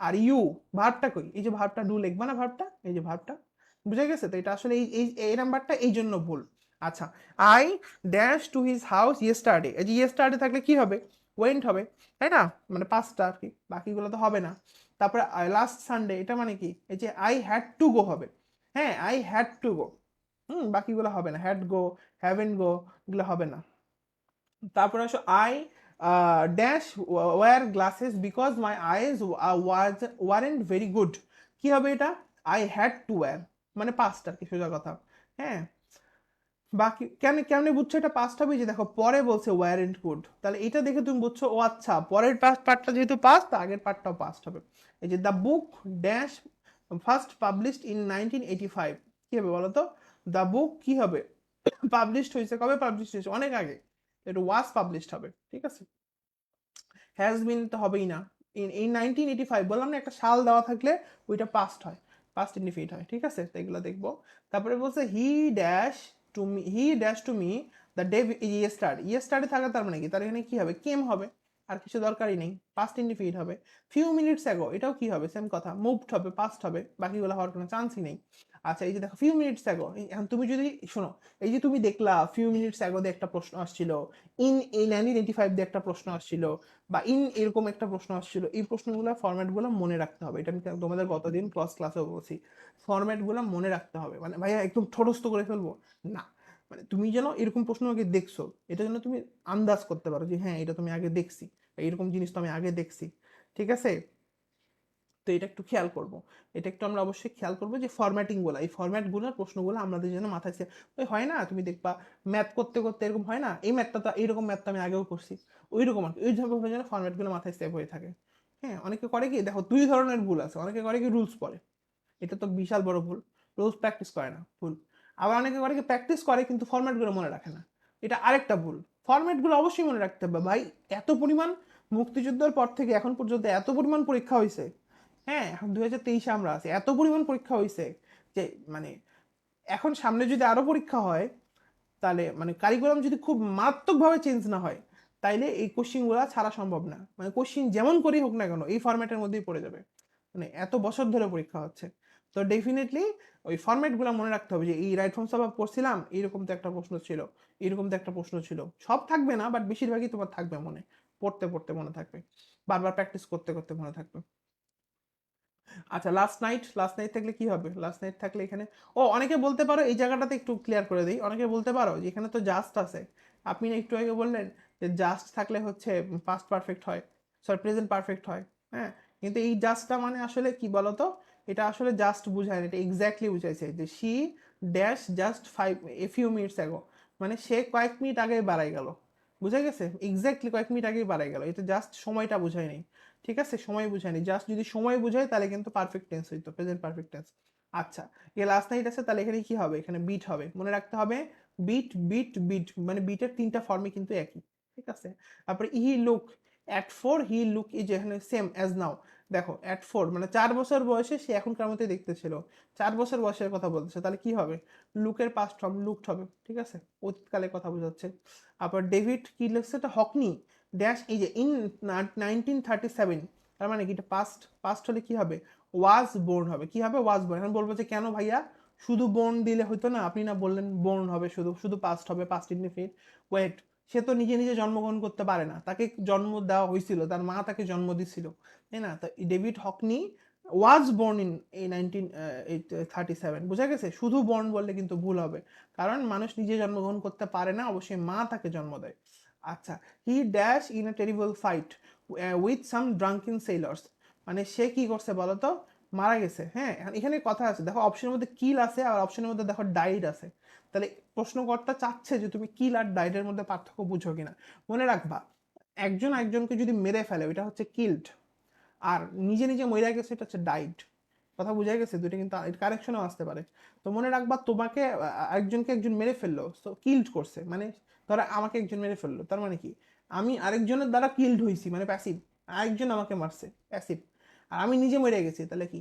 আর ইউ ভার্বটা কই, এই যে ভার্বটা ডু লিখবা না, ভার্বটা এই যে ভার্বটা, বুঝে গেছে? তো এটা আসলে এই এই এই নাম্বারটা এই জন্য ভুল। আচ্ছা, I dash to his house yesterday, এই যে ইয়েস্টারডে থাকলে কি হবে, ওয়েন্ট হবে, তাই না? মানে পাঁচটা আর কি, বাকিগুলো তো হবে না। তারপরে লাস্ট সানডে, এটা মানে কি, এই যে আই হ্যাড টু গো হবে। হ্যাঁ, আই হ্যাড টু গো, বাকিগুলো হবে না, হ্যাড গো, হ্যাভেন গো, এগুলো হবে না। তারপরে আসো I dash wear glasses because my eyes weren't very good, কি হবে এটা, আই হ্যাড টু ওয়্যার, মানে পাঁচটা আর কি সোজা কথা। হ্যাঁ, বাকি কেন কেমনে বুঝছো এটা পাস্ট হবে, যে দেখো পরে বলছে ওয়ারেন্ট গুড, তাহলে এটা দেখে তুমি বুঝছো ও আচ্ছা পরের পার্টটা যেহেতু পাস্ট, আগের পার্টটাও পাস্ট হবে। এই যে the book dash first published in 1985, কি হবে বলো তো? দ্য বুক কি হবে, পাবলিশড হয়েছে কবে, পাবলিশড হয়েছে অনেক আগে, এটা ওয়াজ পাবলিশড হবে, ঠিক আছে। হ্যাজ বিন তো হবেই না, ইন 1985 বললাম না, একটা সাল দেওয়া থাকলে ওইটা পাস্ট হয়, পাস্ট ইনডিফিনিট হয়, ঠিক আছে। তো এগুলো দেখবো। তারপরে বলছে he dash to me the day yesterday, yesterday থাকা তার মানে কি, তার এখানে কি হবে, কেম হবে, আর কিছু দরকারই নেই, পাস্ট ইনডিফিনিট হবে। ফিউ মিনিটস অ্যাগো, এটাও কি হবে, সেম কথা, মুভড হবে, পাস্ট হবে, বাকিগুলো হওয়ার কোনো চান্সই নেই। আচ্ছা, এই যে দেখো ফিউ মিনিটস অ্যাগো, এখন তুমি যদি শোনো, এই যে তুমি দেখলা ফিউ মিনিটস অ্যাগো দিয়ে একটা প্রশ্ন আসছিল, ইন এই 1985 দিয়ে একটা প্রশ্ন আসছিল, বা ইন এরকম একটা প্রশ্ন আসছিল, এই প্রশ্নগুলো ফরম্যাটগুলো মনে রাখতে হবে। এটা আমি তোমাদের গতদিন ক্লাসেও বলছি, ফরম্যাটগুলো মনে রাখতে হবে। মানে ভাইয়া একদম ঠোঁটস্থ করে ফেলবো না, মানে তুমি যেন এরকম প্রশ্ন আগে দেখছো, এটা যেন তুমি আন্দাজ করতে পারো যে হ্যাঁ এটা তুমি আগে দেখছি, এরকম জিনিস তো আমি আগে দেখছি, ঠিক আছে। তো এটা একটু খেয়াল করব, এটা একটু আমরা অবশ্যই খেয়াল করবো যে ফরম্যাটিংগুলো, এই ফরম্যাটগুলোর প্রশ্নগুলো আমাদের যেন মাথায় ওই হয় না, তুমি দেখবা ম্যাথ করতে করতে এরকম হয় না, এই ম্যাথটা তো এইরকম ম্যাথ তো আমি আগেও করছি, ওই রকম আর কি, ওই ধরনের যেন ফরম্যাটগুলো মাথায় সেভ হয়ে থাকে। হ্যাঁ, অনেকে করে কি দেখো, দুই ধরনের ভুল আছে, অনেকে করে কি রুলস পড়ে, এটা তো বিশাল বড় ভুল, রুলস প্র্যাকটিস করে না, ভুল। আবার অনেকে করে কি প্র্যাকটিস করে কিন্তু ফরম্যাটগুলো মনে রাখে না, এটা আরেকটা ভুল। ফরম্যাটগুলো অবশ্যই মনে রাখতে হবে ভাই, এত পরিমাণ মুক্তিযুদ্ধের পর থেকে এখন পর্যন্ত এত পরিমাণ পরীক্ষা হয়েছে। হ্যাঁ, এখন 2023-এ আমরা আছি, এত পরিমাণ পরীক্ষা হয়েছে যে মানে এখন সামনে যদি আরো পরীক্ষা হয়, তাহলে মানে কারিকুলাম যদি খুব মারাত্মকভাবে চেঞ্জ না হয়, তাইলে এই কোশ্চিনগুলো ছাড়া সম্ভব না। মানে কোশ্চিন যেমন করেই হোক না কেন এই ফরম্যাটের মধ্যেই পড়ে যাবে, মানে এত বছর ধরে পরীক্ষা হচ্ছে। তো ডেফিনেটলি ওই ফরম্যাটগুলো মনে রাখতে হবে, যে এই রাইট ফর্ম সব পড়ছিলাম, এইরকম তো একটা প্রশ্ন ছিল, এরকম তো একটা প্রশ্ন ছিল, সব থাকবে না বাট বেশিরভাগই তোমার থাকবে মনে, পড়তে পড়তে মনে থাকবে, বারবার প্র্যাকটিস করতে করতে মনে থাকবে। আচ্ছা, লাস্ট নাইট থাকলে কি হবে, লাস্ট নাইট থাকলে এখানে, ও অনেকে বলতে পারো এই জায়গাটাতে একটু ক্লিয়ার করে দিই, অনেকে বলতে পারো যে এখানে তো জাস্ট আছে, আপনি না একটু আগে বললেন যে জাস্ট থাকলে হচ্ছে পাস্ট পারফেক্ট হয়, সরি প্রেজেন্ট পারফেক্ট হয়। হ্যাঁ, কিন্তু এই জাস্টটা মানে আসলে কি বলতো, এটা আসলে জাস্ট বুঝায় না, এটা এক্স্যাক্টলি বুঝাইছে যে she dash just 5 minutes ago, মানে সে কয়েক মিনিট আগে বাড়াই গেল, বুঝা গেছে, এক্স্যাক্টলি কয়েক মিনিট আগেই বাড়াই গেল, এটা জাস্ট সময়টা বুঝায় নাই, ঠিক আছে, সময় বুঝায়নি, জাস্ট যদি সময় বুঝায় তাহলে কিন্তু পারফেক্ট টেন্স হইতো, প্রেজেন্ট পারফেক্ট টেন্স। আচ্ছা, এ লাস্ট নাইট আছে, তাহলে এখানে কি হবে, এখানে বিট হবে, মনে রাখতে হবে, বিট বিট বিট, মানে বিটের তিনটা ফর্মই কিন্তু একই, ঠিক আছে। তারপরে হি লুক হি লুক এই যে এখানে সেম অ্যাজ নাও, দেখো মানে 4 বছর বয়সে সে এখনকার মতোই দেখতে ছিল, 4 বছর বয়সের কথা বলতেছে, তাহলে কি হবে, লুকের পাস্ট ফর্ম লুকড হবে, ঠিক আছে, অতীতকালের কথা বোঝাচ্ছে। আবার ডেভিড কি লিখছে, এটা হকনি ড্যাশ এই যে ইন 1937, তার মানে কি এটা পাস্ট, পাস্ট হলে কি হবে, ওয়াজ বোর্ন হবে, কি হবে, ওয়াজ বোর্ন। এখন বলবো যে কেন ভাইয়া শুধু বোর্ন দিলে হইতো না, আপনি না বললেন বোর্ন হবে, শুধু শুধু পাস্ট হবে, পাস্ট ইনডিফিনিট। ওয়েট, সে তো নিজে নিজে জন্মগ্রহণ করতে পারে না, তাকে জন্ম দেওয়া হয়েছিল, তার মা তাকে জন্ম দিছিল, তাই না? তো ডেভিড হকনি ওয়াজ বোর্ন ইন এই 1937, বোঝা গেছে? শুধু বোর্ন বললে কিন্তু ভুল হবে, কারণ মানুষ নিজে জন্মগ্রহণ করতে পারে না, অবশ্যই মা তাকে জন্ম দেয়। আচ্ছা, he dash in a terrible fight with some drunken sailors, মানে সে কি করছে বলতো, মারা গেছে। হ্যাঁ, এখানে কথা আছে, দেখো অপশনের মধ্যে কিল আছে আর অপশনের মধ্যে দেখো ডাইড আছে, তাহলে প্রশ্নকর্তা চাচ্ছে যে তুমি কিল আর ডাইডের মধ্যে পার্থক্য বুঝো কিনা। মনে রাখবা, একজন একজনকে যদি মেরে ফেলে ওইটা হচ্ছে কিল্ড, আর নিজে নিজে মরে গেছে এটা হচ্ছে ডাইড। কথা বোঝা গেছে? দুটো কিন্তু কারেকশনও আসতে পারে। তো মনে রাখবা, তোমাকে একজনকে একজন মেরে ফেললো, তো কিল্ড করছে, মানে ধরো আমাকে একজন মেরে ফেললো, তার মানে কি আমি আরেকজনের দ্বারা কিল্ড হয়েছি, মানে প্যাসিভ। আরেকজন আমাকে মারছে, প্যাসিভ। আর আমি নিজে মরে গেছি, তাহলে কি,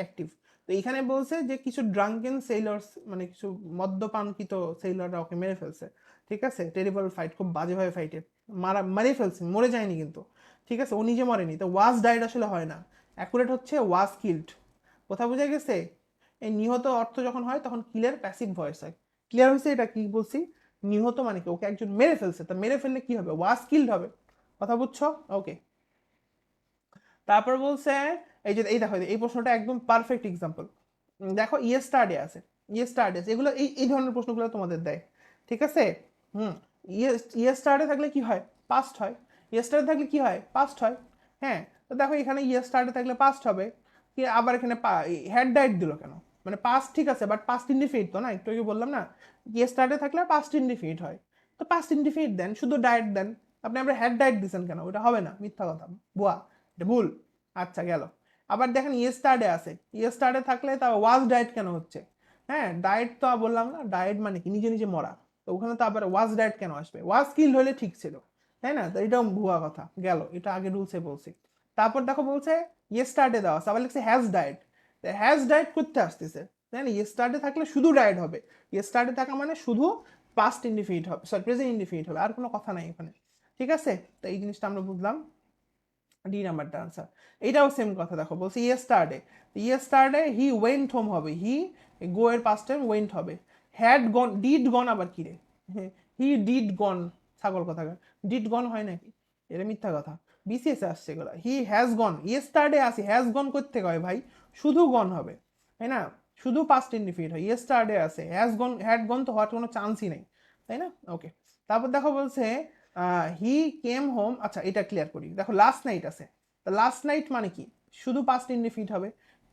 অ্যাক্টিভ। তো এখানে বলছে যে কিছু ড্রাঙ্কেন সেইলার্স, মানে কিছু মদ্যপানকৃত সেইলাররা ওকে মেরে ফেলছে। ঠিক আছে, টেরিবল ফাইট, খুব বাজেভাবে ফাইটে মেরে ফেলছে, মরে যায়নি কিন্তু। ঠিক আছে, ও নিজে মরেনি, তো ওয়াজ ডাইড আসলে হয় না, অ্যাকুরেট হচ্ছে ওয়াজ কিল্ড। কথা বোঝা গেছে? এই নিহত অর্থ যখন হয় তখন কিলের প্যাসিভ ভয়েস হয়। ক্লিয়ার হয়েছে? এটা কি বলছি, নিহত মানে কি, ওকে একজন মেরে ফেলছে, তা মেরে ফেললে কি হবে, ওয়াজ কিল্ড হবে। কথা বুঝছো? ওকে। তারপর বলছে, এই যে এই দেখো এই প্রশ্নটা একদম পারফেক্ট এক্সাম্পল। দেখো ইয়েস্টারডে আছে, ইয়েস্টারডে আছে, এগুলো এই এই ধরনের প্রশ্নগুলো তোমাদের দেয়। ঠিক আছে। হুম। ইয়েস্টারডে থাকলে কি হয়, পাস্ট হয়। ইয়েস্টারডে থাকলে কি হয়, পাস্ট হয়। হ্যাঁ, তো দেখো এখানে ইয়েস্টারডে থাকলে পাস্ট হবে, কি আবার এখানে হেড ডাইট দিল কেন, মানে পাস্ট ঠিক আছে, বাট পাস্ট ইনডিফিনিট তো না, একটু আগে বললাম না, ইয়েস্টারডে থাকলে পাস্ট ইনডিফিনিট হয়। তো পাস্ট ইনডিফিনিট দেন, শুধু ডায়েট দেন। আপনি আবার হেড ডায়েট দিচ্ছেন কেন, ওটা হবে না, মিথ্যা কথা, বুয়া, এটা ভুল। আচ্ছা, গেল। আবার দেখেন ইয়েস্টারডে আছে, ইয়েস্টারডে থাকলে তা ওয়াজ ডায়েট কেন হচ্ছে? হ্যাঁ, ডায়েট তো বললাম না, ডায়েট মানে কি, নিজে নিজে মরা, তো ওখানে তো আবার ওয়াজ ডায়েট কেন আসবে, ওয়াজ কিল হলে ঠিক ছিল, তাই না? তো এটাও ভুয়া কথা, গেল, এটা আগে রুলসে বলছি। তারপর দেখো বলছে ইয়েস্টারডে দেওয়া আছে, আবার লিখছে হ্যাজ ডায়েট। হ্যাজ ডায়েট করতে আসতেছে, তাই না? ইয়েস্টারডে থাকলে শুধু ডায়েট হবে, ইয়েস্টারডে থাকা মানে শুধু পাস্ট ইনডিফিনিট হবে, সরি প্রেজেন্ট ইনডিফিনিট হবে, আর কোনো কথা নাই এখানে। ঠিক আছে, তো এই জিনিসটা আমরা বুঝলাম। ডি নাম্বারটা আনসার। এটাও সেম কথা, দেখো বলছে yesterday, yesterday he went home হবে, হি গো এর পাস্ট টাইম ওয়েন্ট হবে। হ্যাড গন, ডিড গন আবার কি রে, হি ডিড গন, ছাগল কথা, ডিড গন হয় নাকি, এটা মিথ্যা কথা, বিসিএস আসছে এগুলো। হি হ্যাজ গন, ইয়েস্টারডে আসি, হ্যাজ গন করতে হয় ভাই, শুধু গন হবে, তাই না? শুধু পাস্ট ইনডিফিনিট হয়, ইয়েস্টারডে আছে, হ্যাজ গন, হ্যাড গন তো হওয়ার কোনো চান্সই নেই, তাই না? ওকে। তারপর দেখো বলছে হি কেম হোম, আচ্ছা এটা ক্লিয়ার করি, দেখো লাস্ট নাইট আছে, তা লাস্ট নাইট মানে কি, শুধু পাস্ট ইনডিফিনিট হবে,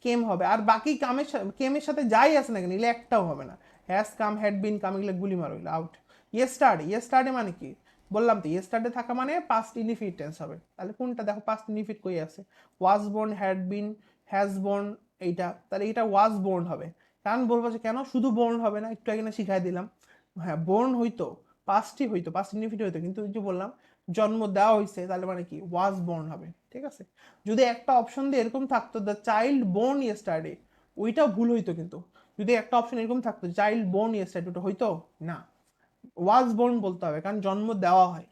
কেম হবে, আর বাকি কামের কেমের সাথে যাই আছে না কেন এগুলো একটাও হবে না, হ্যাজ কাম, হ্যাড বিন কাম, এগুলো গুলি মারো, এগুলো আউট। ইয়েস্টারডে, ইয়েস্টারডে মানে কি, বললাম তো ইয়েস্টারডে থাকা মানে পাস্ট ইনডিফিনিট টেন্স হবে, তাহলে কোনটা, দেখো পাস্ট ইনডিফিনিট কই আছে, was born, had been, has born, এইটা, তাহলে এটা ওয়াজ বোর্ন হবে। কারণ বলবো যে কেন শুধু বোর্ন হবে না, একটু আগে না শিখাই দিলাম, হ্যাঁ বোর্ন হইতো, পাস্টই হইতো, পাস্ট ইনডিফিনিট হইতো, কিন্তু যে বললাম জন্ম দেওয়া হয়েছে, তাহলে মানে কি ওয়াজ বোর্ন হবে। ঠিক আছে, যদি একটা অপশন দিয়ে এরকম থাকতো দ্য চাইল্ড বোর্ন ইয়েস্টারডে, ওইটাও ভুল হইতো, কিন্তু যদি একটা অপশন এরকম থাকতো চাইল্ড বোর্ন ইয়েস্টারডে, ওটা হইতো না, ওয়াজ বোর্ন বলতে হবে, কারণ জন্ম দেওয়া হয়।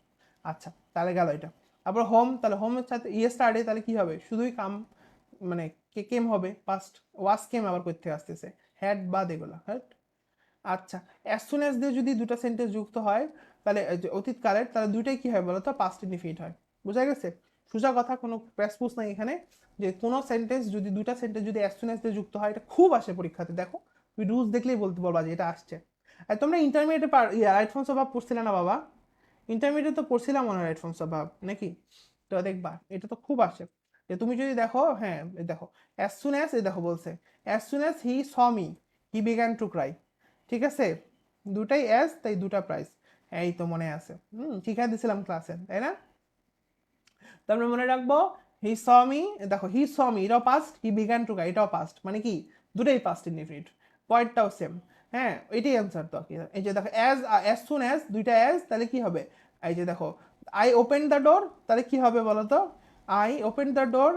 আচ্ছা, তাহলে গেল এটা। তারপর হোম, তাহলে হোমের সাথে ইয়েস্টারডে, তাহলে কি হবে, শুধুই কাম, মানে কে কেম হবে, পাস্ট ওয়াজ কেম আবার করতে আসতেছে, হ্যাড বাদ এগুলো, হ্যাঁ। আচ্ছা, অ্যাজ সুন অ্যাজ দিয়ে যদি দুটা সেন্টেন্স যুক্ত হয়, তাহলে অতীতকালের, তাহলে দুইটাই কি হয় বলো তো, পাস্ট ইনডিফিনিট হয়। বোঝা গেছে? সোজা কথা, কোনো প্রেসপুস নাই এখানে, যে কোনো সেন্টেন্স যদি দুইটা সেন্টেন্স যদি অ্যাজ সুন অ্যাজ দিয়ে যুক্ত হয়, এটা খুব আসে পরীক্ষাতে, দেখো তুমি রুলস দেখলেই বলতে বলবা যে এটা আসছে। আর তোমরা ইন্টারমিডিয়েটে রাইট ফর্মস অফ ভার্ব পড়ছিলে না বাবা? ইন্টারমিডিয়েটে তো পড়ছিলাম মনে হয় রাইট ফর্মস অফ ভার্ব, নাকি? তো দেখবা এটা তো খুব আসে, যে তুমি যদি দেখো, হ্যাঁ দেখো, অ্যাজ সুন অ্যাজ, এই দেখো বলছে as soon as he saw me, he began to cry. ঠিক আছে, দুটাই অ্যাজ, তাই দুটা প্রাইস, এই তো মনে আছে, শিখাই দিয়েছিলাম ক্লাসে, তাই না? তারপরে মনে রাখবো, হি স মি, দেখো হি স মি এটাও past, he began to cry এটাও পাস্ট, মানে কি দুটাই পাস্ট ইনডিফিনিট, পয়েন্টটাও সেম। হ্যাঁ, এটাই অ্যান্সার তো, এই যে দেখো অ্যাজ, অ্যাজ সুন অ্যাজ, দুইটা অ্যাজ, তাহলে কি হবে, এই যে দেখো আই ওপেন দ্য ডোর, তাহলে কি হবে বলো তো, I open the door,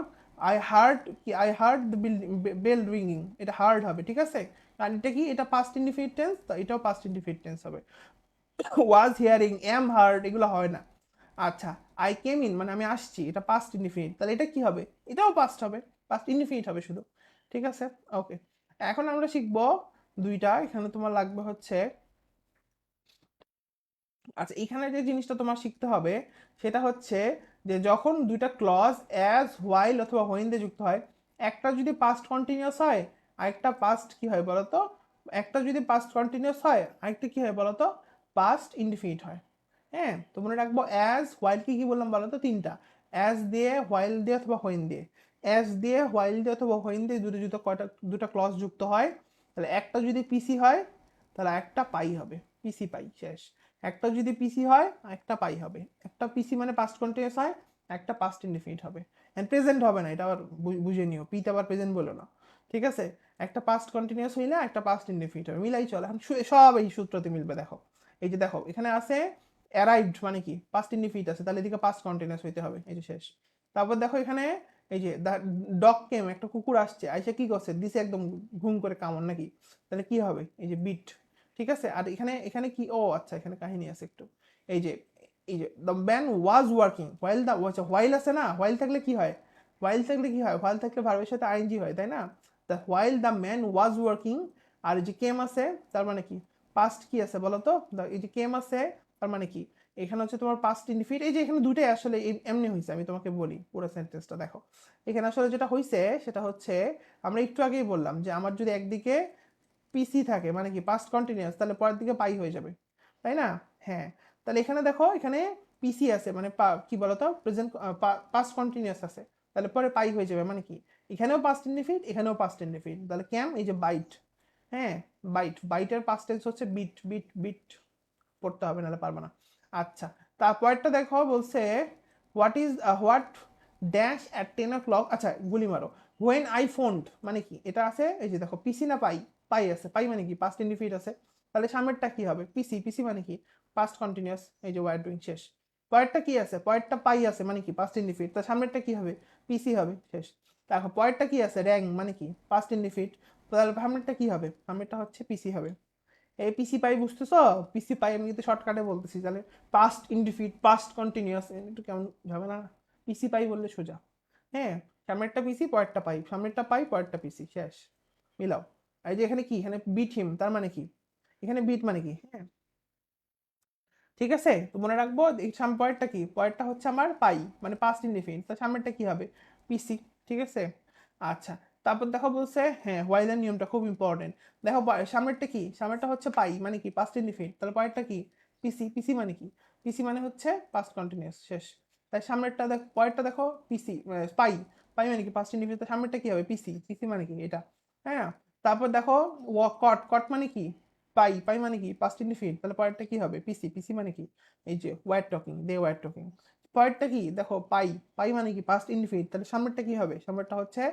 I heard the bell ringing, এটা হার্ড হবে। ঠিক আছে, আর এটা কি, এটা পাস্ট ইনডিফিনিট টেন্স, তো এটাও পাস্ট ইনডিফিনিট টেন্স হবে। ওয়াজ হিয়ারিং, এম হার্ড, এগুলো হয় না। আচ্ছা, আই কেম ইন মানে আমি আসছি, এটা পাস্ট ইনডিফিনিট, তাহলে এটা কি হবে? এটাও পাস্ট হবে, পাস্ট ইনডিফিনিট হবে শুধু। ঠিক আছে, ওকে। এখন আমরা শিখবো দুইটা, এখানে তোমার লাগবে হচ্ছে, আচ্ছা এখানে যে জিনিসটা তোমার শিখতে হবে সেটা হচ্ছে যে যখন দুইটা ক্লজ অ্যাজ, হোয়াইল অথবা হোয়েন দিয়ে যুক্ত হয়, একটা যদি পাস্ট কন্টিনিউয়াস হয় আরেকটা পাস্ট কি হয় বলো তো, একটা যদি পাস্ট কন্টিনিউয়াস হয় আরেকটা কি হয় বলো তো, পাস্ট ইনডিফিনিট হয়। হ্যাঁ, তো মনে রাখবো অ্যাজ হোয়াইল কি কি বললাম বলো তো, তিনটা, অ্যাজ দিয়ে, হোয়াইল দিয়ে অথবা হোয়েন দিয়ে। অ্যাজ দিয়ে, হোয়াইল দিয়ে অথবা হোয়েন দিয়ে দুটো দুটো কয়টা দুটা ক্লজ যুক্ত হয়, তাহলে একটা যদি পিসি হয় তাহলে একটা পাই হবে, পিসি পাই, শেষ। একটা যদি পিসি হয় একটা পাই হবে, একটা পিসি মানে পাস্ট কন্টিনিউয়াস হয়, একটা পাস্ট ইনডিফিনিট হবে। এন্ড প্রেজেন্ট হবে না, এটা আবার বুঝে নিও, পিতে আবার প্রেজেন্ট বলো না। ঠিক আছে, একটা পাস্ট কন্টিনিউয়াস হইলে একটা পাস্ট ইনডিফিনিট হবে, মিলাই চলে। এখন সব এই সূত্রতে মিলবে, দেখো এই যে দেখো এখানে আছে অ্যারাইভড মানে কি পাস্ট ইনডিফিনিট আছে, তাহলে এদিকে পাস্ট কন্টিনিউয়াস হইতে হবে, এই যে শেষ। তারপর দেখো এখানে এই যে ডগ কেম, একটা কুকুর আসছে, আইসা কি করছে, দিছে একদম ঘুম করে কামড় নাকি, তাহলে কি হবে, এই যে বিট। ঠিক আছে, আর এখানে এখানে কি, ও আচ্ছা এখানে কাহিনী আছে একটু। এই যে এই যে the man was working while the, আচ্ছা হোয়াইল আছে না, হোয়াইল থাকলে কি হয়, হোয়াইল থাকলে কি হয়, হোয়াইল থাকলে ভার্বের সাথে আইএনজি হয়, তাই না? The while the man was working, আর এই যে কেম আছে তার মানে কি পাস্ট কি আছে বলো তো, এই যে কেম আছে তার মানে কি, এখানে হচ্ছে তোমার পাস্ট ইনডিফিনিট। এই যে এখানে দুটোই আসলে এমনি হয়েছে, আমি তোমাকে বলি পুরো সেন্টেন্সটা দেখো। এখানে আসলে যেটা হয়েছে সেটা হচ্ছে, আমরা একটু আগেই বললাম যে আমার যদি একদিকে পিসি থাকে মানে কি পাস্ট কন্টিনিউয়াস, তাহলে পরের দিকে পাই হয়ে যাবে, তাই না? হ্যাঁ, তাহলে এখানে দেখো এখানে পিসি আছে মানে কি বলতো প্রেজেন্ট, পাস্ট কন্টিনিউয়াস আছে, তাহলে পরে পাই হয়ে যাবে মানে কি, এখানেও পাস্ট ইনডিফিনিট এখানেও পাস্ট ইনডিফিনিট, তাহলে ক্যাম এই যে বাইট। হ্যাঁ, বাইট, বাইটের পাস্ট টেন্স হচ্ছে বিট, বিট বিট পড়তে হবে নাহলে পারবে না। আচ্ছা, তারপরটা দেখো বলছে what is what dash at 10 o'clock, আচ্ছা গুলি মারো, হোয়েন আই ফোন্ড মানে কি, এটা আছে এই যে দেখো পিসি না পাই, পাই আছে, পাই মানে কি পাস্ট ইনডিফিনিট আছে, তাহলে সামনেরটা কি হবে, পিসি, পিসি মানে কি পাস্ট কন্টিনিউয়াস, এই যে ওয়ার ডুইং, শেষ। পরেরটা কি আছে, পরেরটা পাই আছে মানে কি পাস্ট ইনডিফিনিট, তার সামনেরটা কি হবে, পিসি হবে, শেষ। দেখো পরেরটা কি আছে, র্যাং মানে কি পাস্ট ইনডিফিনিট, তাহলে সামনেরটা কি হবে, সামনেরটা হচ্ছে পিসি হবে। এই পিসি পাই বুঝতেছো, পিসি পাই আমি কিন্তু শর্টকাটে বলতেছি, তাহলে পাস্ট ইনডিফিনিট পাস্ট কন্টিনিউয়াস একটু কেমন যাবে না, পিসি পাই বললে সোজা। হ্যাঁ, সামনেরটা পিসি পরেরটা পাই, সামনেরটা পাই পরেরটা পিসি, শেষ, মিলাও। এই যে এখানে কি, এখানে বিট হিম তার মানে কি, এখানে বিট মানে কি, হ্যাঁ ঠিক আছে, তো মনে রাখবো এই পরেরটা কি, পরেরটা হচ্ছে আমার পাই মানে পাস্ট ইনডিফিনিট, তার সামনেরটা কি হবে, পিসি। ঠিক আছে, আচ্ছা। তারপর দেখো বলছে হ্যাঁ হোয়াইলের নিয়মটা খুব ইম্পর্টেন্ট। দেখো সামনেরটা কি, সামনেরটা হচ্ছে পাই মানে কি পাস্ট ইনডিফিনিট, তাহলে পরেরটা কি, পিসি, পিসি মানে কি, পিসি মানে হচ্ছে পাস্ট কন্টিনিউয়াস, শেষ। তাই সামনেরটা দেখো, পরেরটা দেখো পিসি, পাই, পাই মানে কি পাস্ট ইনডিফিনিট, তার সামনেরটা কি হবে, পিসি, পিসি মানে কি এটা, হ্যাঁ। তারপর দেখো কট, কট মানে কি পাই, পাই মানে কি পাস্ট ইনডিফিনিট, তাহলে পরেরটা কি হবে, পিসি, পিসি মানে কি এই যে were talking, they were talking. পরেরটা কি দেখো পাই, পাই মানে কি পাস্ট ইনডিফিনিট, তাহলে সামনেরটা কি হবে, সামনেরটা হচ্ছে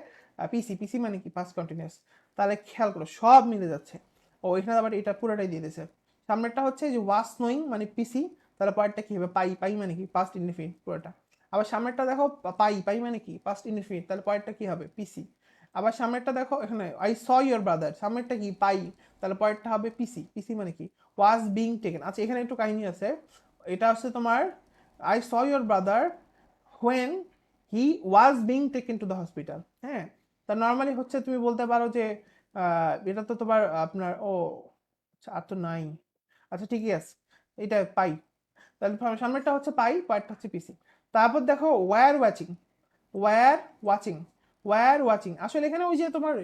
পিসি, পিসি মানে কি পাস্ট কন্টিনিউয়াস। তাহলে খেয়াল করো সব মিলে যাচ্ছে। ও এখানে আবার এটা পুরোটাই দিয়ে দিয়েছে। সামনেরটা হচ্ছে যে ওয়াস নোয়িং মানে পিসি, তাহলে পরেরটা কি হবে, পাই, পাই মানে কি পাস্ট ইনডিফিনিট পুরোটা। আবার সামনেরটা দেখো পাই, পাই মানে কি পাস্ট ইনডিফিনিট, তাহলে পরেরটা কি হবে, পিসি। আবার সামনেরটা দেখো এখানে আই স ইউর ব্রাদার, সামনেরটা কি পাই, তাহলে পরেরটা হবে পিসি, পিসি মানে কি ওয়াজ বিং টেকেন। আচ্ছা এখানে একটু কাহিনী আছে, এটা হচ্ছে তোমার I saw your brother when he was being taken to the hospital. হ্যাঁ, তা নর্মালি হচ্ছে তুমি বলতে পারো যে এটা তো তোমার আপনার ও আচ্ছা, আর তো নাই। আচ্ছা ঠিকই আছে, এটা পাই, তাহলে সামনেরটা হচ্ছে পাই পরেরটা হচ্ছে পিসি। তারপর দেখো were watching, were watching, were watching আসলে এখানে ওই যে তোমার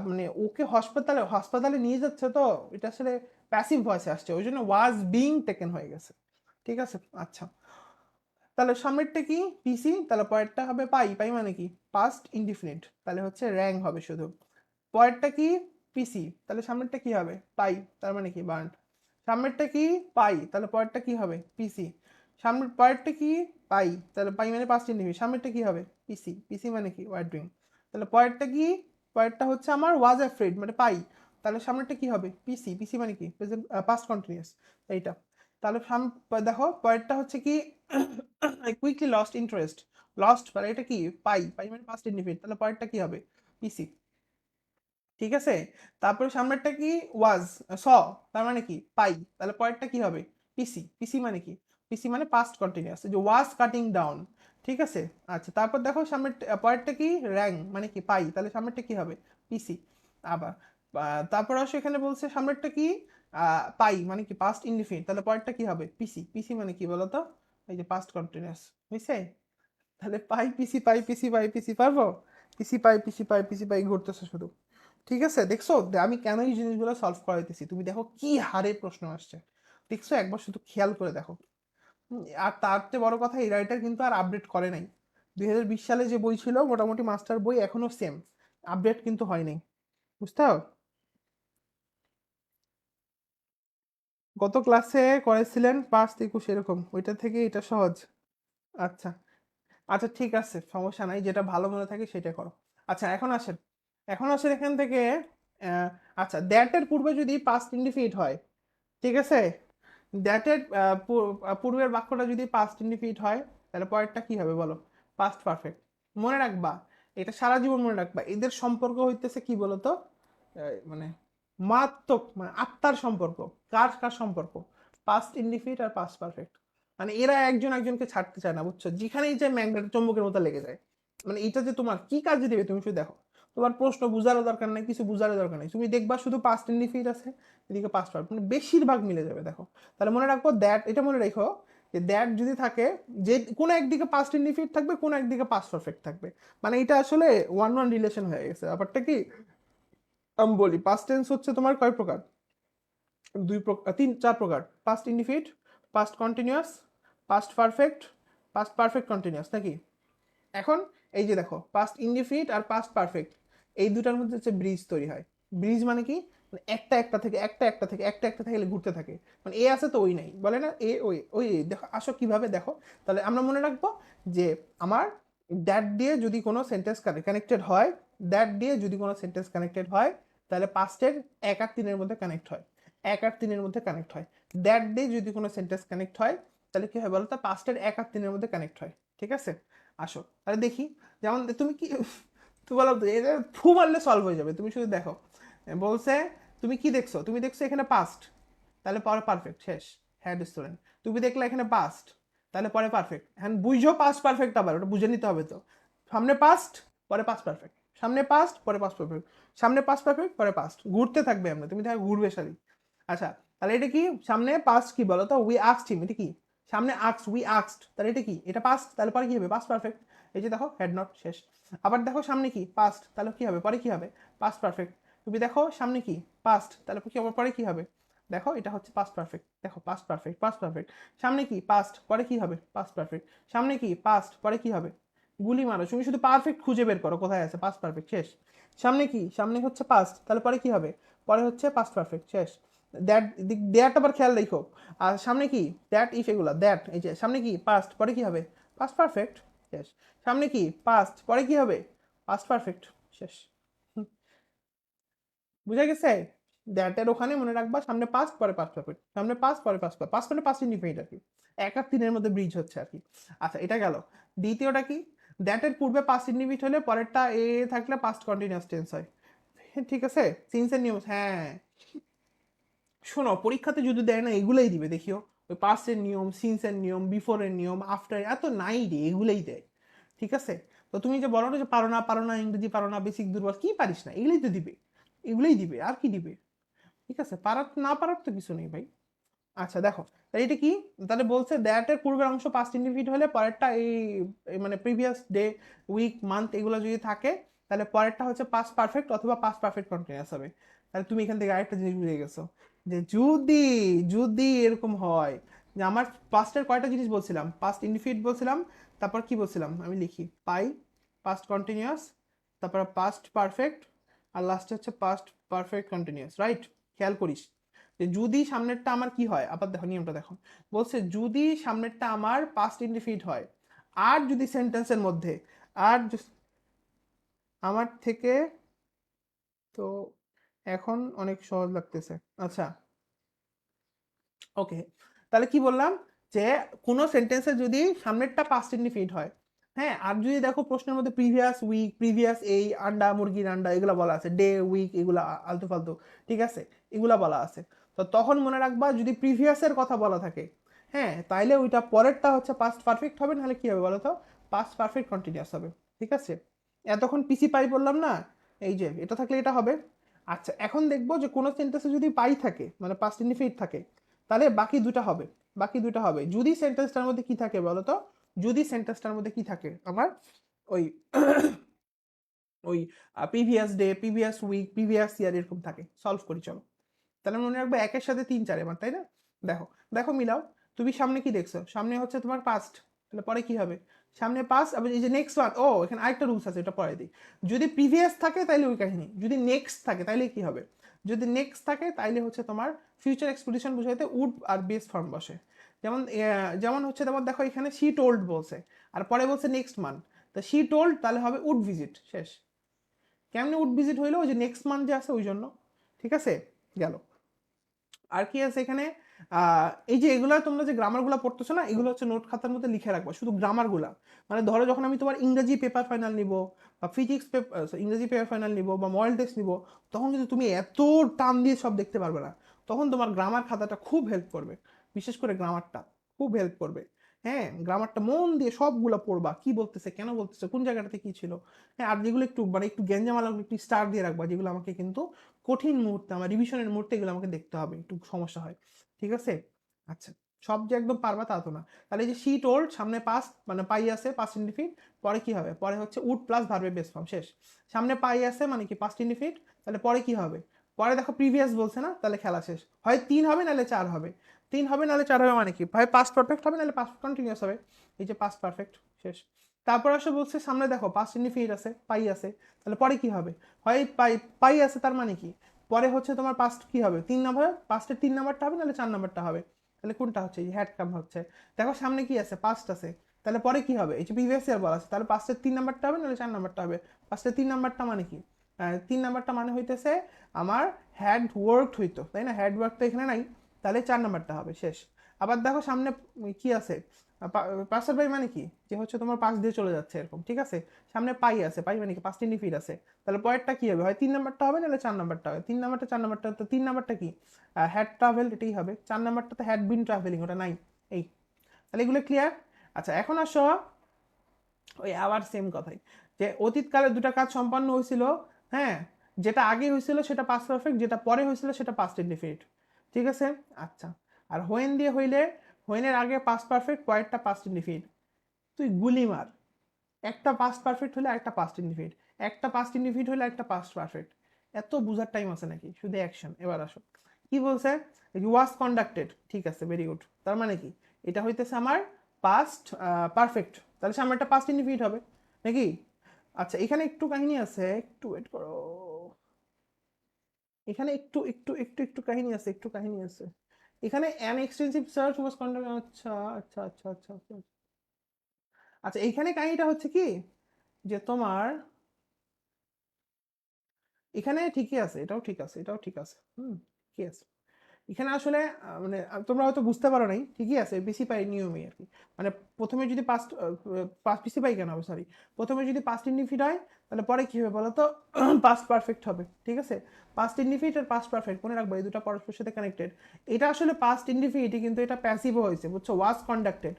মানে ওকে হাসপাতালে হাসপাতালে নিয়ে যাচ্ছে, তো এটা আসলে প্যাসিভ ভয়েসে আসছে, ওই জন্য ওয়াজ বিং টেকেন হয়ে গেছে। ঠিক আছে, আচ্ছা। তাহলে সামনেরটা কি পিসি, তাহলে পরেরটা হবে পাই, পাই মানে কি পাস্ট ইনডিফিনিট, তাহলে হচ্ছে র্যাং হবে শুধু। পরেরটা কি পিসি, তাহলে সামনেরটা কি হবে পাই, তার মানে কি বার্ন। সামনেরটা কি পাই, তাহলে পরেরটা কি হবে পিসি। সামনের পরেরটা কি পাই, তাহলে পাই মানে পাস্ট ইনডিফিনিট, সামনেরটা কি হবে পিসি, পিসি মানে কি ওয়ার ডুইং। তাহলে পরেরটা কি, পরেরটা হচ্ছে আমার ওয়াজ অ্যাফ্রেড মানে পাই, তাহলে সামনেরটা কি হবে পিসি, পিসি মানে কি প্রেজেন্ট পাস্ট কন্টিনিউয়াস, এইটা। তাহলে দেখো পরেরটা হচ্ছে কি কুইকলি লস্ট ইন্টারেস্ট, লস্ট মানে এটা কি পাই, পাই মানে পাস্ট ইনডিফিনিট, তাহলে পরেরটা কি হবে পিসি। ঠিক আছে, তারপরে সামনেরটা কি ওয়াজ স, তার মানে কি পাই, তাহলে পরেরটা কি হবে পিসি, পিসি মানে কি পিসি মানে পাস্ট কন্টিনিউয়াস, যে ওয়াজ কাটিং ডাউন। ঠিক আছে। আচ্ছা, তারপর দেখো সামনের পরেরটা কি, র্যাং মানে কি পাই, তাহলে সামনেরটা কি হবে, পিসি। আবার তারপর আসো এখানে বলছে সামনেরটা কি, পাই মানে কি পাস্ট ইনডিফিনিট, তাহলে পরেরটা কি হবে, পিসি। পিসি মানে কি বলো তো, এই যে পাস্ট কন্টিনিউয়াস, বুঝছে? তাহলে পাই পিসি পাই পিসি পাই পিসি, পারবো? পিসি পাই পিসি পাই পিসি পাই ঘুরতেছে শুধু। ঠিক আছে, দেখছো আমি কেন এই জিনিসগুলো সলভ করাইতেছি, তুমি দেখো কি হারে প্রশ্ন আসছে, দেখছো? একবার শুধু খেয়াল করে দেখো। আর তার চেয়ে বড় কথা, এই রাইটার কিন্তু আর আপডেট করে নাই। 2020 সালে যে বই ছিল মোটামুটি মাস্টার বই এখনো সেম, আপডেট কিন্তু হয় নাই, বুঝতে পারো? গত ক্লাসে করেছিলেন 5 21 এরকম, ওইটা থেকে এটা সহজ। আচ্ছা, আচ্ছা ঠিক আছে, সমস্যা নাই, যেটা ভালো মনে থাকে সেটা করো। আচ্ছা এখন আসেন, এখন আসেন এখান থেকে। আচ্ছা, দ্যাটের পূর্বে যদি পাস্ট ইনডিফিনিট হয়, ঠিক আছে, দ্যাটের পূর্বের বাক্যটা যদি পাস্ট ইনডিফিনিট হয়, তাহলে পরেরটা কি হবে বলো, পাস্ট পারফেক্ট। মনে রাখবা, এটা সারা জীবন মনে রাখবা, এদের সম্পর্ক হইতেছে কি বলতো, মানে মারাত্মক, মানে আত্মার সম্পর্ক। কার কার সম্পর্ক, পাস্ট ইনডিফিনিট আর পাস্ট পারফেক্ট। মানে এরা একজন একজনকে ছাড়তে চায় না, বুঝছো? যেখানেই যে ম্যাগনেট চুম্বকের মতো লেগে যায়। মানে এটা যে তোমার কি কাজে দেবে তুমি শুধু দেখো, তোমার প্রশ্ন বুঝারও দরকার নাই, কিছু বুঝারও দরকার নেই, তুমি দেখবা শুধু পাস্ট ইনডিফিনিট আছে, এদিকে পাস্ট পারফেক্ট, মানে বেশিরভাগ মিলে যাবে দেখো। তাহলে মনে রাখবো দ্যাট, এটা মনে রেখো যে দ্যাট যদি থাকে, যে কোনো একদিকে পাস্ট ইনডিফিনিট থাকবে, কোনো একদিকে পাস্ট পারফেক্ট থাকবে, মানে এটা আসলে ওয়ান ওয়ান রিলেশন হয়ে গেছে ব্যাপারটা। কি আমি বলি, পাস্ট টেন্স হচ্ছে তোমার কয় প্রকার, দুই প্রকার, তিন চার প্রকার, past indefinite, past continuous, past perfect, past perfect continuous, নাকি? এখন এই যে দেখো, পাস্ট ইনডিফিনিট আর পাস্ট পারফেক্ট, এই দুটার মধ্যে হচ্ছে ব্রিজ তৈরি হয়। ব্রিজ মানে কি, মানে একটা একটা থেকে একটা একটা থেকে একটা একটা থেকে ঘুরতে থাকে, মানে এ আছে তো ওই নাই, বলে না এ ওই ওই এ। দেখো আসো কিভাবে দেখো, তাহলে আমরা মনে রাখবো যে আমার দ্যাট দিয়ে যদি কোনো সেন্টেন্স কানেক্টেড হয়, দ্যাট দিয়ে যদি কোনো সেন্টেন্স কানেক্টেড হয়, তাহলে পাস্টের 1 আর 3-এর মধ্যে কানেক্ট হয়, 1 আর 3-এর মধ্যে কানেক্ট হয়। দ্যাট দিয়ে যদি কোনো সেন্টেন্স কানেক্ট হয়, তাহলে কি হয় বলতো, পাস্টের 1 আর 3-এর মধ্যে কানেক্ট হয়। ঠিক আছে, আসো তাহলে দেখি। যেমন তুমি কি তুই বলো তো, এটা ফু মারলে সলভ হয়ে যাবে, তুমি শুধু দেখো। বলছে তুমি কি দেখছো, তুমি দেখছো এখানে পাস্ট, তাহলে পরে পারফেক্ট, শেষ। হ্যাঁ স্টুডেন্ট, তুমি দেখলে এখানে পাস্ট, তাহলে পরে পারফেক্ট। হ্যাঁ বুঝো পাস্ট পারফেক্ট, আবার ওটা বুঝে নিতে হবে তো। সামনে পাস্ট, পরে পাস্ট পারফেক্ট, সামনে পাস্ট, পরে পাস্ট পারফেক্ট, সামনে পাস্ট পারফেক্ট, পরে পাস্ট, ঘুরতে থাকবে আমরা, তুমি দেখো ঘুরবে সারি। আচ্ছা, তাহলে এটা কি, সামনে পাস্ট কি বলো তো, উই আস্কড হিম, এটা কি, সামনে আস্কড, উই আস্কড, তাহলে এটা কি, এটা পাস্ট, তাহলে পরে কি হবে, পাস্ট পারফেক্ট। এই যে দেখো হ্যাড নট, শেষ। আবার দেখো সামনে কি পাস্ট, তাহলে কি হবে, পরে কি হবে, পাস্ট পারফেক্ট। তুমি দেখো সামনে কি পাস্ট, তাহলে কি হবে, পরে কি হবে, দেখো এটা হচ্ছে পাস্ট পারফেক্ট, দেখো পাস্ট পারফেক্ট, পাস্ট পারফেক্ট। সামনে কি পাস্ট, পরে কি হবে, পাস্ট পারফেক্ট। সামনে কি পাস্ট, পরে কি হবে, গুলি মারো, তুমি শুধু পারফেক্ট খুঁজে বের করো কোথায় আছে, পাস্ট পারফেক্ট, শেষ। সামনে কি, সামনে হচ্ছে পাস্ট, তাহলে পরে কি হবে, পরে হচ্ছে পাস্ট পারফেক্ট, শেষ। দ্যাট, দ্যাট আবার খেয়াল রেখো। আর সামনে কি, দ্যাট ইফ, এগুলা দ্যাট, এই যে সামনে কি পাস্ট, পরে কি হবে, পাস্ট পারফেক্ট, শেষ। সামনে কি পাস্ট, পরে কি হবে, পাস্ট পারফেক্ট, শেষ। বুঝা গেছে? দ্যাটের ওখানে মনে রাখবা সামনে পাস্ট, পরে পাস্ট পারফেক্ট, সামনে পাস্ট, পরে পাস্ট পাস্ট মানে পাস্ট ইনডিফিনিট আর কি, 1 আর 3-এর মধ্যে ব্রিজ হচ্ছে আর কি। আচ্ছা এটা গেল। দ্বিতীয়টা কি, দ্যাটের পূর্বে পাস্ট ইনডিফিনিট হলে পরেরটা এ থাকলে পাস্ট কন্টিনিউয়াস টেন্স হয়। হ্যাঁ, ঠিক আছে, সিন্সের নিয়ম, হ্যাঁ। শোনো, পরীক্ষাতে যদি দেয় না এগুলাই দিবে দেখিও, ওই পাস্টের নিয়ম, সিন্সের নিয়ম, বিফোরের নিয়ম, আফটার, এত নাই রে, এগুলাই দেয়। ঠিক আছে, তো তুমি যে বলো না যে পারো না পারো না, ইংরেজি পারো না, বেসিক দুর্বল, কি পারিস না, এগুলাই তো দিবে, এগুলাই দিবে, আর কি দিবে? ঠিক আছে, পারার না পারার তো কিছু নেই ভাই। আচ্ছা দেখো, তাহলে এটা কি, তাহলে বলছে দ্যাট এর পূর্বের অংশ পাস্ট ইনডিফিনিট হলে পরেরটা এই মানে প্রিভিয়াস ডে, উইক, মান্থ এগুলো যদি থাকে, তাহলে পরেরটা হচ্ছে পাস্ট পারফেক্ট অথবা পাস্ট পারফেক্ট কন্টিনিউয়াস হবে। তাহলে তুমি এখান থেকে আরেকটা জিনিস বুঝে গেছো, যে যদি, যদি এরকম হয় যে আমার পাস্টের কয়টা জিনিস বলছিলাম, পাস্ট ইনডিফিনিট বলছিলাম, তারপর কি বলছিলাম আমি লিখি, পাই, পাস্ট কন্টিনিউয়াস, তারপর পাস্ট পারফেক্ট, আর লাস্টে হচ্ছে পাস্ট পারফেক্ট কন্টিনিউয়াস, রাইট? খেয়াল করিস যে যদি সামনেরটা আমার কি হয়, আবার দেখো নিয়মটা দেখো। বলছে যদি সামনেরটা আমার পাস্ট ইনডিফিনিট হয়, আর যদি সেন্টেন্সের মধ্যে, আর আমার থেকে, তো এখন অনেক সহজ লাগতেছে। আচ্ছা ওকে, তাহলে কি বললাম, যে কোনো সেন্টেন্সে যদি সামনেরটা পাস্ট ইনডিফিনিট হয়, হ্যাঁ, আর যদি দেখো প্রশ্নের মধ্যে প্রিভিয়াস উইক, প্রিভিয়াস এই, আন্ডা, মুরগির আন্ডা, এগুলো বলা আছে, ডে, উইক, এগুলা আলতু ফালতু, ঠিক আছে, এগুলা বলা আছে, তো তখন মনে রাখবা যদি প্রিভিয়াসের কথা বলা থাকে, হ্যাঁ, তাইলে ওইটা পরেরটা হচ্ছে পাস্ট পারফেক্ট হবে, নাহলে কি হবে বলো তো, পাস্ট পারফেক্ট কন্টিনিউয়াস হবে। ঠিক আছে, এতক্ষণ পিসি পাই বললাম না, এই যে এটা থাকলে এটা হবে। আচ্ছা, এখন দেখবো যে কোনো সেন্টেন্সে যদি পাই থাকে মানে পাস্ট ইনডিফিনিট থাকে, তাহলে বাকি দুটা হবে, বাকি দুটা হবে যদি সেন্টেন্সটার মধ্যে কি থাকে বলো তো, যদি সেন্টেন্সটার মধ্যে কি থাকে আমার ওই ওই previous day, previous week, previous year এরকম থাকে। সলভ করি চলো। তাহলে মনে রাখবো একের সাথে 3 4 এবার, তাই না? দেখো, দেখো মিলাও। তুমি সামনে কি দেখছো? সামনে হচ্ছে তোমার পাস্ট, তাহলে পরে কি হবে? সামনে পাস্ট, আবার এই যে নেক্সট ওয়ান, ও এখানে আরেকটা রুলস আছে, এটা পরে দিই। যদি প্রিভিয়াস থাকে তাইলে ওই কাহিনী, যদি নেক্সট থাকে তাইলে কি হবে? যদি নেক্সট থাকে তাইলে হচ্ছে তোমার ফিউচার এক্সপ্রেশন বুঝাইতে উড আর বেস ফর্ম বসে। যেমন যেমন হচ্ছে তোমার দেখো এখানে শি টোল্ড বলছে, আর পরে বলছে নেক্সট মান্থ, তো শি টোল্ড তাহলে হবে উড ভিজিট, শেষ। কেমনে উড ভিজিট হইলো? ওই যে নেক্সট মান্থ যে আছে ওই জন্য। ঠিক আছে, গেল। আর কি আছে এখানে? এই যে এগুলা তোমরা যে গ্রামারগুলো পড়তেছো না, এগুলো হচ্ছে নোট খাতার মধ্যে লিখে রাখবা, শুধু গ্রামারগুলা। মানে ধরো যখন আমি তোমার ইংরেজি পেপার ফাইনাল নিব, বা ফিজিক্স ইংরেজি পেপার ফাইনাল নিব, বা মডেল টেস্ট নিব, তখন কিন্তু তুমি এত টান দিয়ে সব দেখতে পারবে না। তখন তোমার গ্রামার খাতাটা খুব হেল্প করবে, বিশেষ করে গ্রামারটা খুব হেল্প করবে। হ্যাঁ, গ্রামারটা মন দিয়ে সবগুলা পড়বা, কি বলতেছে, কেন বলতেছে, কোন জায়গাটাতে কি ছিল। হ্যাঁ, আর যেগুলো একটু মানে একটু গ্যাঞ্জামালা একটু স্টার দিয়ে রাখবা, যেগুলো আমাকে কিন্তু কঠিন মুহূর্তে আমার রিভিশনের মুহূর্তে এগুলো আমাকে দেখতে হবে, একটু সমস্যা হয়। ঠিক আছে, আচ্ছা। সব যে একদম পারবা তা তো না। তাহলে এই যে শি টোল্ড, সামনে পাস্ট মানে পাই আছে, পাস্ট ইনডিফিনিট, পরে কি হবে? পরে হচ্ছে উড প্লাস ভার্বের বেস ফর্ম, শেষ। সামনে পাই আছে মানে কি পাস্ট ইনডিফিনিট, তাহলে পরে কি হবে? পরে দেখো প্রিভিয়াস বলছে না, তাহলে খেলা শেষ। হয় 3 হবে নাহলে 4 হবে, 3 হবে নাহলে 4 হবে, মানে কি হয় পাস্ট পারফেক্ট হবে নাহলে পাস্ট কন্টিনিউয়াস হবে। এই যে পাস্ট পারফেক্ট, শেষ। তারপর আসে বলছে সামনে দেখো পাস্ট ইনডিফিনিট আছে, পাই আছে, তাহলে পরে কি হবে? হয় পাই, পাই আছে তার মানে কি পরে হচ্ছে তোমার পাস্ট কি হবে? 3 নম্বর, পাস্টের 3 নম্বরটা হবে নাহলে 4 নম্বরটা হবে। তাহলে কোনটা হচ্ছে? এই হ্যাড কাম হচ্ছে। দেখো সামনে কি আছে? পাস্ট আছে, তাহলে পরে কি হবে? এই যে প্রিভিয়াস ইয়ার বলা আছে, তাহলে পাস্টের 3 নম্বরটা হবে নাহলে 4 নম্বরটা হবে। পাস্টের 3 নম্বরটা মানে কি? 3 নম্বরটা মানে হইতেছে আমার হ্যাড ওয়ার্কড হইতো, তাই না? হ্যাড ওয়ার্ক তো এখানে নাই, তাহলে 4 নম্বরটা হবে, শেষ। আবার দেখো সামনে কি আছে? পাসের বাই মানে কি? যে হচ্ছে তোমার পাশ দিয়ে চলে যাচ্ছে এরকম, ঠিক আছে। সামনে পাই আছে, পাই মানে কি পাস্ট ইনডিফিনিট আছে, তাহলে পরেরটা কি হবে? হয় 3 নম্বরটা হবে নাহলে 4 নম্বরটা হবে। 3 নম্বরটা 4 নম্বরটা, তো 3 নম্বরটা কি? হ্যাড ট্রাভেল, এটাই হবে। 4 নম্বরটাতে হ্যাড বিন ট্রাভেলিং, ওটা নাই। এই, তাহলে এগুলো ক্লিয়ার। আচ্ছা, এখন আসো ওই আবার সেম কথাই, যে অতীতকালে দুটা কাজ সম্পন্ন হয়েছিল। হ্যাঁ, যেটা আগে হয়েছিল সেটা পাস্ট পারফেক্ট, যেটা পরে হয়েছিল সেটা পাস্ট ইনডিফিনিট। ঠিক আছে, আচ্ছা। আর হোয়েন দিয়ে হইলে, হোয়েনের আগে পাস্ট পারফেক্ট, পরেরটা পাস্ট ইনডিফিনিট। তুই গুলি মার, একটা পাস্ট পারফেক্ট হলে একটা পাস্ট ইনডিফিনিট, একটা পাস্ট ইনডিফিনিট হলে একটা পাস্ট পারফেক্ট। এত বুঝার টাইম আছে নাকি? শুধু অ্যাকশন। এবার আসো, কি বলছে? ওয়াজ কন্ডাক্টেড, ঠিক আছে, ভেরি গুড। তার মানে কি? এটা হইতেছে আমার পাস্ট পারফেক্ট, তাহলে সামনে একটা পাস্ট ইনডিফিনিট হবে নাকি? আচ্ছা, এখানে একটু কাহিনী আছে, একটু ওয়েট করো। এখানে একটু একটু একটু একটু কাহিনী আছে, একটু কাহিনী আছে। এখানে an extensive search was conducted, আচ্ছা আচ্ছা আচ্ছা আচ্ছা আচ্ছা। আচ্ছা, এইখানে কাহিনীটা হচ্ছে কি, যে তোমার এখানে ঠিকই আছে, এটাও ঠিক আছে, এটাও ঠিক আছে, ঠিকই আছে। এখানে আসলে মানে তোমরা হয়তো বুঝতে পারো নাই, ঠিকই আছে, বেশি পাই নিয়মই আর কি। মানে প্রথমে যদি পাস্ট পাস্ট বেশি পাই কেন হবে, সরি, প্রথমে যদি পাস্ট ইনডিফিনিট হয় তাহলে পরে কি হবে বলো তো? পাস্ট পারফেক্ট হবে, ঠিক আছে। পাস্ট ইনডিফিনিট আর পাস্ট পারফেক্ট মনে রাখবো, এই দুটো পরস্পরের সাথে কানেক্টেড। এটা আসলে পাস্ট ইনডিফিনিটি, কিন্তু এটা প্যাসিভও হয়েছে, বুঝছো? ওয়াজ কন্ডাক্টেড,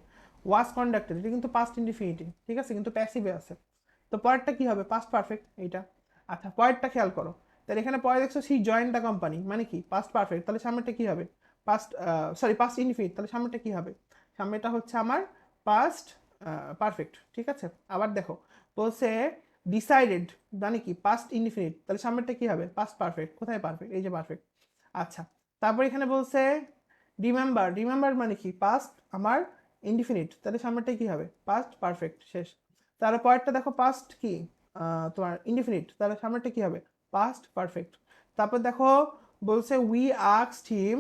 ওয়াজ কন্ডাক্টেড, এটা কিন্তু পাস্ট ইনডিফিনিটি, ঠিক আছে, কিন্তু প্যাসিভে আছে। তো পরেরটা কি হবে? পাস্ট পারফেক্ট, এইটা। আচ্ছা, পরেরটা খেয়াল করো, তাহলে এখানে পরে দেখছো সি জয়েন দ্য কোম্পানি, মানে কি পাস্ট পারফেক্ট, তাহলে সামনেটা কি হবে? পাস্ট, সরি পাস্ট ইনফিনিট, তাহলে সামনেটা কি হবে? সামনেটা হচ্ছে আমার পাস্ট পারফেক্ট, ঠিক আছে। আবার দেখো, বলছে ডিসাইডেড, মানে কি পাস্ট ইনফিনিট, তাহলে সামনেটা কি হবে? পাস্ট পারফেক্ট, কোথায় পারফেক্ট? এই যে পারফেক্ট। আচ্ছা, তারপর এখানে বলছে রিমেম্বার, রিমেম্বার মানে কি পাস্ট আমার ইনডিফিনিট, তাহলে সামনেটা কি হবে? পাস্ট পারফেক্ট, শেষ। তারপর পরেরটা দেখো পাস্ট কি তোমার ইনডিফিনিট, তাহলে সামনেটা কি হবে? Past perfect. তারপর দেখো বলছে উই আস্কড হিম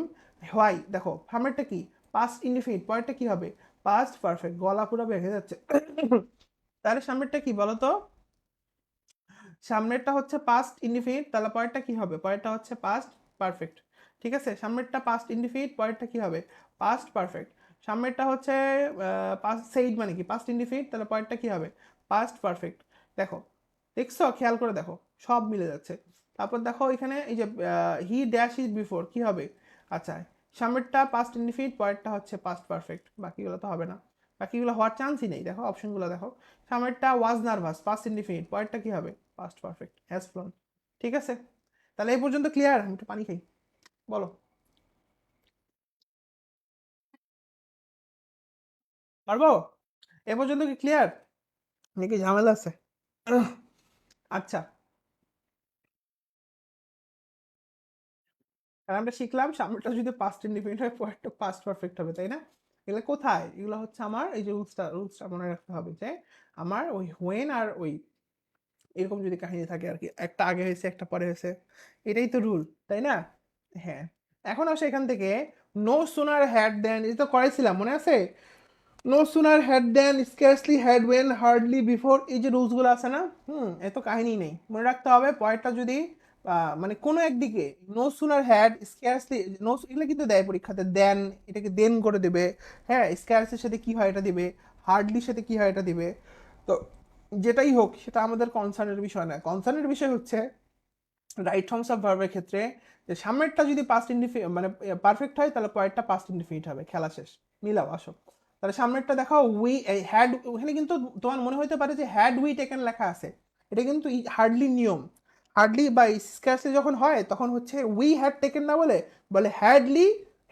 হোয়াই, দেখো সামনেরটা কি? পাস্ট ইনডিফিনিট, পরেরটা কি হবে? Past perfect. গলা পুরো ভেঙে যাচ্ছে। তাহলে সামনেরটা কি বলো তো? সামনেরটা হচ্ছে পাস্ট ইনডিফিনিট, তাহলে পরেরটা কি হবে? পরেরটা হচ্ছে পাস্ট পারফেক্ট, ঠিক আছে। সামনেরটা পাস্ট ইনডিফিনিট, পরেরটা কি হবে? Past perfect. সামনেরটা হচ্ছে পাস্ট সেইড, মানে কি পাস্ট ইনডিফিনিট, তাহলে পরেরটা কি হবে? Past perfect. দেখো, দেখছো? খেয়াল করে দেখো, সব মিলে যাচ্ছে। তারপর দেখো এখানে এই যে হি ড্যাশ ইজ বিফোর, কি হবে? আচ্ছা, সামনেরটা পাস্ট ইনডিফিনিট, পরেরটা হচ্ছে পাস্ট পারফেক্ট, বাকিগুলো তো হবে না, বাকিগুলো হওয়ার চান্সই নেই। দেখো অপশনগুলো দেখো, সামনেরটা ওয়াজ নার্ভাস, পাস্ট ইনডিফিনিট, পরেরটা কি হবে, পাস্ট পারফেক্ট, হ্যাজ ফ্লোন। ঠিক আছে, তাহলে এই পর্যন্ত ক্লিয়ার? আমি একটু পানি খাই, বলো। পারবো? এ পর্যন্ত কি ক্লিয়ার নাকি ঝামেলা আছে? আচ্ছা, আর আমরা শিখলাম সামনেটা যদি পাস্ট ইনডিফিনিট হয় পরেরটা পাস্ট পারফেক্ট হবে, তাই না? এগুলো কোথায়? এগুলো হচ্ছে আমার এই যে রুলসটা মনে রাখতে হবে, যে আমার ওই হোয়েন আর ওই এরকম যদি কাহিনী থাকে আর কি, একটা আগে হয়েছে একটা পরে হয়েছে, এটাই তো রুল, তাই না? হ্যাঁ, এখন আসে এখান থেকে, নো সুনার হ্যাড দেন, এটা তো করেছিলাম মনে আছে, no sooner had then, scarcely had, when, hardly, before, এই যে রুলসগুলো আছে না, এত কাহিনী নেই, মনে রাখতে হবে পরেরটা যদি মানে কোনো একদিকে, no sooner had, scarcely, no, এগুলো কিন্তু দেয় পরীক্ষাতে, দেন এটাকে দেন করে দেবে, হ্যাঁ, স্কার্সের সাথে কি হয় এটা দিবে, হার্ডলির সাথে কি হয় এটা দিবে। তো যেটাই হোক সেটা আমাদের কনসার্নের বিষয় না, কনসার্নের বিষয় হচ্ছে রাইট ফর্মস অফ ভার্বের ক্ষেত্রে যে সামনেরটা যদি পাস্ট ইনডিফিনিট মানে পারফেক্ট হয় তাহলে পরেরটা পাস্ট ইনডিফিনিট হবে, খেলা শেষ। মিলাও আসো, তাহলে সামনেরটা দেখাও, উই হ্যাড, ওখানে কিন্তু তোমার মনে হতে পারে যে হ্যাড উই টেকেন লেখা আছে, এটা কিন্তু হার্ডলি নিয়ম, হার্ডলি বা স্কার্সলি যখন হয় তখন হচ্ছে উই হ্যাড টেকেন না বলে, বলে হ্যাডলি,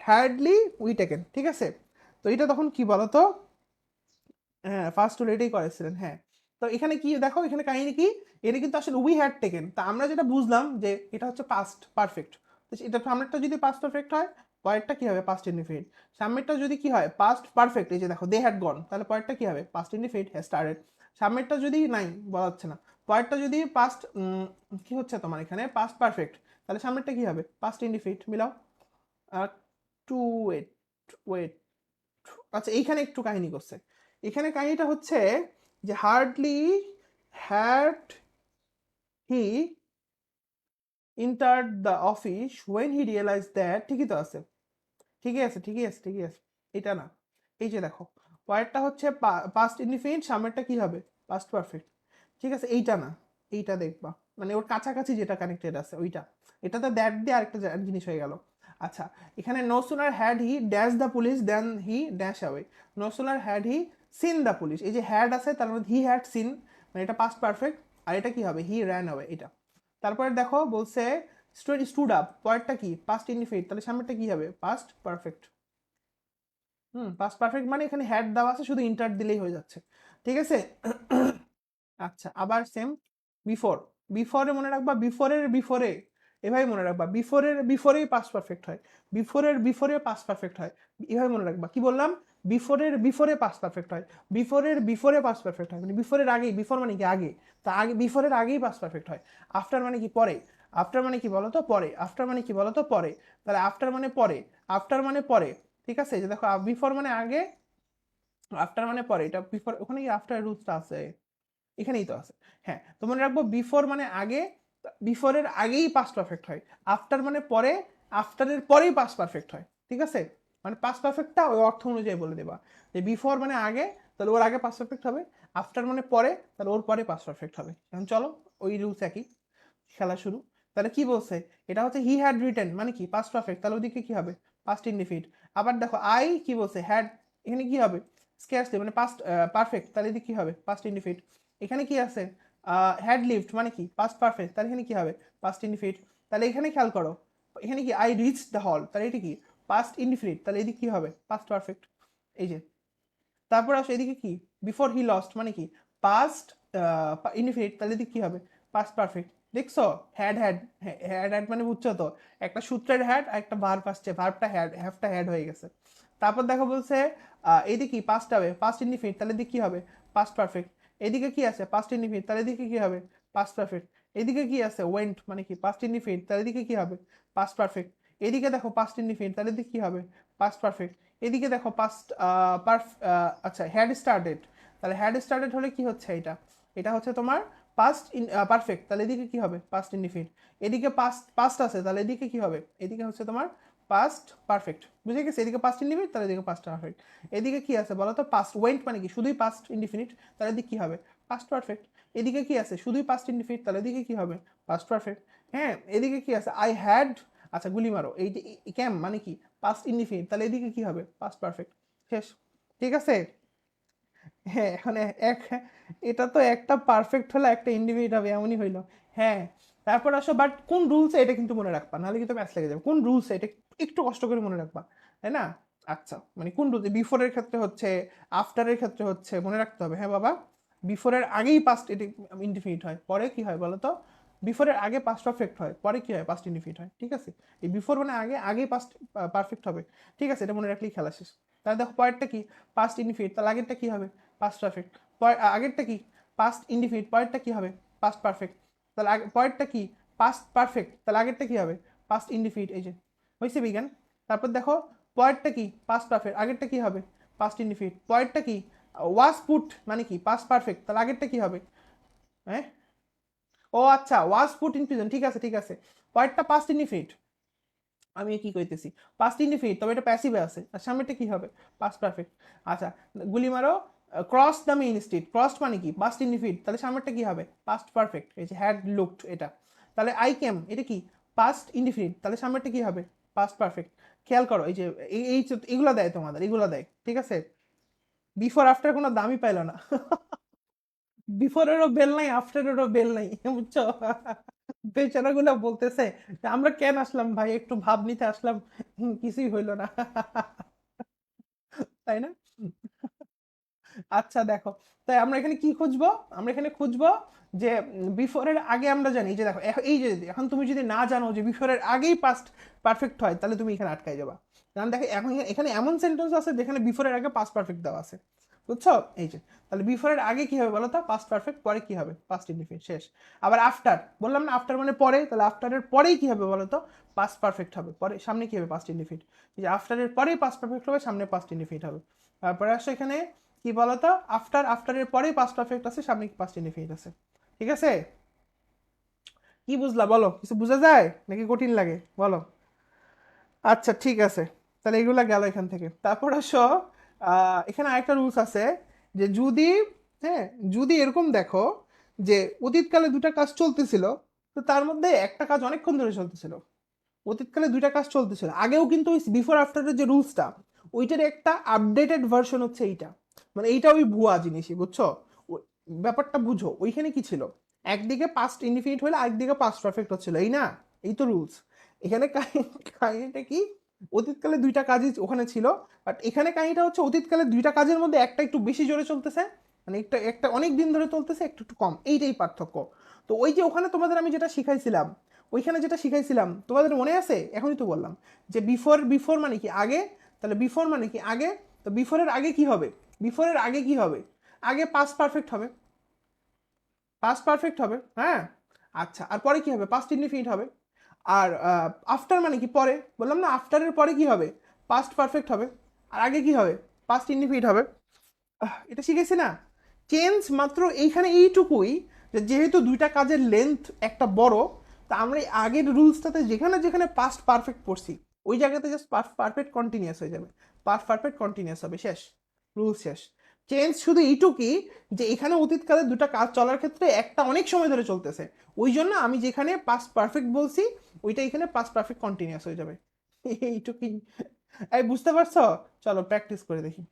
হ্যাডলি উই টেকেন, ঠিক আছে? তো এটা তখন কি বলতো, হ্যাঁ ফার্স্ট টুল এটাই করেছিলেন, হ্যাঁ। তো এখানে কি দেখো, এখানে কাহিনী কি, এটা কিন্তু আসলে উই হ্যাড টেকেন, তা আমরা যেটা বুঝলাম যে এটা হচ্ছে পাস্ট পারফেক্ট, তো এটা সামনেরটা যদি পাস্ট পারফেক্ট হয় পরেরটা কি হবে, পাস্ট ইনডিফিনিট। সামনেরটা যদি কি হয় পাস্ট পারফেক্ট, এই যে দেখো দে হ্যাড গন, তাহলে পরেরটা কি হবে, পাস্ট ইনডিফিনিট, হ্যাজ স্টার্টেড। সামনেরটা যদি নাই, বলা যাচ্ছে না, পরেরটা যদি পাস্ট, কি হচ্ছে তোমার এখানে পাস্ট পারফেক্ট, তাহলে সামনেরটা কি হবে, পাস্ট ইনডিফিনিট। মিলাও। আর টু ওয়েট, ওয়েট, আচ্ছা এইখানে একটু কাহিনী করছে, এখানে কাহিনীটা হচ্ছে যে hardly had he entered the office when he realized that, ঠিকই তো আছে, ঠিকই আছে, ঠিকই আছে, ঠিকই আছে, এটা না, এই যে দেখো পরেরটা হচ্ছে পাস্ট ইনডিফিনিট, সামনেরটা কি হবে, পাস্ট পারফেক্ট, ঠিক আছে, এইটা না, এইটা দেখবা, মানে ওর কাছাকাছি যেটা কানেক্টেড আছে ওইটা, এটাতে দ্যাট দিয়ে আরেকটা জিনিস হয়ে গেল। আচ্ছা, এখানে no sooner had he dash the police then he dash away, no sooner had he seen the police, এই যে হ্যাড আছে তার মধ্যে হি হ্যাড সিন, মানে এটা পাস্ট পারফেক্ট, আর এটা কি হবে, হি র্যান অ্যাওয়ে, এটা। তারপরে দেখো বলছে স্টুড আপ, পরেরটা কি, পাস্ট ইনডিফিনিট, তাহলে সামনেরটা কি হবে, পাস্ট পারফেক্ট। পাস্ট পারফেক্ট মানে এখানে হ্যাড দেওয়া আছে, শুধু ইন্টার দিলেই হয়ে যাচ্ছে, ঠিক আছে? আচ্ছা, আবার সেম, বিফোর, বিফোরে মনে রাখবা, বিফোরের বিফোরে, এভাবে মনে রাখবা, বিফোরের বিফোরেই পাস্ট পারফেক্ট হয়, বিফোরের বিফোরে পাস্ট পারফেক্ট হয়, এভাবে মনে রাখবা, কি বললাম, বিফোরের বিফোরে পাস্ট পারফেক্ট হয়, বিফোরের বিফোরে পাস্ট পারফেক্ট হয়, মানে বিফোরের আগেই, বিফোর মানে কি আগে, তা আগে বিফোরের আগেই পাস্ট পারফেক্ট হয়। আফটার মানে কি পরে, আফটার মানে কি বলতো পরে, আফটার মানে কি বলতো পরে, তাহলে আফটার মানে পরে, আফটার মানে পরে, ঠিক আছে, যে দেখো বিফোর মানে আগে, আফটার মানে পরে, এটা বিফোর, ওখানে কি আফটার রুলসটা আছে, এখানেই তো আছে। হ্যাঁ, তো মনে রাখবো বিফোর মানে আগে, বিফোরের আগেই পাস্ট পারফেক্ট হয়, আফটার মানে পরে, আফটারের পরেই পাস্ট পারফেক্ট হয়, ঠিক আছে? মানে পাস্ট পারফেক্টটা ওই অর্থ অনুযায়ী বলে দেবা, যে বিফোর মানে আগে, তাহলে ওর আগে পাস্ট পারফেক্ট হবে, আফটার মানে পরে, তাহলে ওর পরে পাস্ট পারফেক্ট হবে। এখন চলো ওই রুলস একই, খেলা শুরু। তাহলে কি বলছে, এটা হচ্ছে হি হ্যাড রিটেন মানে কি পাস্ট পারফেক্ট, তাহলে ওদিকে কি হবে, পাস্ট ইনডিফিনিট। আবার দেখো আই কি বলছে, হ্যাড, এখানে কি হবে, স্কেয়ারসলি মানে পাস্ট পারফেক্ট, তাহলে এদিকে কি হবে, পাস্ট ইনডিফিনিট। এখানে কি আছে, হ্যাড লিভড মানে কি পাস্ট পারফেক্ট, তাহলে এখানে কি হবে, পাস্ট ইনডিফিনিট। তাহলে এখানে খেয়াল করো, এখানে কি আই রিচ দ্য হল, তাহলে এটা কি পাস্ট ইনডিফিনিট, তাহলে এদিকে কি হবে, পাস্ট পারফেক্ট, এই যে। তারপর আসো এদিকে কি, বিফোর হি লস্ট মানে কি পাস্ট ইনডিফিনিট, তাহলে এদিকে কি হবে, পাস্ট পারফেক্ট। দেখছো, হ্যাড হ্যাড, হ্যাড হ্যাড মানে বুঝছো তো, একটা সূত্রের হ্যাড আর একটা ভার্ব আসছে, ভার্বটা হ্যাড, হ্যাভটা হ্যাড হয়ে গেছে। তারপর দেখো বলছে এইদিকে কি পাস্ট হবে, পাস্ট ইনডিফিনিট, তাহলে এদিকে কি হবে, পাস্ট পারফেক্ট। এদিকে কি আছে, পাস্ট ইনডিফিনিট, তাহলে এদিকে কি হবে, পাস্ট পারফেক্ট। এদিকে কি আছে, ওয়েন্ট মানে কি পাস্ট ইনডিফিনিট, তাহলে এদিকে কি হবে, পাস্ট পারফেক্ট। এদিকে দেখো পাস্ট ইনডিফিনিট, তাহলে এদিকে কি হবে, পাস্ট পারফেক্ট। এদিকে দেখো পাস্ট আচ্ছা হ্যাড স্টার্টেড, তাহলে হ্যাড স্টার্টেড হলে কি হচ্ছে এটা, এটা হচ্ছে তোমার পাস্ট পারফেক্ট, তাহলে এদিকে কি হবে, পাস্ট ইনডিফিনিট। এদিকে পাস্ট পাস্ট আছে, তাহলে এদিকে কি হবে, এদিকে হচ্ছে তোমার পাস্ট পারফেক্ট, বুঝে গেছে, এদিকে পাস্ট ইনডিফিনিট, তাহলে এদিকে পাস্ট পারফেক্ট। এদিকে কি আছে বলো তো, পাস্ট ওয়েন্ট মানে কি শুধুই পাস্ট ইনডিফিনিট, তাহলে এদিকে কি হবে, পাস্ট পারফেক্ট। এদিকে কি আছে, শুধুই পাস্ট ইনডিফিনিট, তাহলে এদিকে কি হবে, পাস্ট পারফেক্ট। হ্যাঁ, এদিকে কি আছে, আই হ্যাড, আচ্ছা গুলি মারো, এই যে ক্যাম মানে কি পাস্ট ইনডিফিনিট, তাহলে এদিকে কি হবে? Past perfect. শেষ। ঠিক আছে? হ্যাঁ, এখন এটা তো একটা পারফেক্ট হলো, একটা ইনডিফিনিট হবে, এমনই হইলো। হ্যাঁ, তারপর আসো, বাট কোন রুলসে এটা কিন্তু মনে রাখবা, নাহলে কিন্তু ম্যাচ লেগে যাবে। কোন রুলসে এটা একটু কষ্ট করে মনে রাখবা, তাই না? আচ্ছা, মানে কোন রুলসে? বিফোরের ক্ষেত্রে হচ্ছে, আফটারের ক্ষেত্রে হচ্ছে, মনে রাখতে হবে। হ্যাঁ বাবা, বিফোরের আগেই পাস্ট এটি ইনডিফিনিট হয়, পরে কি হয় বলো তো? বিফোরের আগে পাস্ট পারফেক্ট হয়, পরে কি হয়? পাস্ট ইনডিফিনিট হয়। ঠিক আছে? এই বিফোর মানে আগেই পাস্ট পারফেক্ট হবে। ঠিক আছে, এটা মনে রাখলেই খেলা শেষ। তাহলে দেখো পরেরটা কি? পাস্ট ইনডিফিনিট, তাহলে আগেরটা কি হবে? Past perfect. আগেরটা কি? পাস্ট ইনডিফিনিট, পরেরটা কি হবে? Past perfect. তাহলে পরেরটা কি? পাস্ট পারফেক্ট, তাহলে আগেরটা কি হবে? Past indefinite. এই যে হয়েছে বিজ্ঞান। তারপর দেখো পরেরটা কি? পাস্ট পারফেক্ট, আগেরটা কি হবে? Past indefinite. পরেরটা কি? ওয়াজ পুট মানে কি? পাস্ট পারফেক্ট, তাহলে আগেরটা কি হবে? হ্যাঁ, ও আচ্ছা, ওয়াজ পুট ইন প্রিজন, ঠিক আছে ঠিক আছে। পরেরটা পাস্ট ইনডিফিনিট, আমি কি কইতেছি? পাস্ট ইনডিফিনিট, তবে এটা প্যাসিভে আছে, আর সামনেটা কি হবে? Past perfect. আচ্ছা, গুলি মারো, cross the main street, crossed মানে কি? পাস্ট ইনডিফিনিট, তাহলে সামনেরটা কি হবে? Past perfect. এই যে হ্যাড লুকড, এটা তাহলে আই কেম, এটা কি? পাস্ট ইনডিফিনিট, তাহলে সামনেরটা কি হবে? Past perfect. খেয়াল করো, এই যে এগুলো দেয় তোমাদের, এগুলো দেয়, ঠিক আছে? বিফোর আফটার কোনো দামই পাইলো না। বিফোরেরও বেল নাই, আফটারেরও বেল নাই, বুঝছো? বেচারাগুলো বলতেছে যে আমরা কেন আসলাম ভাই, একটু ভাব নিতে আসলাম, কিছুই হইলো না। তাই না? আচ্ছা দেখো, তাই আমরা এখানে কি খুঁজবো? আমরা এখানে খুঁজবো যে বিফোরের আগে, আমরা জানি যে দেখো এই যে এখন তুমি যদি না জানো যে বিফোরের আগেই পাস্ট পারফেক্ট হয়, তাহলে তুমি এখানে আটকায় যাবা। কারণ দেখো এখন এখানে এমন সেন্টেন্স আছে যেখানে বিফোরের আগে পাস্ট পারফেক্ট দেওয়া আছে, বুঝছো? এই যে, তাহলে বিফোরের আগে কি হবে বলো তো? পাস্ট পারফেক্ট, পরে কি হবে? পাস্ট ইনডিফিনিট, শেষ। আবার আফটার, বললাম না আফটার মানে পরে, তাহলে আফটারের পরেই কি হবে বলো তো? পাস্ট পারফেক্ট হবে, পরে সামনে কি হবে? Past indefinite. এই যে আফটারের পরেই পাস্ট পারফেক্ট হবে, সামনে পাস্ট ইনডিফিনিট হবে। তারপরে আসো এখানে কি বলতো? আফটারের পরেই পাস্ট পারফেক্ট আছে, সামনে পাস্ট ইনডিফিনিট আছে। ঠিক আছে? কি বুঝলা বলো? কিছু বোঝা যায় নাকি কঠিন লাগে বলো? আচ্ছা ঠিক আছে, তাহলে এগুলা গেল এখান থেকে। তারপর আসো, এখানে আরেকটা রুলস আছে, যে যদি, হ্যাঁ, যদি এরকম দেখো যে অতীতকালে দুটা কাজ চলতেছিল, তো তার মধ্যে একটা কাজ অনেকক্ষণ ধরে চলতেছিল। অতীতকালে দুইটা কাজ চলতেছিল আগেও, কিন্তু ওই বিফোর আফটারের যে রুলসটা, ওইটার একটা আপডেটেড ভার্সন হচ্ছে এইটা। মানে এইটা ওই ভুয়া জিনিসই, বুঝছো? ব্যাপারটা বুঝো, ওইখানে কি ছিল? একদিকে পাস্ট ইনডিফিনিট হলে আরেকদিকে পাস্ট পারফেক্ট হচ্ছিল, এই না? এই তো রুলস। এখানে কাহিনীটা কি? অতীতকালে দুইটা কাজই ওখানে ছিল, বাট এখানে কাহিনীটা হচ্ছে অতীতকালে দুইটা কাজের মধ্যে একটা একটু বেশি জোরে চলতেছে, মানে একটা একটা অনেক দিন ধরে চলতেছে, একটু একটু কম, এইটাই পার্থক্য। তো ওই যে ওখানে তোমাদের আমি যেটা শিখাইছিলাম, ওইখানে যেটা শিখাইছিলাম তোমাদের মনে আছে? এখনই তো বললাম যে বিফোর, বিফোর মানে কি? আগে। তাহলে বিফোর মানে কি? আগে। তো বিফোরের আগে কি হবে? বিফোরের আগে কি হবে? আগে পাস্ট পারফেক্ট হবে, পাস্ট পারফেক্ট হবে, হ্যাঁ। আচ্ছা, আর পরে কি হবে? পাস্ট ইনডিফিনিট হবে। আর আফটার মানে কি? পরে। বললাম না আফটারের পরে কি হবে? পাস্ট পারফেক্ট হবে। আর আগে কি হবে? পাস্ট ইনডিফিনিট হবে। এটা শিখেছি না? চেঞ্জ মাত্র এইখানে এইটুকুই, যে যেহেতু দুইটা কাজের লেন্থ একটা বড়, তা আমরা এই আগের রুলসটাতে যেখানে যেখানে পাস্ট পারফেক্ট পড়ছি, ওই জায়গাতে জাস্ট পাস্ট পারফেক্ট কন্টিনিউয়াস হয়ে যাবে, পাস্ট পারফেক্ট কন্টিনিউয়াস হবে, শেষ। রুল শেষ। চেঞ্জ শুধু এইটুকুই, যে এখানে অতীতকালে দুটা কাজ চলার ক্ষেত্রে একটা অনেক সময় ধরে চলতেছে, ওই জন্য আমি যেখানে পাস্ট পারফেক্ট বলছি, ওইটা এখানে পাস্ট পারফেক্ট কন্টিনিউয়াস হয়ে যাবে। এইটুকুই। এই বুঝতে পারছো? চলো প্র্যাকটিস করে দেখি।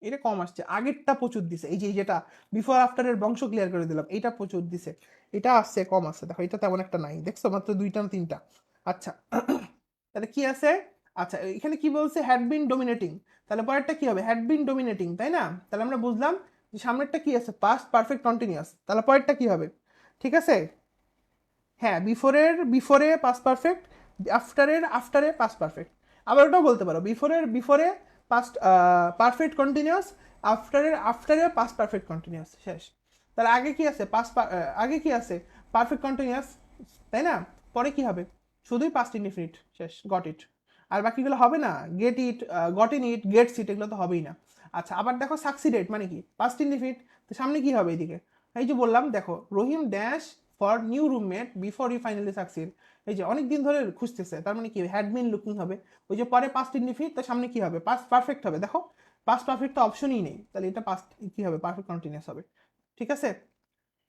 এটা কম আসছে, আগেরটা প্রচুর দিছে, এই যে যেটা বিফোর আফটারের বংশ ক্লিয়ার করে দিলাম, এটা প্রচুর দিছে। এটা আসছে কম আছে, দেখো এটা তেমন একটা নাই, দেখছো? মাত্র দুইটা না তিনটা। আচ্ছা, তাহলে কি আছে? আচ্ছা, এখানে কি বলছে? হ্যাড বিন ডোমিনেটিং, তাহলে পরেরটা কি হবে? হ্যাড বিন ডোমিনেটিং, তাই না? তাহলে আমরা বুঝলাম যে সামনেরটা কি আছে? পাস্ট পারফেক্ট কন্টিনিউয়াস, তাহলে পরেরটা কি হবে? ঠিক আছে? হ্যাঁ, বিফোরে পাস্ট পারফেক্ট, আফটারে পাস্ট পারফেক্ট। আবার ওটাও বলতে পারো, বিফোরে পাস্ট পারফেক্ট কন্টিনিউয়াস, আফটারে পাস্ট পারফেক্ট কন্টিনিউয়াস, শেষ। তাহলে আগে কি আছে? আগে কি আছে? পারফেক্ট কন্টিনিউয়াস, তাই না? পরে কি হবে? শুধুই পাস্ট ইনডিফিনিট, শেষ, গট ইট। আর বাকিগুলো হবে না, get it, got in it, gets it, এগুলো তো হবেই না। আচ্ছা, আবার দেখো সাকসিডেড মানে কি? পাস্ট ইনডিফিনিট, তো সামনে কি হবে এদিকে? এই যে বললাম, দেখো Rahim dash for new roommate before he finally succeed. এই যে অনেক দিন ধরে খুঁজতেছে, তার মানে কি? হ্যাড বিন লুকিং হবে। ওই যে পরে পাস্ট ইনডিফিনিট, তার সামনে কি হবে? পাস্ট পারফেক্ট হবে। দেখো পাস্ট পারফেক্ট তো অপশনই নেই, তাহলে এটা পাস্ট কি হবে? পারফেক্ট কন্টিনিউয়াস হবে। ঠিক আছে?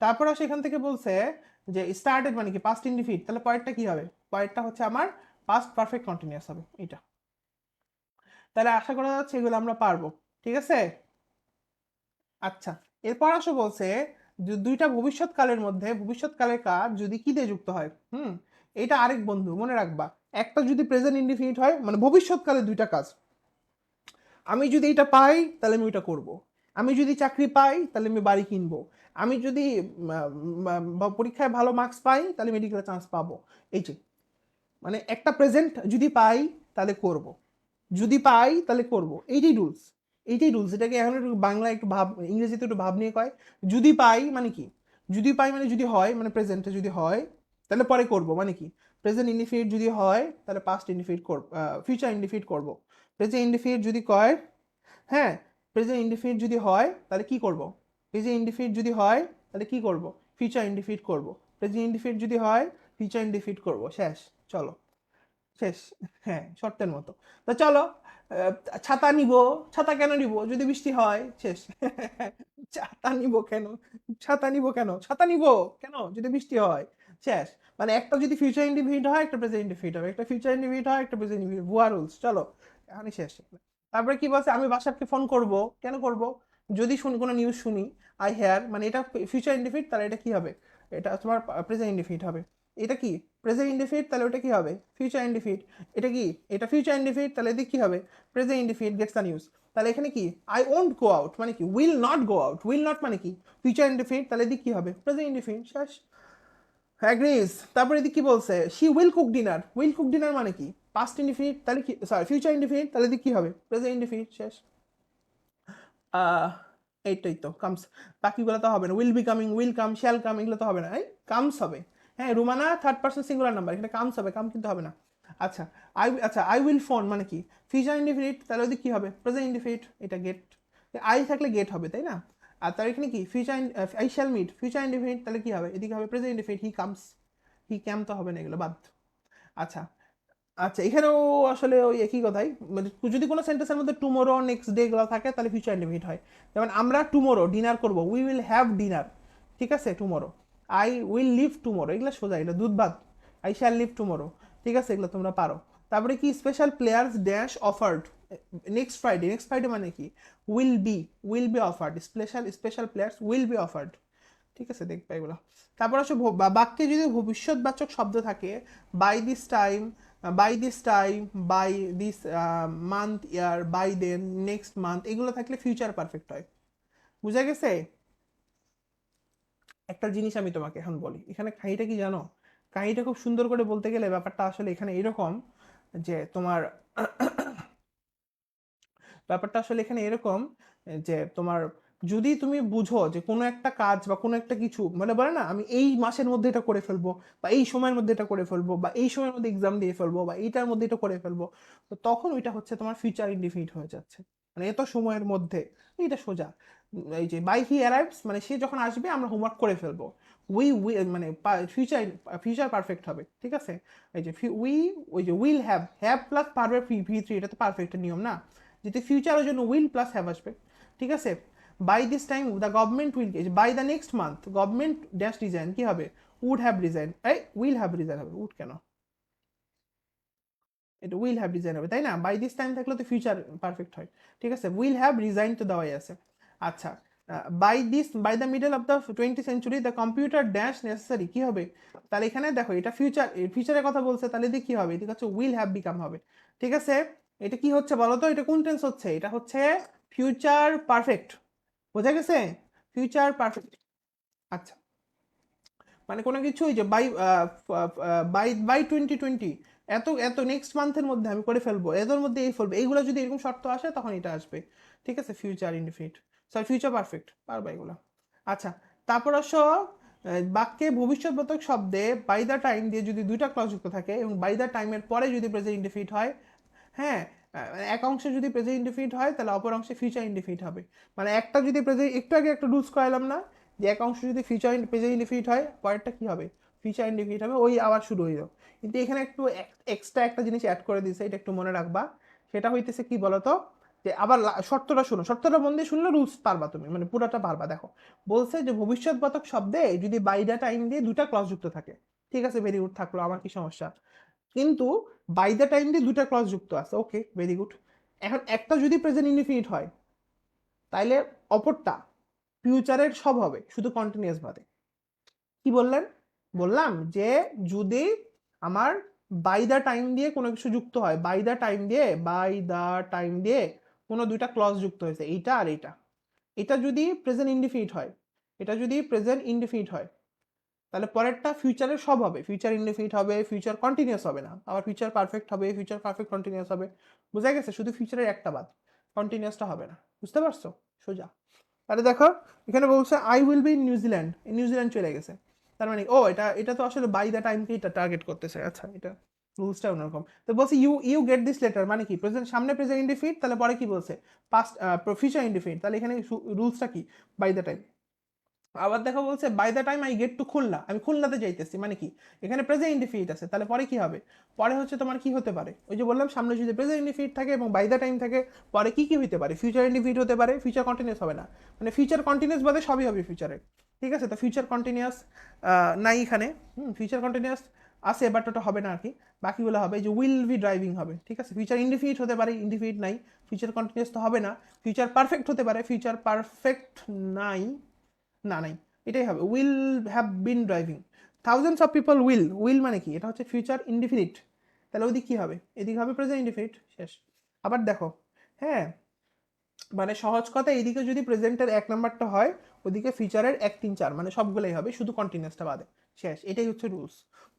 তারপরে সেখান থেকে বলছে যে স্টার্টেড মানে কি? পাস্ট ইনডিফিনিট, তাহলে পরেরটা কি হবে? পরেরটা হচ্ছে আমার পাস্ট পারফেক্ট কন্টিনিউয়াস হবে এটা। তাহলে আশা করা যাচ্ছে এগুলো আমরা পারবো, ঠিক আছে। আচ্ছা, এরপর আসো বলছে যে দুইটা ভবিষ্যৎকালের মধ্যে ভবিষ্যৎকালের কাজ যদি কি দিয়ে যুক্ত হয়, এটা আরেক বন্ধু মনে রাখবা। একটা যদি প্রেজেন্ট ইনডিফিনিট হয়, মানে ভবিষ্যৎকালে দুইটা কাজ, আমি যদি এটা পাই তাহলে আমি ওইটা করব, আমি যদি চাকরি পাই তাহলে আমি বাড়ি কিনবো, আমি যদি পরীক্ষায় ভালো মার্কস পাই তাহলে মেডিকেলে চান্স পাবো। এই যে মানে একটা প্রেজেন্ট যদি পাই তাহলে করব, যদি পাই তাহলে করব, এইটাই রুলস। এইটাই রুলস, এটাকে এখন একটু বাংলা একটু ভাব, ইংরেজিতে একটু ভাব নিয়ে কয়। যদি পাই মানে কি, যদি পাই মানে যদি হয়, মানে প্রেজেন্টে যদি হয় তাহলে পরে করব, মানে কি প্রেজেন্ট ইনডিফিনিট যদি হয় তাহলে পাস্ট ইনডিফিনিট করব, ফিউচার ইনডিফিনিট করব। প্রেজেন্ট ইনডিফিনিট যদি কয়, হ্যাঁ, প্রেজেন্ট ইনডিফিনিট যদি হয় তাহলে কি করব, প্রেজেন্ট ইনডিফিনিট যদি হয় তাহলে কি করব, ফিউচার ইনডিফিনিট করব। প্রেজেন্ট ইনডিফিনিট যদি হয় ফিউচার ইনডিফিনিট করব, শেষ। চলো, শেষ। হ্যাঁ, শর্তের মতো। তো চলো, আহ, ছাতা নিব। ছাতা কেন নিব, যদি বৃষ্টি হয়, শেষ। ছাতা নিব কেন, ছাতা নিব কেন, ছাতা নিব কেন যদি বৃষ্টি হয়, শেষ। মানে একটা যদি ফিউচার ইন্ডিফিনিট হয় একটা প্রেজেন্ট ইন্ডিফিনিট হবে, একটা ফিউচার ইন্ডিফিনিট হয় একটা প্রেজেন্ট ইন্ডিফিনিট, ভুয়া রুলস। চলো, এখানে শেষ। তারপরে কি বলছে, আমি বাসারকে ফোন করব, কেন করব, যদি শুনি কোনো নিউজ শুনি, আই হেয়ার, মানে এটা ফিউচার ইন্ডিফিনিট, তাহলে এটা কি হবে, এটা তোমার প্রেজেন্ট ইন্ডিফিনিট হবে। এটা কি প্রেজেন্ট ইনডিফিনিট, তাহলে ওটা কি হবে ফিউচার ইনডিফিনিট। এটা কি, এটা ফিউচার ইনডিফিনিট, তাহলে এদিকে কি হবে present indefinite Gates the news. তাহলে এখানে কি আই ওন্ট গো আউট মানে কি will not go out, will not মানে কি ফিউচার ইনডিফিনিট, তাহলে এদিকে কি হবে প্রেজেন্ট ইনডিফিনিট, শেষ। অ্যাগ্রিজ। তারপরে এদিকে কি বলছে, she will cook dinner, will cook dinner মানে কি পাস্ট ইনডিফিনিট, তাহলে কি সরি ফিউচার ইনডিফিনিট, তাহলে এদিকে কি হবে প্রেজেন্ট ইনডিফিনিট, শেষ। আহ এইটাই তো কামস, বাকিগুলো তো হবে না, will be coming, will come, shall come, এগুলো তো হবে না, এই কামস হবে। হ্যাঁ, Rumana third person singular number, এখানে কামস হবে, কাম কিন্তু হবে না। আচ্ছা, আচ্ছা আই উইল ফোন মানে কি ফিউচার ইনডিফিনিট, তাহলে ওদিকে কি হবে প্রেজেন্ট ইনডিফিনিট, এটা গেট, আই থাকলে গেট হবে তাই না। আর তার এখানে কি future, I shall meet future indefinite, তাহলে কি হবে এদিকে হবে present indefinite, he comes, he came তো হবে না, এগুলো বাদ। আচ্ছা, আচ্ছা এখানেও আসলে ওই একই কথাই, মানে যদি কোনো সেন্টেন্সের মধ্যে টুমোরো নেক্সট ডে গুলো থাকে তাহলে ফিউচার ইনডিফিনিট হয়। যেমন আমরা টুমোরো ডিনার করব, উই উইল হ্যাভ ডিনার, ঠিক আছে tomorrow. I will leave tomorrow, এগুলো সোজা, এটা দুধ ভাত। আই শ্যাল লিভ টুমোরো, ঠিক আছে, এগুলো তোমরা পারো। তারপরে কি special players dash offered next Friday, next Friday মানে কি will be offered, special special players will be offered, ঠিক আছে, দেখবে এগুলো। তারপর আসলে বাক্যে যদি ভবিষ্যৎবাচক শব্দ থাকে, by this time, by this time, by this month, year, by then, next month, এগুলো থাকলে ফিউচার পারফেক্ট হয়। বুঝা গেছে। একটা জিনিস আমি তোমাকে এখন বলি, এখানে কাহিনীটা কি জানো, কাহিনীটা খুব সুন্দর করে বলতে গেলে ব্যাপারটা আসলে এখানে এরকম যে তোমার ব্যাপারটা আসলে এখানে এরকম যে তোমার যদি তুমি বুঝো যে কোনো একটা কাজ বা কোনো একটা কিছু, মানে বলে না আমি এই মাসের মধ্যে এটা করে ফেলবো, বা এই সময়ের মধ্যে এটা করে ফেলবো, বা এই সময়ের মধ্যে এক্সাম দিয়ে ফেলবো, বা এইটার মধ্যে এটা করে ফেলবো, তো তখন ওইটা হচ্ছে তোমার ফিউচার ইনডিফিনিট হয়ে যাচ্ছে, মানে এত সময়ের মধ্যে। এটা সোজা, এই যে বাই হি অ্যারাইভস মানে সে যখন আসবে আমরা হোমওয়ার্ক করে ফেলবো, উই মানে ফিউচার, ফিউচার পারফেক্ট হবে, ঠিক আছে। এই যে উই, ওই যে উইল হ্যাভ, হ্যাভ প্লাস পারবে ভি থ্রি, এটা তো পারফেক্টের নিয়ম না, যেতে ফিউচারের জন্য উইল প্লাস হ্যাভ আসবে, ঠিক আছে। By this time the government will, by the next month government dash resign, কি হবে উড হ্যাভ রিজাইন, এই উইল হ্যাভ রিজাইন হবে, উড কেন, এটা উইল হ্যাভ রিজাইন হবে তাই না, বাই দিস টাইম থাকলে তো ফিউচার পারফেক্ট হয়, ঠিক আছে, উইল হ্যাভ রিজাইন তো দেওয়াই আছে। আচ্ছা, by this, by the middle of the 20th century the computer dash necessary, কি হবে, তাহলে এখানে দেখো এটা ফিউচার, ফিউচারের কথা বলছে, তাহলে এদিকে কি হবে, এদিকে হচ্ছে উইল হ্যাভ বিকাম হবে, ঠিক আছে। এটা কি হচ্ছে বলো তো, এটা কোন টেন্স হচ্ছে, এটা হচ্ছে ফিউচার পারফেক্ট, বোঝা গেছে, ফিউচার পারফেক্ট। আচ্ছা, মানে কোনো কিছু ওই যে বাই বাই বাই 2020, এত এত নেক্সট মান্থের মধ্যে আমি করে ফেলবো, এদের মধ্যে এই ফেলবো, এইগুলো যদি এরকম শর্ত আসে তখন এটা আসবে, ঠিক আছে, future indefinite, sorry future perfect, পারবা এগুলো। আচ্ছা, তারপর আসো বাক্যে ভবিষ্যৎবোধক শব্দে বাই দ্য টাইম দিয়ে যদি দুইটা ক্লজ যুক্ত থাকে এবং বাই দ্য টাইমের পরে যদি প্রেজেন্ট ইনডিফিনিট হয়, হ্যাঁ, এক অংশে যদি প্রেজেন্ট ইনডিফিনিট হয় তাহলে অপর অংশে ফিউচার ইনডিফিনিট হবে। মানে একটা যদি প্রেজেন্ট, একটু আগে একটা রুলস করালাম না, যে এক অংশ যদি ফিউচার প্রেজেন্ট ইনডিফিনিট হয় পরেরটা কি হবে ফিউচার ইনডিফিনিট হবে, ওই আবার শুরু হয়ে যাবে। কিন্তু এখানে একটু এক্সট্রা একটা জিনিস অ্যাড করে দিয়েছে, এটা একটু মনে রাখবা। সেটা হইতেছে কি বলতো, যে আবার শর্তটা শুনো, শর্তটা মন দিয়ে শুনলে রুলস পারবা তুমি, মানে পুরোটা পারবা। দেখো, বলছে যে ভবিষ্যৎবাচক শব্দে যদি বাই দ্য টাইম দিয়ে দুটা ক্লজ যুক্ত থাকে, ঠিক আছে, ভেরি গুড থাকলো, আমার কি সমস্যা। কিন্তু বাই দ্য টাইম দিয়ে দুটা ক্লজ যুক্ত আছে, ওকে ভেরি গুড। এখন একটা যদি প্রেজেন্ট ইনডিফিনিট হয় তাইলে অপরটা ফিউচারের সব হবে শুধু কন্টিনিউয়াস বাদে। কি বললেন? বললাম যে যদি আমার বাই দ্য টাইম দিয়ে কোনো কিছু যুক্ত হয়, বাই দ্য টাইম দিয়ে কোনো দুইটা ক্লজ যুক্ত হয়েছে, এইটা আর এইটা, এটা যদি প্রেজেন্ট ইনডিফিনিট হয়, এটা যদি প্রেজেন্ট ইনডিফিনিট হয় তাহলে পরেরটা ফিউচারের সব হবে, ফিউচার ইনডিফিনিট হবে, ফিউচার কন্টিনিউয়াস হবে না, আবার ফিউচার পারফেক্ট হবে, ফিউচার পারফেক্ট কন্টিনিউয়াস হবে। বোঝা গেছে? শুধু ফিউচারের একটা বাদ, কন্টিনিউয়াসটা হবে না। বুঝতে পারছো? সোজা। তাহলে দেখো এখানে বলছে I will be in New Zealand, New Zealand চলে গেছে, তার মানে ও এটা এটা তো আসলে বাই দ্য টাইমকে এটা টার্গেট করতেছে। আচ্ছা, এটা রুলসটা অন্যরকম। তো বলছে you you get this letter, মানে কি প্রেজেন্ট, সামনে প্রেজেন্ট ইনডিফিনিট, তাহলে পরে কি বলছে পাস্ট ফিউচার ইনডিফিনিট, তাহলে এখানে রুলসটা কি বাই দ্য টাইম। আবার দেখো বলছে by the time I get to Khulna, আমি খুলনাতে যাইতেছি, মানে কি এখানে প্রেজেন্ট ইনডিফিনিট আছে, তাহলে পরে কি হবে, পরে হচ্ছে তোমার কি হতে পারে, ওই যে বললাম সামনে যদি প্রেজেন্ট ইনডিফিনিট থাকে এবং বাই দ্য টাইম থাকে, পরে কি কি হতে পারে, ফিউচার ইনডিফিনিট হতে পারে, ফিউচার কন্টিনিউয়াস হবে না, মানে ফিউচার কন্টিনিউয়াস বাদে সবই হবে ফিউচারে। ঠিক আছে, তো ফিউচার কন্টিনিউয়াস নাই এখানে, ফিউচার কন্টিনিউয়াস আছে বাট ওটা হবে না আর কি, বাকিগুলো হবে এই যে উইল বি ড্রাইভিং হবে। ঠিক আছে, ফিউচার ইনডিফিনিট হতে পারে, ইনডিফিনিট নাই, ফিউচার কন্টিনিউয়াস তো হবে না, ফিউচার পারফেক্ট হতে পারে, ফিউচার পারফেক্ট নাই, না নাই, এটাই হবে will have been driving. Thousands of people will, will মানে কি, এটা হচ্ছে ফিউচার ইনডিফিনিট, তাহলে ওইদিক কি হবে, এদিকে হবে প্রেজেন্ট ইনডিফিনিট, শেষ। আবার দেখো, হ্যাঁ, মানে সহজ কথা, এইদিকে যদি প্রেজেন্টের এক নাম্বারটা হয় ওদিকে ফিচারের 1 3 4 মানে সবগুলোই হবে শুধু কন্টিনিউসটা বাদে, শেষ। এটাই হচ্ছে রুলস।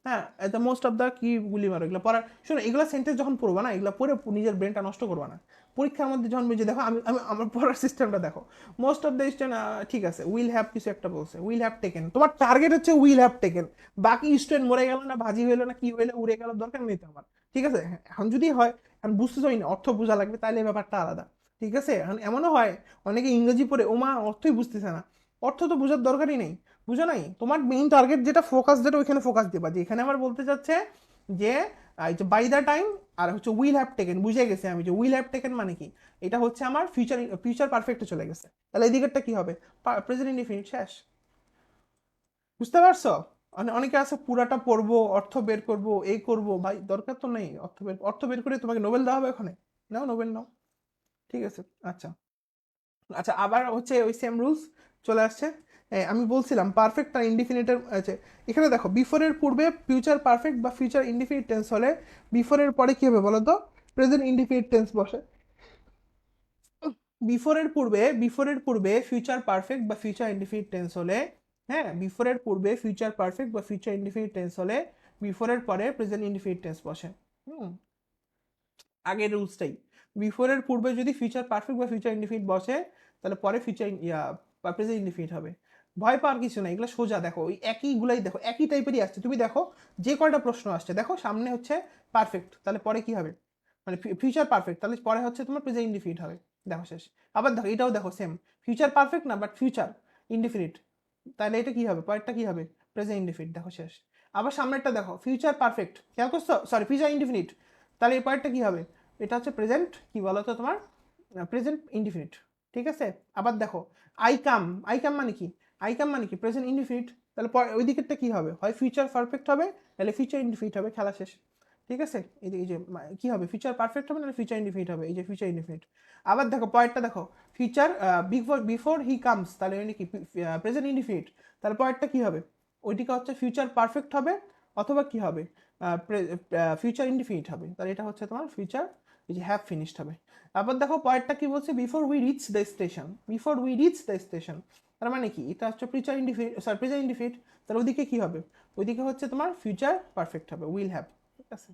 হ্যাঁ, দ্য মোস্ট অফ দ্য কি গুলি মারো এগুলো পড়ার, শোনো এগুলো সেন্টেন্স যখন পড়বা না, এগুলো পড়ে নিজের ব্রেনটা নষ্ট করবা না। পরীক্ষার মধ্যে যখন বুঝে দেখো, আমি আমি আমার পড়ার সিস্টেমটা দেখো, মোস্ট অফ দ্য স্টুডেন্ট ঠিক আছে উইল হ্যাভ কিছু একটা বলছে, উইল হ্যাভ টেকেন, তোমার টার্গেট হচ্ছে উইল হ্যাভ টেকেন, বাকি স্টুডেন্ট মরে গেল না, ভাজি হইলো না, কি হইলো, উড়ে গেল, দরকার নেই তো আমার। ঠিক আছে, এখন যদি হয়, এখন বুঝতেছই না, অর্থ বোঝা লাগবে, তাইলে এই ব্যাপারটা আলাদা। ঠিক আছে, এখন এমনও হয় অনেকে ইংরেজি পড়ে ওমা অর্থই বুঝতেছে না, অর্থ তো বোঝার দরকারই নেই, বুঝো নাই, তোমার মেইন টার্গেট যেটা ফোকাস, যেটা ওইখানে ফোকাস দিবা, যে এখানে আমার বলতে চাচ্ছে যে এই যে বাই দ্য টাইম আর হচ্ছে উইল হ্যাভ টেকেন, বুঝে গেছে আমি যে উইল হ্যাভ টেকেন মানে কি, এটা হচ্ছে আমার ফিউচার, ফিউচার পারফেক্টে চলে গেছে, তাহলে এই দিকেরটা কি হবে, প্রেজেন্ট ইনডিফিনিট, শেষ। বুঝতে পারছো? অনেকে আছে পুরাটা পড়বো, অর্থ বের করব, এই করব, ভাই দরকার তো নেই অর্থ বের করে তোমাকে নোবেল দেওয়া হবে ওখানে, নাও নোবেল নাও। ঠিক আছে, আচ্ছা। আচ্ছা, আবার হচ্ছে ওই সেম রুলস চলে আসছে। আমি বলছিলাম পারফেক্ট আর ইনডিফিনিটের আছে, এখানে দেখো বিফোরের পূর্বে ফিউচার পারফেক্ট বা ফিউচার ইনডিফিনিট টেন্স হলে বিফোরের পরে কি হবে বলো তো, প্রেজেন্ট ইনডিফিনিট টেন্স বসে। বিফোরের পূর্বে ফিউচার পারফেক্ট বা ফিউচার ইনডিফিনিট টেন্স হলে, হ্যাঁ, বিফোরের পূর্বে ফিউচার পারফেক্ট বা ফিউচার ইনডিফিনিট টেন্স হলে বিফোরের পরে প্রেজেন্ট ইনডিফিনিট টেন্স বসে। হুম, আগের রুলসটাই, বিফোরের পূর্বে যদি ফিউচার পারফেক্ট বা ফিউচার ইনডিফিনিট বসে তাহলে পরে ফিউচার বা প্রেজেন্ট ইনডিফিনিট হবে। ভয় পাওয়ার কিছু না, এগুলো সোজা, দেখো ওই একইগুলাই, দেখো একই টাইপেরই আসছে, তুমি দেখো যে কয়টা প্রশ্ন আসছে, দেখো সামনে হচ্ছে পারফেক্ট, তাহলে পরে কি হবে, মানে ফিউচার পারফেক্ট, তাহলে পরে হচ্ছে তোমার প্রেজেন্ট ইনডিফিনিট হবে, দেখো শেষ। আবার দেখো এটাও দেখো সেম, ফিউচার পারফেক্ট না বাট ফিউচার ইনডিফিনিট, তাহলে এটা কি হবে, পরেরটা কি হবে, প্রেজেন্ট ইনডিফিনিট, দেখো শেষ। আবার সামনেরটা দেখো ফিউচার পারফেক্ট, খেয়াল করছো, সরি ফিউচার ইনডিফিনিট, তাহলে এই পরেরটা কি হবে, এটা হচ্ছে প্রেজেন্ট কি বলতো তোমার, প্রেজেন্ট ইনডিফিনিট। ঠিক আছে, আবার দেখো আই কাম, আই কাম মানে কি, আই কাম মানে কি প্রেজেন্ট ইনডিফিনিট, তাহলে ওই দিকেরটা কি হবে, হয় ফিউচার পারফেক্ট হবে তাহলে ফিউচার ইনডিফিনিট হবে, খেলা শেষ। ঠিক আছে, এই যে কি হবে, ফিউচার পারফেক্ট হবে না ফিউচার ইনডিফিনিট হবে, এই যে ফিউচার ইনডিফিনিট। আবার দেখো পরেরটা দেখো future before before he comes, তাহলে মানে কি প্রেজেন্ট ইনডিফিনিট, তাহলে পরেরটা কি হবে, ওইদিকে হচ্ছে ফিউচার পারফেক্ট হবে অথবা কি হবে, ফিউচার ইনডিফিনিট হবে, তাহলে এটা হচ্ছে তোমার ফিউচার এই যে হ্যাভ ফিনিশড হবে। তারপর দেখো পরেরটা কি বলছে, before we reach the station, before we reach the station, তার মানে কি এটা হচ্ছে future indefinite, sorry present indefinite, তাহলে ওদিকে কি হবে, ওইদিকে হচ্ছে তোমার ফিউচার পারফেক্ট হবে, উইল হ্যাভ। ঠিক আছে,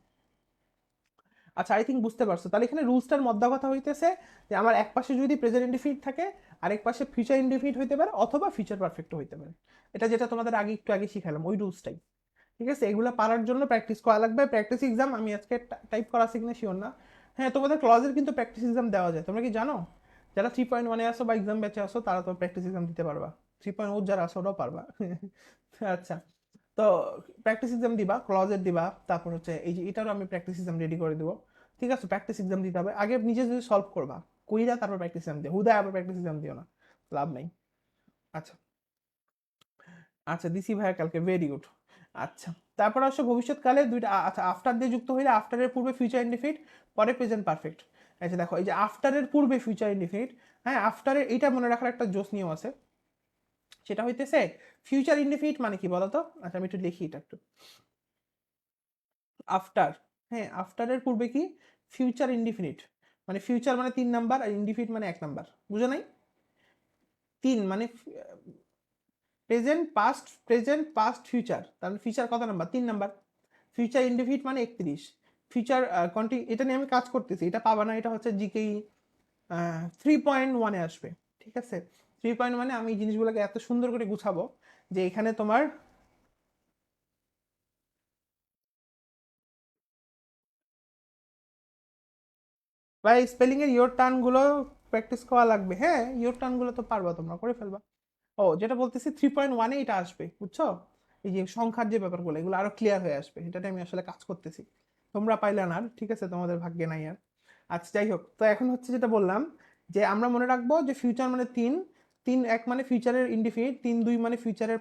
আচ্ছা আই থিঙ্ক বুঝতে পারছো, তাহলে এখানে রুলসটার মধ্যে কথা হইতেছে যে আমার এক পাশে যদি প্রেজেন্ট ইনডিফিনিট থাকে আরেক পাশে ফিউচার ইনডিফিনিট হইতে পারে অথবা ফিউচার পারফেক্টও হইতে পারে, এটা যেটা তোমাদের আগে একটু আগে শিখালাম ওই রুলসটাই। ঠিক আছে, এগুলো পারার জন্য প্র্যাকটিস করা লাগবে, প্র্যাকটিস এক্সাম আমি আজকে টাইপ করা শিখলে শিওর না। হ্যাঁ, তোমাদের ক্লজের কিন্তু প্র্যাকটিস এক্সাম দেওয়া যায়, তোমরা কি জানো, যারা 3.1-এ আসো বা এক্সাম ব্যাচে আসো তারা তো প্র্যাকটিস এক্সাম দিতে পারবা, 3.0 যারা আসো ওরাও পারবা। আচ্ছা, তো প্র্যাকটিস এক্সাম দিবা, ক্লজের দিবা, তারপর হচ্ছে এই যে এটারও আমি প্র্যাকটিস এক্সাম রেডি করে দেবো। ঠিক আছে, প্র্যাকটিস এক্সাম দিতে হবে আগে, নিজে যদি সলভ করবা কইরা তারপর প্র্যাকটিস এক্সাম দিও, হুদায় আবার প্র্যাকটিস এক্সাম দিও না, লাভ নাই। আচ্ছা, আচ্ছা দিছি ভাইয়া কালকে, ভেরি গুড। আচ্ছা, তারপর আসছে ভবিষ্যৎকালে দুইটা, আচ্ছা আফটার দিয়ে যুক্ত হইলে আফটারের পূর্বে ফিউচার ইনডিফিনিট, পরে প্রেজেন্ট পারফেক্ট। আচ্ছা দেখো এই যে আফটারের পূর্বে ফিউচার ইনডিফিনিট, হ্যাঁ আফটারের এইটা মনে রাখার একটা জোস নিয়ম আছে, সেটা হইতেছে ফিউচার ইনডিফিনিট মানে কি বলতো? আচ্ছা আমি একটু লিখি এটা একটু। আফটার, হ্যাঁ আফটারের পূর্বে কি ফিউচার ইনডিফিনিট, মানে ফিউচার মানে 3 নাম্বার আর ইনডিফিনিট মানে 1 নাম্বার, বুঝো নাই? 3 মানে প্রেজেন্ট পাস্ট ফিউচার, তাহলে ফিউচার কত নাম্বার? 3 নাম্বার। ফিউচার ইনডিফিনিট মানে 31। ফিউচার এটা নিয়ে আমি কাজ করতেছি, এটা পাবা না, এটা হচ্ছে জিকেই 3.1-এ আসবে, ঠিক আছে? 3.1-এ আমি এই জিনিসগুলোকে এত সুন্দর করে গুছাবো যে এখানে তোমার ভাই স্পেলিং এর ইয়োর টার্ন গুলো প্র্যাকটিস করা লাগবে। হ্যাঁ ইয়োর টার্ন গুলো তো পারবা, তোমরা করে ফেলবা। ও যেটা বলতেছি 3.1-এ এটা আসবে, বুঝছো? এই যে সংখ্যার যে ব্যাপারগুলো এগুলো আরো ক্লিয়ার হয়ে আসবে, এটাতে আমি আসলে কাজ করতেছি। তোমরা পাইলে না আর, ঠিক আছে, তোমাদের ভাগ্যে নাই আর। আচ্ছা যাই হোক, তো এখন হচ্ছে যেটা বললাম যে আমরা মনে রাখবো যে ফিউচার মানে 3, 3-1 মানে ফিউচারের ইনডিফিনিট, 3-2 মানে ফিউচারের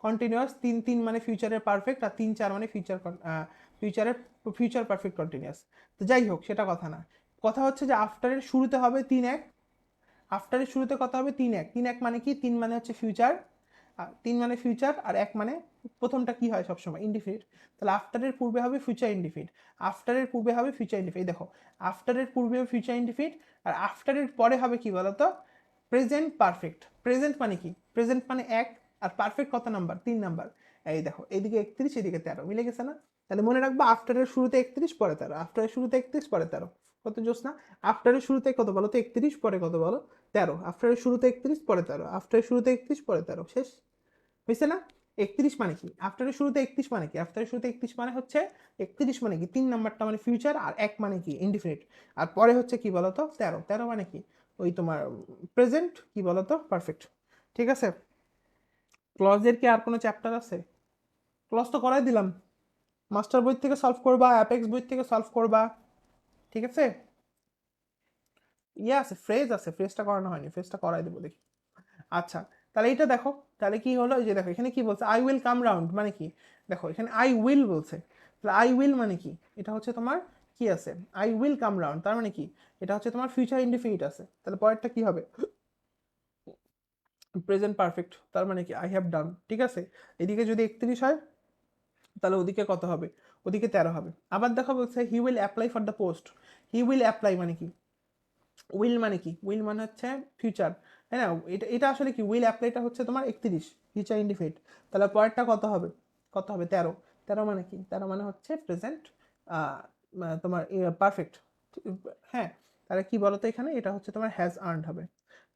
কন্টিনিউয়াস, 3-3 মানে ফিউচারের পারফেক্ট, আর 3-4 মানে ফিউচারের ফিউচার পারফেক্ট কন্টিনিউয়াস। তো যাই হোক সেটা কথা না, কথা হচ্ছে যে আফটারের শুরুতে হবে 3-1, আফটারের শুরুতে কত হবে? 3-1। 3-1 মানে কি? 3 মানে হচ্ছে ফিউচার, আর 3 মানে ফিউচার, আর 1 মানে প্রথমটা কি হয় সবসময়? ইনডিফিনিট। তাহলে আফটারের পূর্বে হবে ফিউচার ইনডিফিনিট, আফটারের পূর্বে হবে ফিউচার ইনডিফিনিট। দেখো আফটারের পূর্বে হবে ফিউচার ইনডিফিনিট, আর আফটারের পরে হবে কি বলতো? Present perfect. প্রেজেন্ট মানে কি? প্রেজেন্ট মানে 1, আর পারফেক্ট কত নাম্বার? 3 নাম্বার। এই দেখো এদিকে 31 এদিকে 13, মিলে গেছে না? তাহলে মনে রাখবো আফটারের শুরুতে 31 পরে 13, আফটারের শুরুতে 31 পরে 13। কত জোস না? আফটারের শুরুতে কত বলো তো? 31 পরে কত বলো? 13। আফটারের শুরুতে 31 পরে 13, আফটারের শুরুতে 31 পরে 13, শেষ। হয়েছে না? 31 মানে কি? আফটারের শুরুতে 31 মানে কি? আফটারের শুরুতে 31 মানে হচ্ছে 31 মানে কি? 3 নাম্বারটা মানে ফিউচার, আর 1 মানে কি? ইনডিফিনিট। আর পরে হচ্ছে কি বলতো? 13। 13 মানে কি? ওই তোমার প্রেজেন্ট কি বলতো? পারফেক্ট। ঠিক আছে? ক্লজের কি আর কোনো চ্যাপ্টার আছে? ক্লজ তো করাই দিলাম, মাস্টার বই থেকে সলভ করবা, অ্যাপেক্স বই থেকে সলভ করবা, ঠিক আছে? ইয়ে আছে, ফ্রেজ আছে, ফ্রেজটা করানো হয়নি, ফ্রেজটা করাই দেবো দেখি। আচ্ছা তাহলে এইটা দেখো, তাহলে কি হলো? এই যে দেখো এখানে কি বলছে? আই উইল কাম রাউন্ড মানে কি? দেখো এখানে আই উইল বলছে, তাহলে আই উইল মানে কি? এটা হচ্ছে তোমার কি আছে? আই উইল কাম রাউন্ড, তার মানে কি? এটা হচ্ছে তোমার ফিউচার ইনডিফিনিট আছে, তাহলে পরেরটা কি হবে? প্রেজেন্ট পারফেক্ট, তার মানে কি? আই হ্যাভ ডান, ঠিক আছে? এদিকে যদি 31 হয় তাহলে ওদিকে কত হবে? ওদিকে 13 হবে। আবার দেখো বলছে he will apply for the post. He will apply মানে কি? উইল মানে কি? উইল মানে হচ্ছে ফিউচার, তাই না? এটা এটা আসলে কি? উইল অ্যাপ্লাইটা হচ্ছে তোমার 31, ফিউচার ইনডিফিনিট। তাহলে পরেরটা কত হবে? কত হবে? 13। 13 মানে কি? 13 মানে হচ্ছে প্রেজেন্ট তোমার পারফেক্ট। হ্যাঁ, তাহলে কি বলতো এখানে? এটা হচ্ছে তোমার হ্যাজ আর্নড হবে,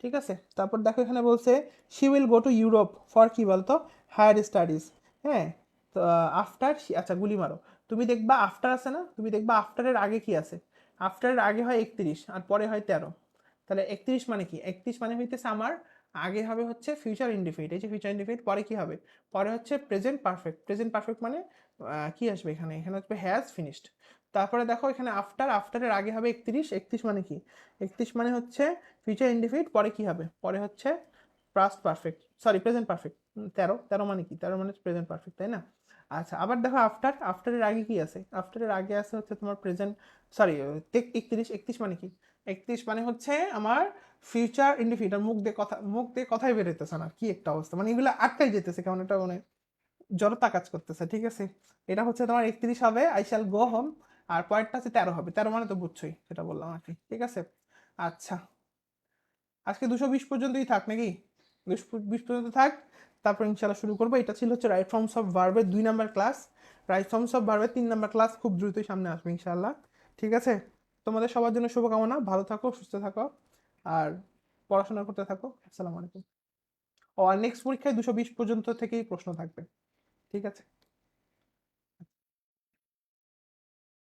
ঠিক আছে? তারপর দেখো এখানে বলছে she will go to Europe for কি বলতো? Higher studies. হ্যাঁ, তো আফটার, আচ্ছা গুলি মারো, তুমি দেখবা আফটার আছে না? তুমি দেখবা আফটারের আগে কি আছে? আফটারের আগে হয় 31 আর পরে হয় 13। তাহলে 31 মানে কি? 31 মানে হইতেছে আমার আগে হবে হচ্ছে ফিউচার ইনডিফিনিট, এই যে ফিউচার ইনডিফিনিট, পরে কি হবে? পরে হচ্ছে প্রেজেন্ট পারফেক্ট। প্রেজেন্ট পারফেক্ট মানে কি আসবে এখানে? এখানে হচ্ছে হ্যাজ ফিনিশড। তারপরে দেখো এখানে আফটার, আফটারের আগে হবে 31। 31 মানে কি? 31 মানে হচ্ছে ফিউচার ইনডিফিনিট, পরে কি হবে? পরে হচ্ছে past perfect, sorry present perfect. 13, 13 মানে কি? 13 মানে প্রেজেন্ট পারফেক্ট, তাই না? আচ্ছা আবার দেখো আফটার, আফটারের আগে কি আছে? আফটারের আগে আছে হচ্ছে তোমার প্রেজেন্ট, সরি 31। 31 মানে কি? 31 মানে হচ্ছে আমার ফিউচার ইনডিফিনিট। আর মুখ দিয়ে কথাই বেরোতেছে না, কি একটা অবস্থা, মানে এগুলো আটকাই যেতেছে কেমন একটা, মানে জড়তা কাজ করতেছে, ঠিক আছে? এটা হচ্ছে তোমার 31 হবে আই শ্যাল গো হোম, আর পরেরটা হচ্ছে 13 হবে। 13 মানে তো বুঝছোই, সেটা বললাম আর কি, ঠিক আছে? আচ্ছা আজকে 220 পর্যন্তই থাক নাকি? 220 পর্যন্ত থাক, তারপর ইনশাল্লাহ শুরু করবো। এটা ছিল হচ্ছে রাইট ফর্মস অফ ভার্বের 2 number class. Right forms of ভার্বের 3 নাম্বার ক্লাস খুব দ্রুতই সামনে আসবে ইনশাল্লাহ, ঠিক আছে? তোমাদের সবার জন্য শুভকামনা, ভালো থাকো, সুস্থ থাকো, আর পড়াশোনা করতে থাকো। আসসালামু আলাইকুম। ও আর নেক্সট পরীক্ষায় 220 পর্যন্ত থেকেই প্রশ্ন থাকবে, ঠিক আছে?